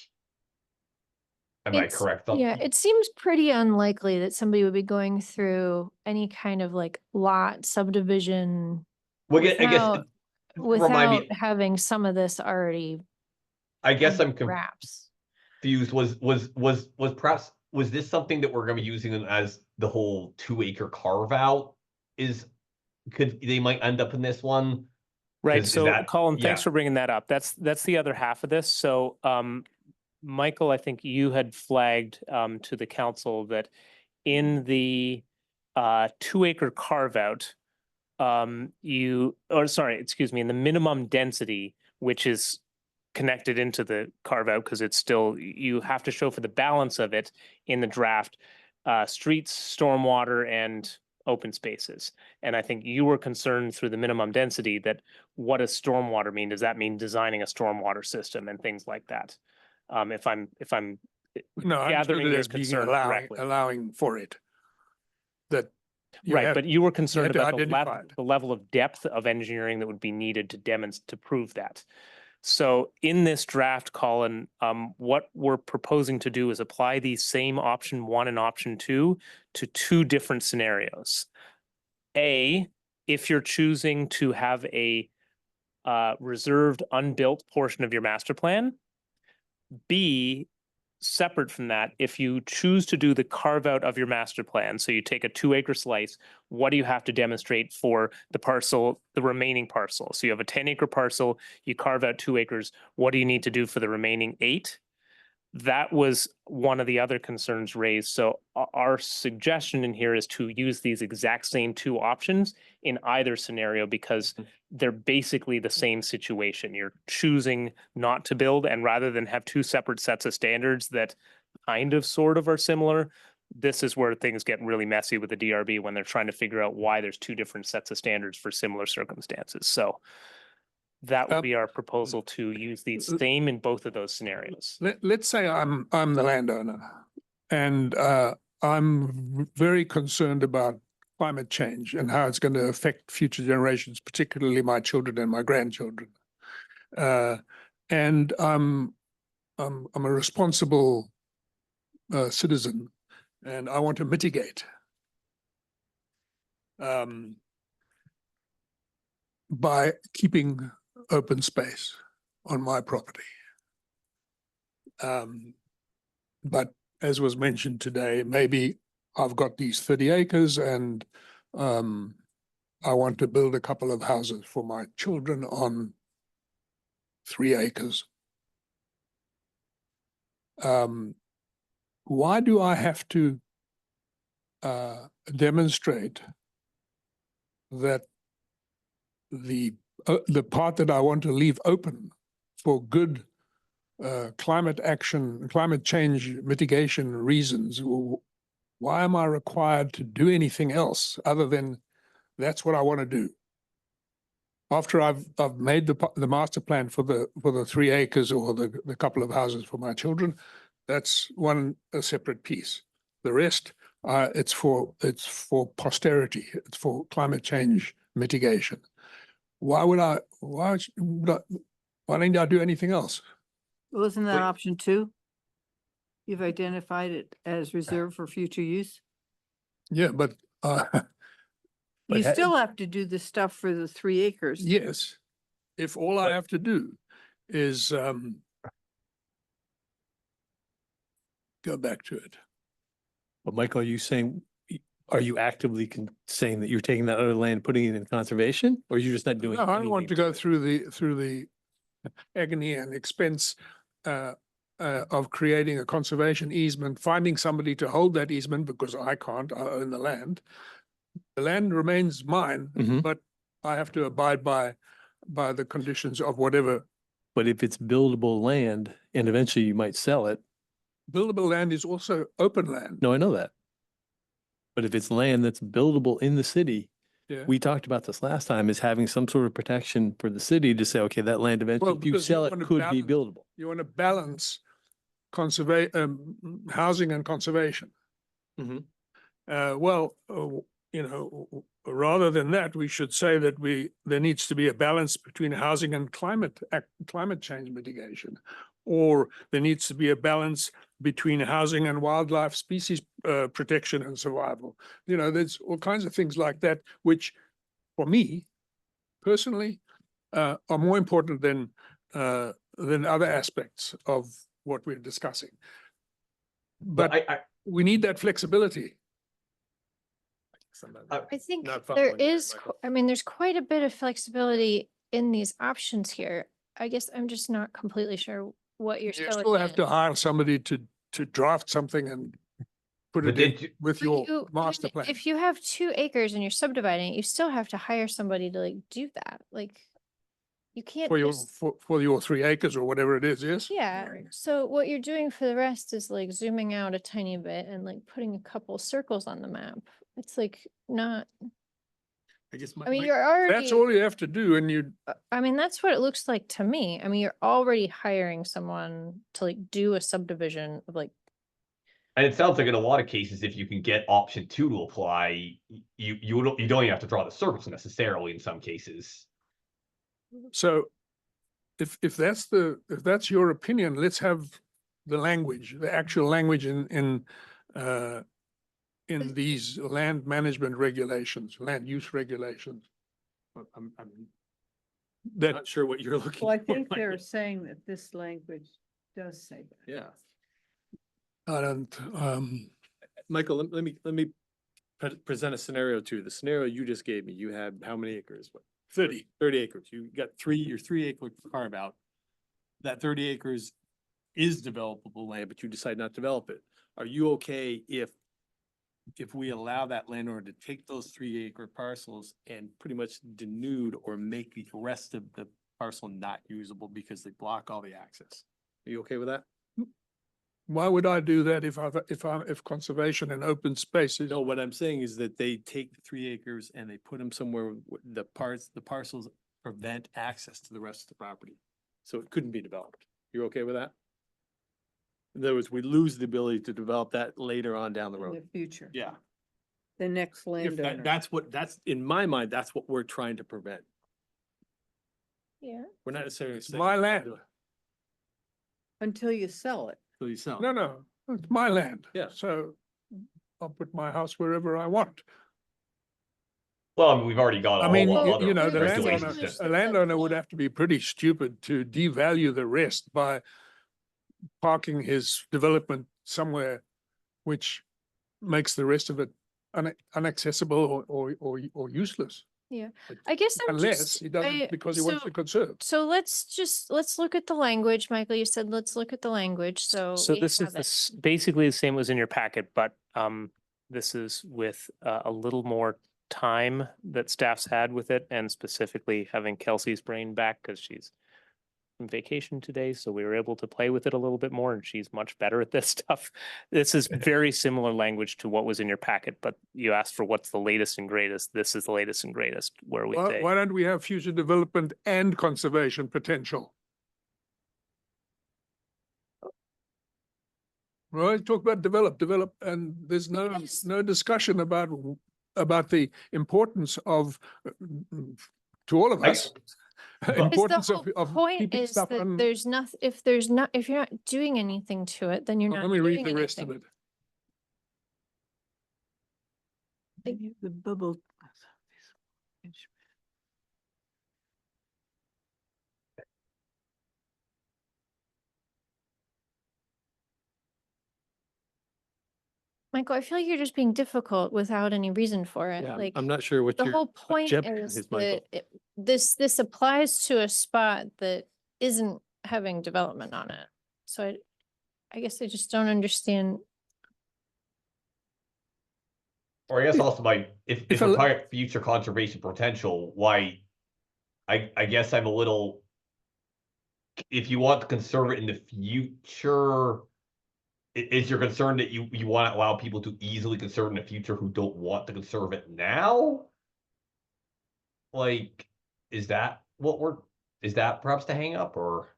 Am I correct? Yeah, it seems pretty unlikely that somebody would be going through any kind of like lot subdivision Well, I guess without, remind me. having some of this already I guess I'm wraps. confused. Was this something that we're going to be using as the whole 2 acre carve out? They might end up in this one? Right. Is So that- Colin, thanks yeah. for bringing that up. That's the other half of this. So Michael, I think you had flagged to the council that in the 2 acre carve out, in the minimum density, which is connected into the carve out because it's still, you have to show for the balance of it in the draft, streets, stormwater, and open spaces. And I think you were concerned through the minimum density that what does stormwater mean? Does that mean designing a stormwater system and things like that? If I'm No, I gathering understood it your as being concern correctly. allowing for it. That. you Right, had- but you were concerned had to about identify it. the level of depth of engineering that would be needed to prove that. So in this draft, Colin, what we're proposing to do is apply these same option 1 and option 2 to 2 different scenarios. A, if you're choosing to have a reserved unbuilt portion of your master plan. B, separate from that, if you choose to do the carve out of your master plan, so you take a 2 acre slice, what do you have to demonstrate for the remaining parcel? So you have a 10 acre parcel, you carve out 2 acres, what do you need to do for the remaining 8? That was one of the other concerns raised. So our suggestion in here is to use these exact same 2 options in either scenario because they're basically the same situation. You're choosing not to build, and rather than have 2 separate sets of standards that kind of sort of are similar, this is where things get really messy with the DRB when they're trying to figure out why there's 2 different sets of standards for similar circumstances. So that would be our proposal, to use the same in both of those scenarios. Let's say I'm the landowner and I'm very concerned about climate change and how it's going to affect future generations, particularly my children and my grandchildren. And I'm a responsible citizen, and I want to mitigate. By keeping open space on my property. But as was mentioned today, maybe I've got these 30 acres and I want to build a couple of houses for my children on 3 acres. Why do I have to demonstrate that the part that I want to leave open for good climate action, climate change mitigation reasons? Why am I required to do anything else other than that's what I want to do? After I've made the master plan for the 3 acres or the couple of houses for my children, that's a separate piece. The rest, it's for posterity. It's for climate change mitigation. Why didn't I do anything else? Wasn't that Wait. option 2? You've identified it as reserved for future use? Yeah, but You still have to do the stuff for the 3 acres. yes, if all I have to do is go back to it. But Michael, are you actively saying that you're taking that other land, putting it in conservation, or you're just not doing? No, I don't want to anything? go through the agony and expense of creating a conservation easement, finding somebody to hold that easement because I can't, I own the land. The land remains mine, Mhm. but I have to abide by the conditions of whatever. But if it's buildable land and eventually you might sell it, Buildable land is also open land. no, I know that. But if it's land that's buildable in the city, Yeah. we talked about this last time, is having some sort of protection for the city to say, okay, that land eventually, if you because you sell it, want to could be balance- buildable. You want to balance housing and conservation. Mhm. Rather than that, we should say that there needs to be a balance between housing and climate change mitigation, or there needs to be a balance between housing and wildlife species protection and survival. There's all kinds of things like that, which for me personally are more important than other aspects of what we're discussing. But we need that flexibility. I think Not there following that, is, Michael. there's quite a bit of flexibility in these options here. I guess I'm just not completely sure what you're You showing still have to in. hire somebody to draft something and put But it in did you- with But your you- master even plan. If you have 2 acres and you're subdividing, it, you still have to hire somebody to do that. You can't For your, just, for your 3 acres or whatever it is, yes? yeah. So what you're doing for the rest is zooming out a tiny bit and putting a couple circles on the map. It's not, I guess I mean, you're already. that's all you have to do, and you, I mean, that's what it looks like to me. I mean, you're already hiring someone to do a subdivision of And it sounds like in a lot of cases, if you can get option 2 to apply, you don't even have to draw the circles necessarily in some cases. so if that's your opinion, let's have the language, the actual language in these land management regulations, land use regulations. I'm that Not sure what you're looking for. Well, I think Michael. they're saying that this language does say that. Yeah. I don't, Michael, let me present a scenario to you. The scenario you just gave me, you had how many acres? What, 30. 30 acres. You got your 3 acre carve out. That 30 acres is developable land, but you decide not to develop it. Are you okay if we allow that landowner to take those 3 acre parcels and pretty much denude or make the rest of the parcel not usable because they block all the access? Are you okay with that? Why would I do that if conservation and open spaces? No, what I'm saying is that they take the 3 acres and they put them somewhere, the parcels prevent access to the rest of the property. So it couldn't be developed. You're okay with that? In other words, we lose the ability to develop that later on down the In road. the future, Yeah. the next If landowner. that's in my mind, that's what we're trying to prevent. Yeah. We're not necessarily. It's my land. Until you sell it. So you sell. No, it's my land. Yeah. So I'll put my house wherever I want. Well, I mean, we've already got a I whole mean, lot of you other know, the regulations. landowner, that- a landowner would have to be pretty stupid to devalue the rest by parking his development somewhere, which makes the rest of it inaccessible or useless. Yeah, But I guess I'm Unless just, he does I- it because he wants so- to conserve. So let's look at the language. Michael, you said, let's look at the language. So So we this is have it. basically the same as in your packet, but this is with a little more time that staff's had with it, and specifically having Kelsey's brain back because she's on vacation today, so we were able to play with it a little bit more, and she's much better at this stuff. This is very similar language to what was in your packet, but you asked for what's the latest and greatest. This is the latest and greatest, where we say. Why don't we have future development and conservation potential? Right, talk about develop, and there's Yes. no discussion about the importance of, to all of I- us. Because the Importance whole of point keeping is stuff that on. there's not, if you're not doing anything to it, then you're not Let me read doing the rest of anything. it. The bubble. Michael, I feel like you're just being difficult without any reason for it. Yeah, Like, I'm not sure what the your whole point objection is is, Michael. that this applies to a spot that isn't having development on it. So I guess I just don't understand. Or I guess also if If we're a- talking about future conservation potential, why, I guess I'm a little. If you want to conserve it in the future, is your concern that you want to allow people to easily conserve in the future who don't want to conserve it now? Like, is that perhaps the hang up, or?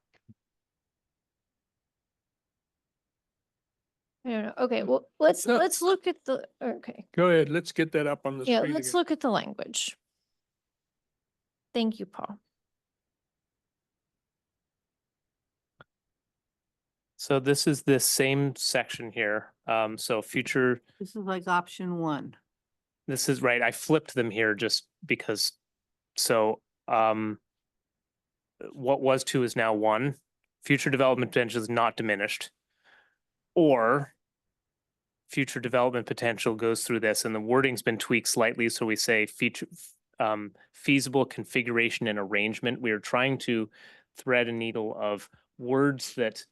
I don't know. Okay, well, let's No. look at the, okay. Go ahead, let's get that up on the Yeah, screen let's again. look at the language. Thank you, Paul. So this is this same section here. So future. This is like option one. This is right. I flipped them here just because. So, what was 2 is now 1. Future development potential is not diminished. Or future development potential goes through this, and the wording's been tweaked slightly. So we say feasible configuration and arrangement. We are trying to thread a needle of words that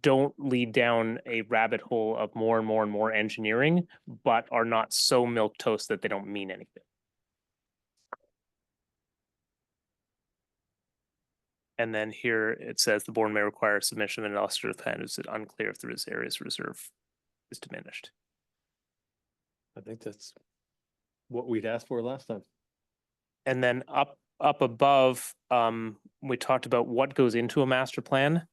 don't lead down a rabbit hole of more and more and more engineering, but are not so milquetoast that they don't mean anything. And then here it says the board may require submission of an illustrative plan. Is it unclear if there is areas reserve is diminished? I think that's what we'd asked for last time. And then up above, we talked about what goes into a master plan.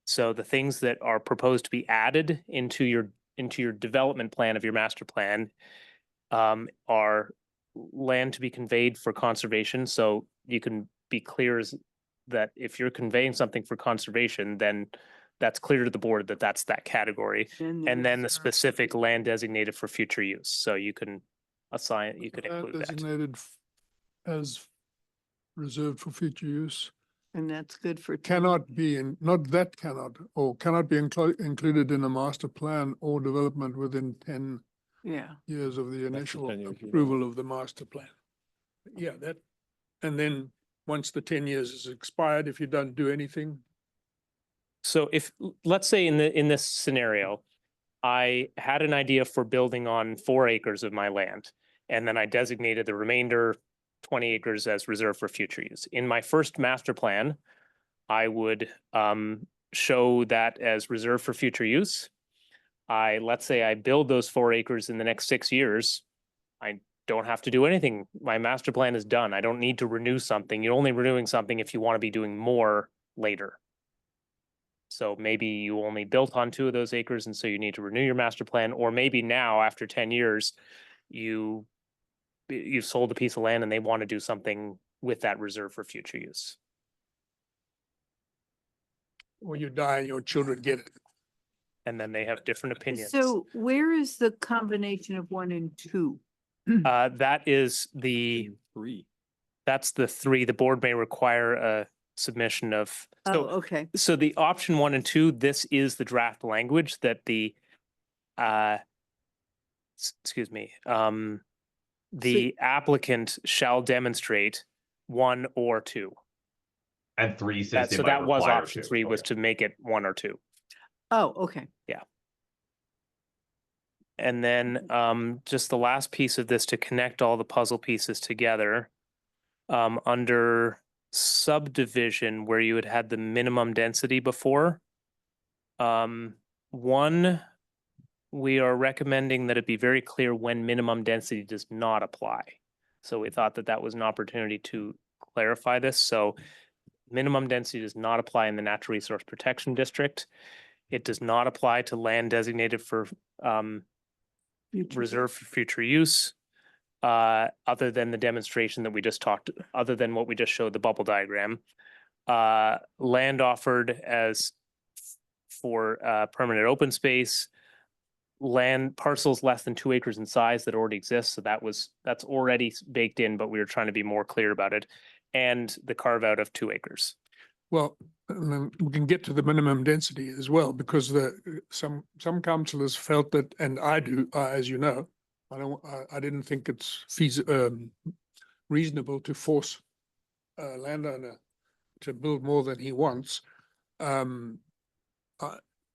So the things that are proposed to be added into your development plan of your master plan are land to be conveyed for conservation. So you can be clear that if you're conveying something for conservation, then that's clear to the board that that's that category. And then the specific land designated for future use. So you can assign, you could include that. Designated as reserved for future use. And that's good for. Cannot be cannot be included in a master plan or development within 10 Yeah. years of the initial 10 years, yeah. approval of the master plan. Yeah, that, and then once the 10 years is expired, if you don't do anything, So if, let's say in this scenario, I had an idea for building on 4 acres of my land, and then I designated the remainder 20 acres as reserved for future use. In my first master plan, I would show that as reserved for future use. Let's say I build those 4 acres in the next 6 years. I don't have to do anything. My master plan is done. I don't need to renew something. You're only renewing something if you want to be doing more later. So maybe you only built on 2 of those acres, and so you need to renew your master plan, or maybe now after 10 years, you've sold a piece of land and they want to do something with that reserve for future use. Or you die and your children get it. And then they have different opinions. So where is the combination of 1 and 2? That is that's the 3. The board may require a submission of. Oh, So, okay. so the option 1 and 2, this is the draft language that the, excuse me, the applicant shall demonstrate 1 or 2. And 3 says they So might that was require option 2. 3 was Okay. to make it 1 or 2. Oh, okay. And then just the last piece of this to connect all the puzzle pieces together, under subdivision where you had had the minimum density before. 1, we are recommending that it be very clear when minimum density does not apply. So we thought that that was an opportunity to clarify this. So minimum density does not apply in the natural resource protection district. It does not apply to land designated for reserved for future use, other than the demonstration that we just talked, other than what we just showed, the bubble diagram. Land offered as for permanent open space, land parcels less than 2 acres in size that already exists. So that's already baked in, but we were trying to be more clear about it. And the carve out of 2 acres. Well, and then we can get to the minimum density as well, because some councillors felt that, and I do, as you know, I didn't think it's reasonable to force a landowner to build more than he wants.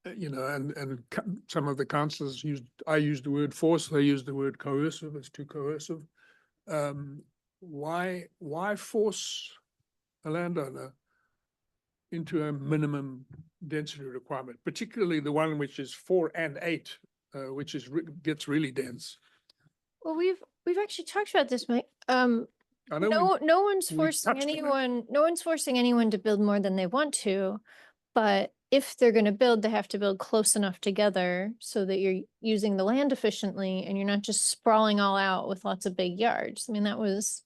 You know, and some of the councillors I used the word force, they used the word coercive, it's too coercive. Why force a landowner into a minimum density requirement, particularly the one which is 4 and 8, which gets really dense? Well, we've actually talked about this, Mike. I know No one's we forcing touched on it. no one's forcing anyone to build more than they want to. But if they're gonna build, they have to build close enough together so that you're using the land efficiently and you're not just sprawling all out with lots of big yards. I mean, that was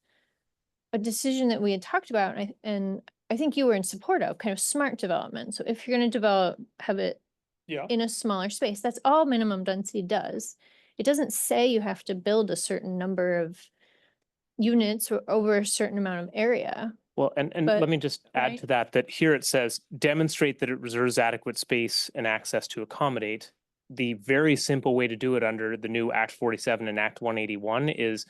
a decision that we had talked about, and I think you were in support of, kind of smart development. So if you're gonna have it Yeah. in a smaller space, that's all minimum density does. It doesn't say you have to build a certain number of units or over a certain amount of area. Well, and But- let me just add right? to that here it says, demonstrate that it reserves adequate space and access to accommodate. The very simple way to do it under the new Act 47 and Act 181 is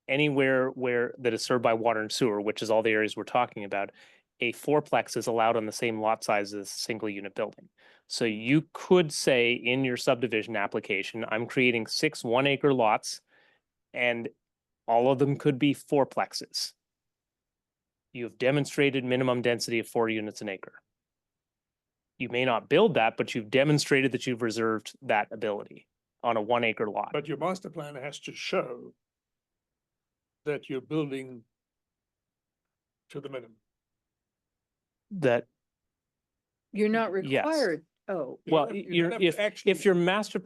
anywhere that is served by water and sewer, which is all the areas we're talking about, a fourplex is allowed on the same lot size as a single unit building. So you could say in your subdivision application, I'm creating 6 1-acre lots, and all of them could be fourplexes. You have demonstrated minimum density of 4 units an acre. You may not build that, but you've demonstrated that you've reserved that ability on a 1-acre lot. But your master plan has to show that you're building to the minimum. That, You're not Yes. required. Oh, You well, don't have- you you're, don't have to if actually- your master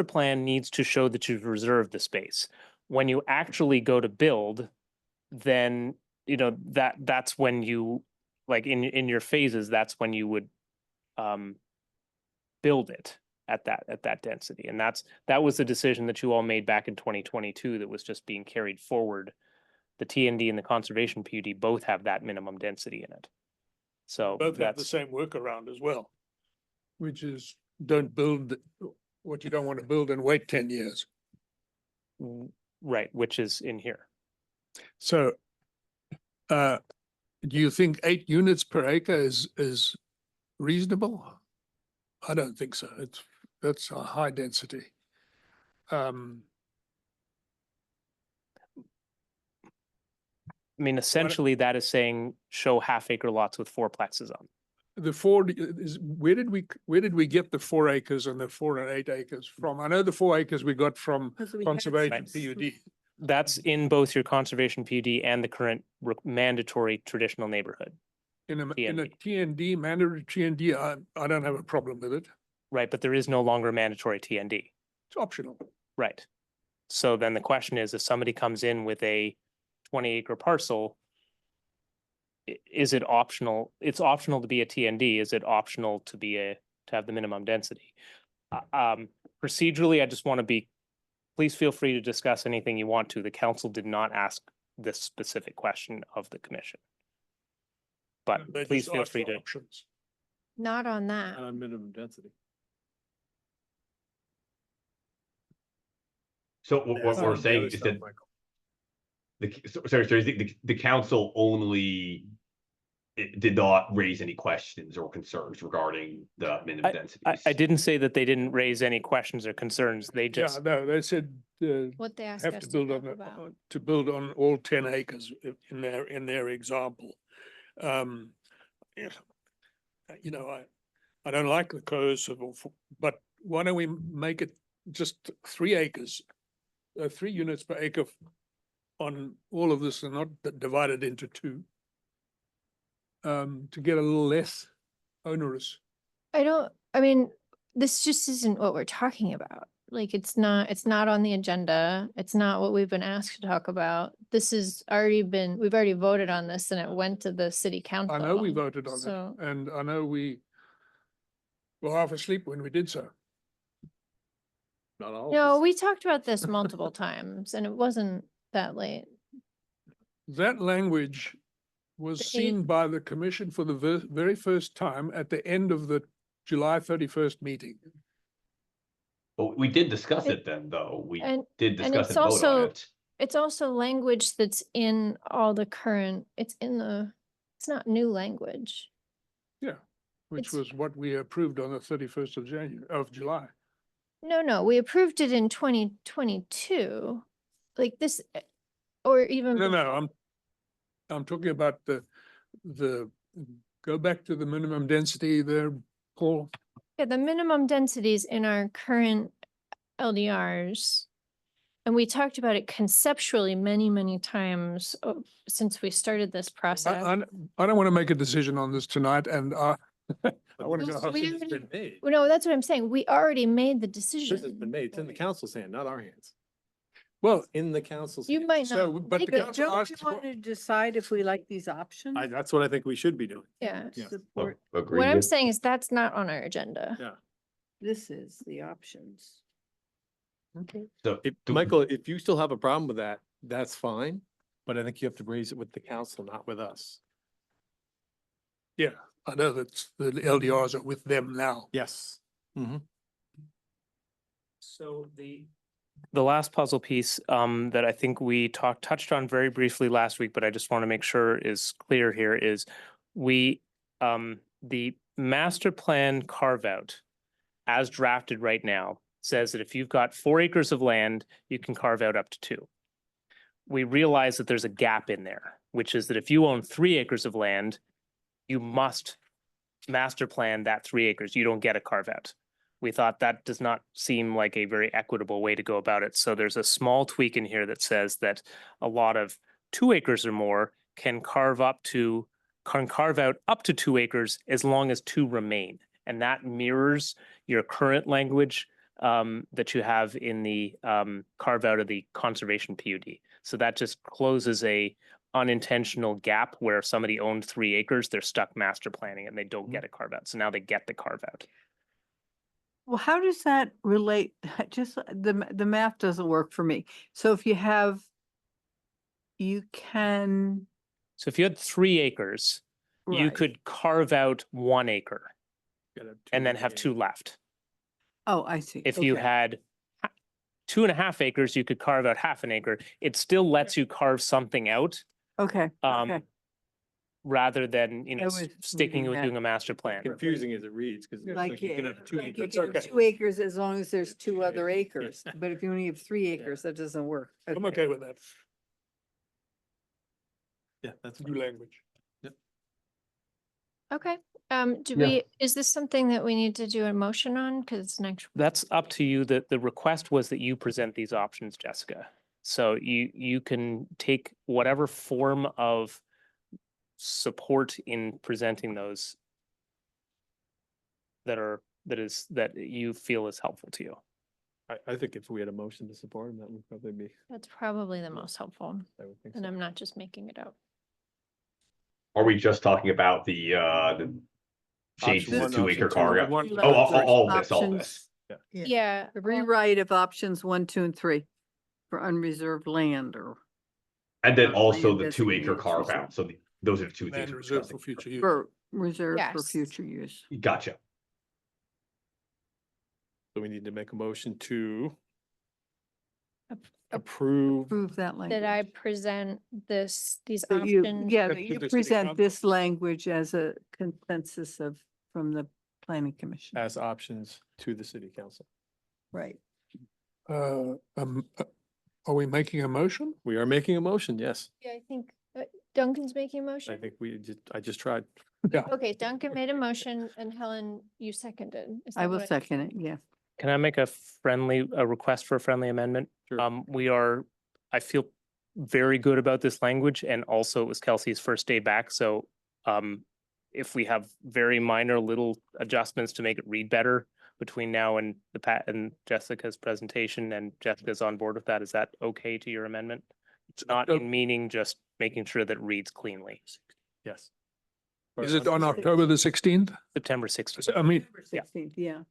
plan needs to show that you've reserved the space. When you actually go to build, then, you know, that's when you, like in your phases, that's when you would build it at that density. And that was the decision that you all made back in 2022 that was just being carried forward. The TND and the conservation PUD both have that minimum density in it. So Both have the that's, same workaround as well, which is don't build what you don't want to build and wait 10 years. right, which is in here. So, do you think 8 units per acre is reasonable? I don't think so. That's a high density. I mean, essentially that is saying show 1/2-acre lots with fourplexes on. The 4 is, where did we get the 4 acres and the 4 and 8 acres from? I know the 4 acres we got from 'cause we had conservation some- PUD. That's in both your conservation PUD and the current mandatory traditional neighborhood. In a TND. TND, mandatory TND, I don't have a problem with it. Right, but there is no longer mandatory TND. It's optional. Right. So then the question is, if somebody comes in with a 20-acre parcel, is it optional? It's optional to be a TND. Is it optional to be to have the minimum density? Procedurally, I just want to be, please feel free to discuss anything you want to. The council did not ask this specific question of the commission. But They please just feel asked free for to, options. Not on that. On minimum density. So what we're saying is that the council only did not raise any questions or concerns regarding the minimum densities. I didn't say that they didn't raise any questions or concerns. They Yeah, just, no, they said, What they asked have us to to build talk on, about. to build on all 10 acres in their example. Yeah, you know, I don't like the coercive, but why don't we make it just 3 acres, 3 units per acre on all of this and not divided into 2, to get a little less onerous. I mean, this just isn't what we're talking about. Like, it's not on the agenda. It's not what we've been asked to talk about. This has already been, we've already voted on this and it went to the city council. I know we voted on So- it, and I know we were half asleep when we did so. Not all. No, we talked about this multiple times and it wasn't that late. That language was The seen by the commission for the very first time at the end of the July 31st meeting. But we did discuss It- it then, though. We and- did and discuss it's and vote on also- it. It's also language that's in all the current, it's not new language. Yeah, which It's- was what we approved on the 31st of July. No, we approved it in 2022. Like this, or even. No, I'm talking about the, go back to the minimum density there, Paul. Yeah, the minimum densities in our current LDRs. And we talked about it conceptually many times since we started this process. I don't want to make a decision on this tonight, and I want to Well, go. how we things already- been- Made. Well, no, that's what I'm saying. We already made the This has decision. been made. It's in the council's hand, not our hands. Well, In the council's. You hands. might so, not. but like the it. council Don't you asked for, want to decide if we like these options? That's what I think we should be doing. Yeah. Yeah. Support, Agree What I'm with- saying is that's not on our agenda. Yeah. this is the options. So, If, do- Michael, if you still have a problem with that, that's fine. But I think you have to raise it with the council, not with us. yeah, I know that the LDRs are with them now. Yes. so the last puzzle piece that I think we touched on very briefly last week, but I just want to make sure is clear here is the master plan carve out as drafted right now says that if you've got 4 acres of land, you can carve out up to 2. We realize that there's a gap in there, which is that if you own 3 acres of land, you must master plan that 3 acres. You don't get a carve out. We thought that does not seem like a very equitable way to go about it. So there's a small tweak in here that says that a lot of 2 acres or more can carve out up to 2 acres as long as 2 remain. And that mirrors your current language that you have in the carve out of the conservation PUD. So that just closes a unintentional gap where if somebody owned 3 acres, they're stuck master planning and they don't get a carve out. So now they get the carve out. Well, how does that relate? Just the math doesn't work for me. So if you can. So if you had 3 acres, you right. could carve out 1 acre and then have 2 left. Oh, I see. If you Okay. had 2.5 acres, you could carve out half an acre. It still lets you carve something out Okay, okay. rather than, I was sticking reading with that. doing a master plan. Confusing as it reads, because Like, you can have 2 you acres. can have 2 acres as long as there's 2 other acres, but if you only have 3 acres, that doesn't work. I'm okay with that Yeah, that's new fine. language. Okay. Yeah. Is this something that we need to do a motion on? Cause it's next. That's up to you. The request was that you present these options, Jessica. So you can take whatever form of support in presenting those that you feel is helpful to you. I think if we had a motion to support him, that would probably be, That's probably the most helpful, I would think and so. I'm not just making it up. Are we just talking about the change to the one, 2 option acre two, carve out? one- Oh, all of this, all of Options. this. Yeah. The well, rewrite of options 1, 2, and 3 for unreserved land or And then Not also land the 2 acre designated carve reserve. out. So those are the two things. Land we're reserved discussing. for future use. for reserved for Yes. future use. Gotcha. So we need to make a motion to Ap- approve. Prove that language. That I present these That you, options. yeah, That that to you the city present council. this language as a consensus from the planning commission. As options to the city council. Right. Uh, are we making a motion? We are making a motion, yes. Yeah, I think Duncan's making a I motion. think I just tried. Okay, Duncan made a motion and Helen, you seconded. Is I that will what second it, yeah. Can I make a request for a friendly amendment? Sure. I feel very good about this language, and also it was Kelsey's first day back, so if we have very minor little adjustments to make it read better between now and and Jessica's presentation, and Jessica's on board with that, is that okay to your amendment? It's not in meaning, just making sure that it reads cleanly. Yes. Is it on October the 16th? September 16th. I mean, Yeah. 16th, yeah.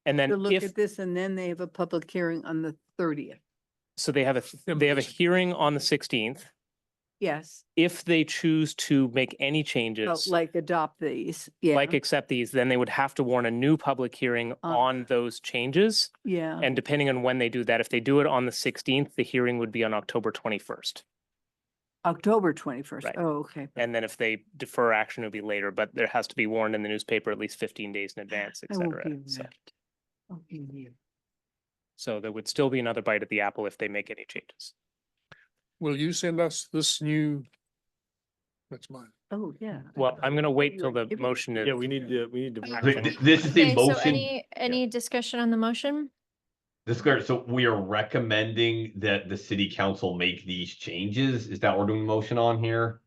And then To look if, at this and then they have a public hearing on the 30th. so they have a hearing on the 16th. Yes, If they choose to make any so changes, like adopt these, yeah, like accept these, then they would have to warn a new public hearing on those changes. yeah. And depending on when they do that, if they do it on the 16th, the hearing would be on October 21st. October 21st. Right. Oh, okay. And then if they defer action, it'll be later, but there has to be warned in the newspaper at least 15 days in advance, et I won't cetera. be So- around. I'll be here. So there would still be another bite at the apple if they make any changes. will you send us this new? That's mine. Oh, yeah. Well, I'm gonna wait you till were the giving- motion is. Yeah, we need to. This is the Okay, so motion. any discussion on the motion? This is clear. So we are recommending that the city council make these changes. Is that what we're doing the motion on here?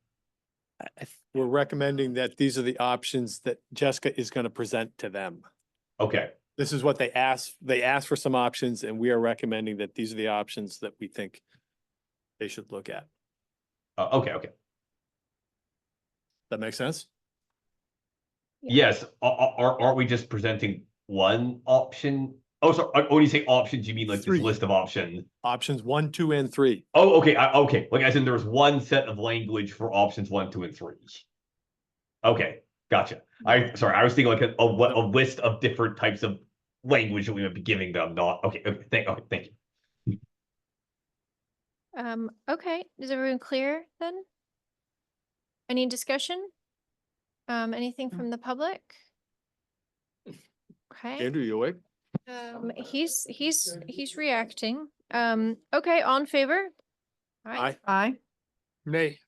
We're recommending that these are the options that Jessica is going to present to them. Okay, This is what they asked. They asked for some options, and we are recommending that these are the options that we think they should look at. okay. That makes sense? Yes, aren't we just presenting one option? Oh, sorry, when you say options, you mean like this Three. list of options? Options 1, 2, and 3. Oh, okay, okay, like as in there's one set of language for options 1, 2, and 3. Okay, gotcha. I was thinking like a list of different types of language that we might be giving them, not, okay, thank you. Okay, is everyone clear then? Any discussion? Anything from the public? Okay, Andrew, you awake? he's reacting. Okay, all in favor? Aye. Aye. Nay.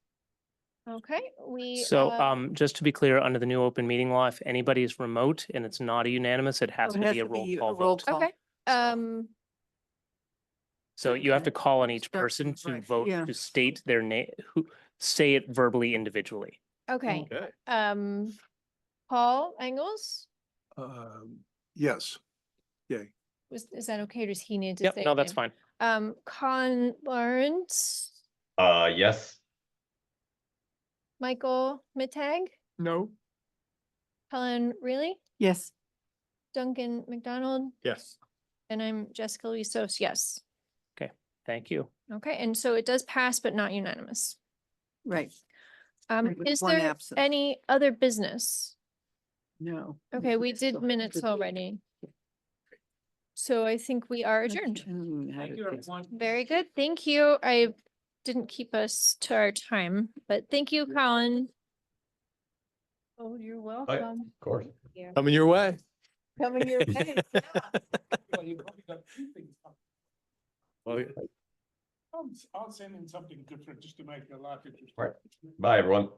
Okay, So, just to be clear, under the new open meeting law, if anybody is remote and it's not a unanimous, it has Oh, it to has be a to roll be a call roll vote. call. Okay, So you have to call on each Start person from to right, vote, yeah. to state their name, say it verbally individually. okay, Okay. Paul Engels, Yes. Yay. is that okay, or does he need to Yep, say? no, his that's name? fine. Colin Lawrence, Yes. Michael Mittag, No. Helen Reilly, Yes. Duncan McDonald, Yes. and I'm Jessica Lusos, yes. Thank you. Okay, and so it does pass, but not unanimous. Right. Right, with Is one there absent. any other business? No. Okay, we did minutes already. So I think we are adjourned. Very good, thank you. I didn't keep us to our time, but thank you, Colin. Oh, you're welcome. Of course. Coming your way. Coming your way. Well, I'll send in something different just to make your life interesting. Right. Bye, everyone.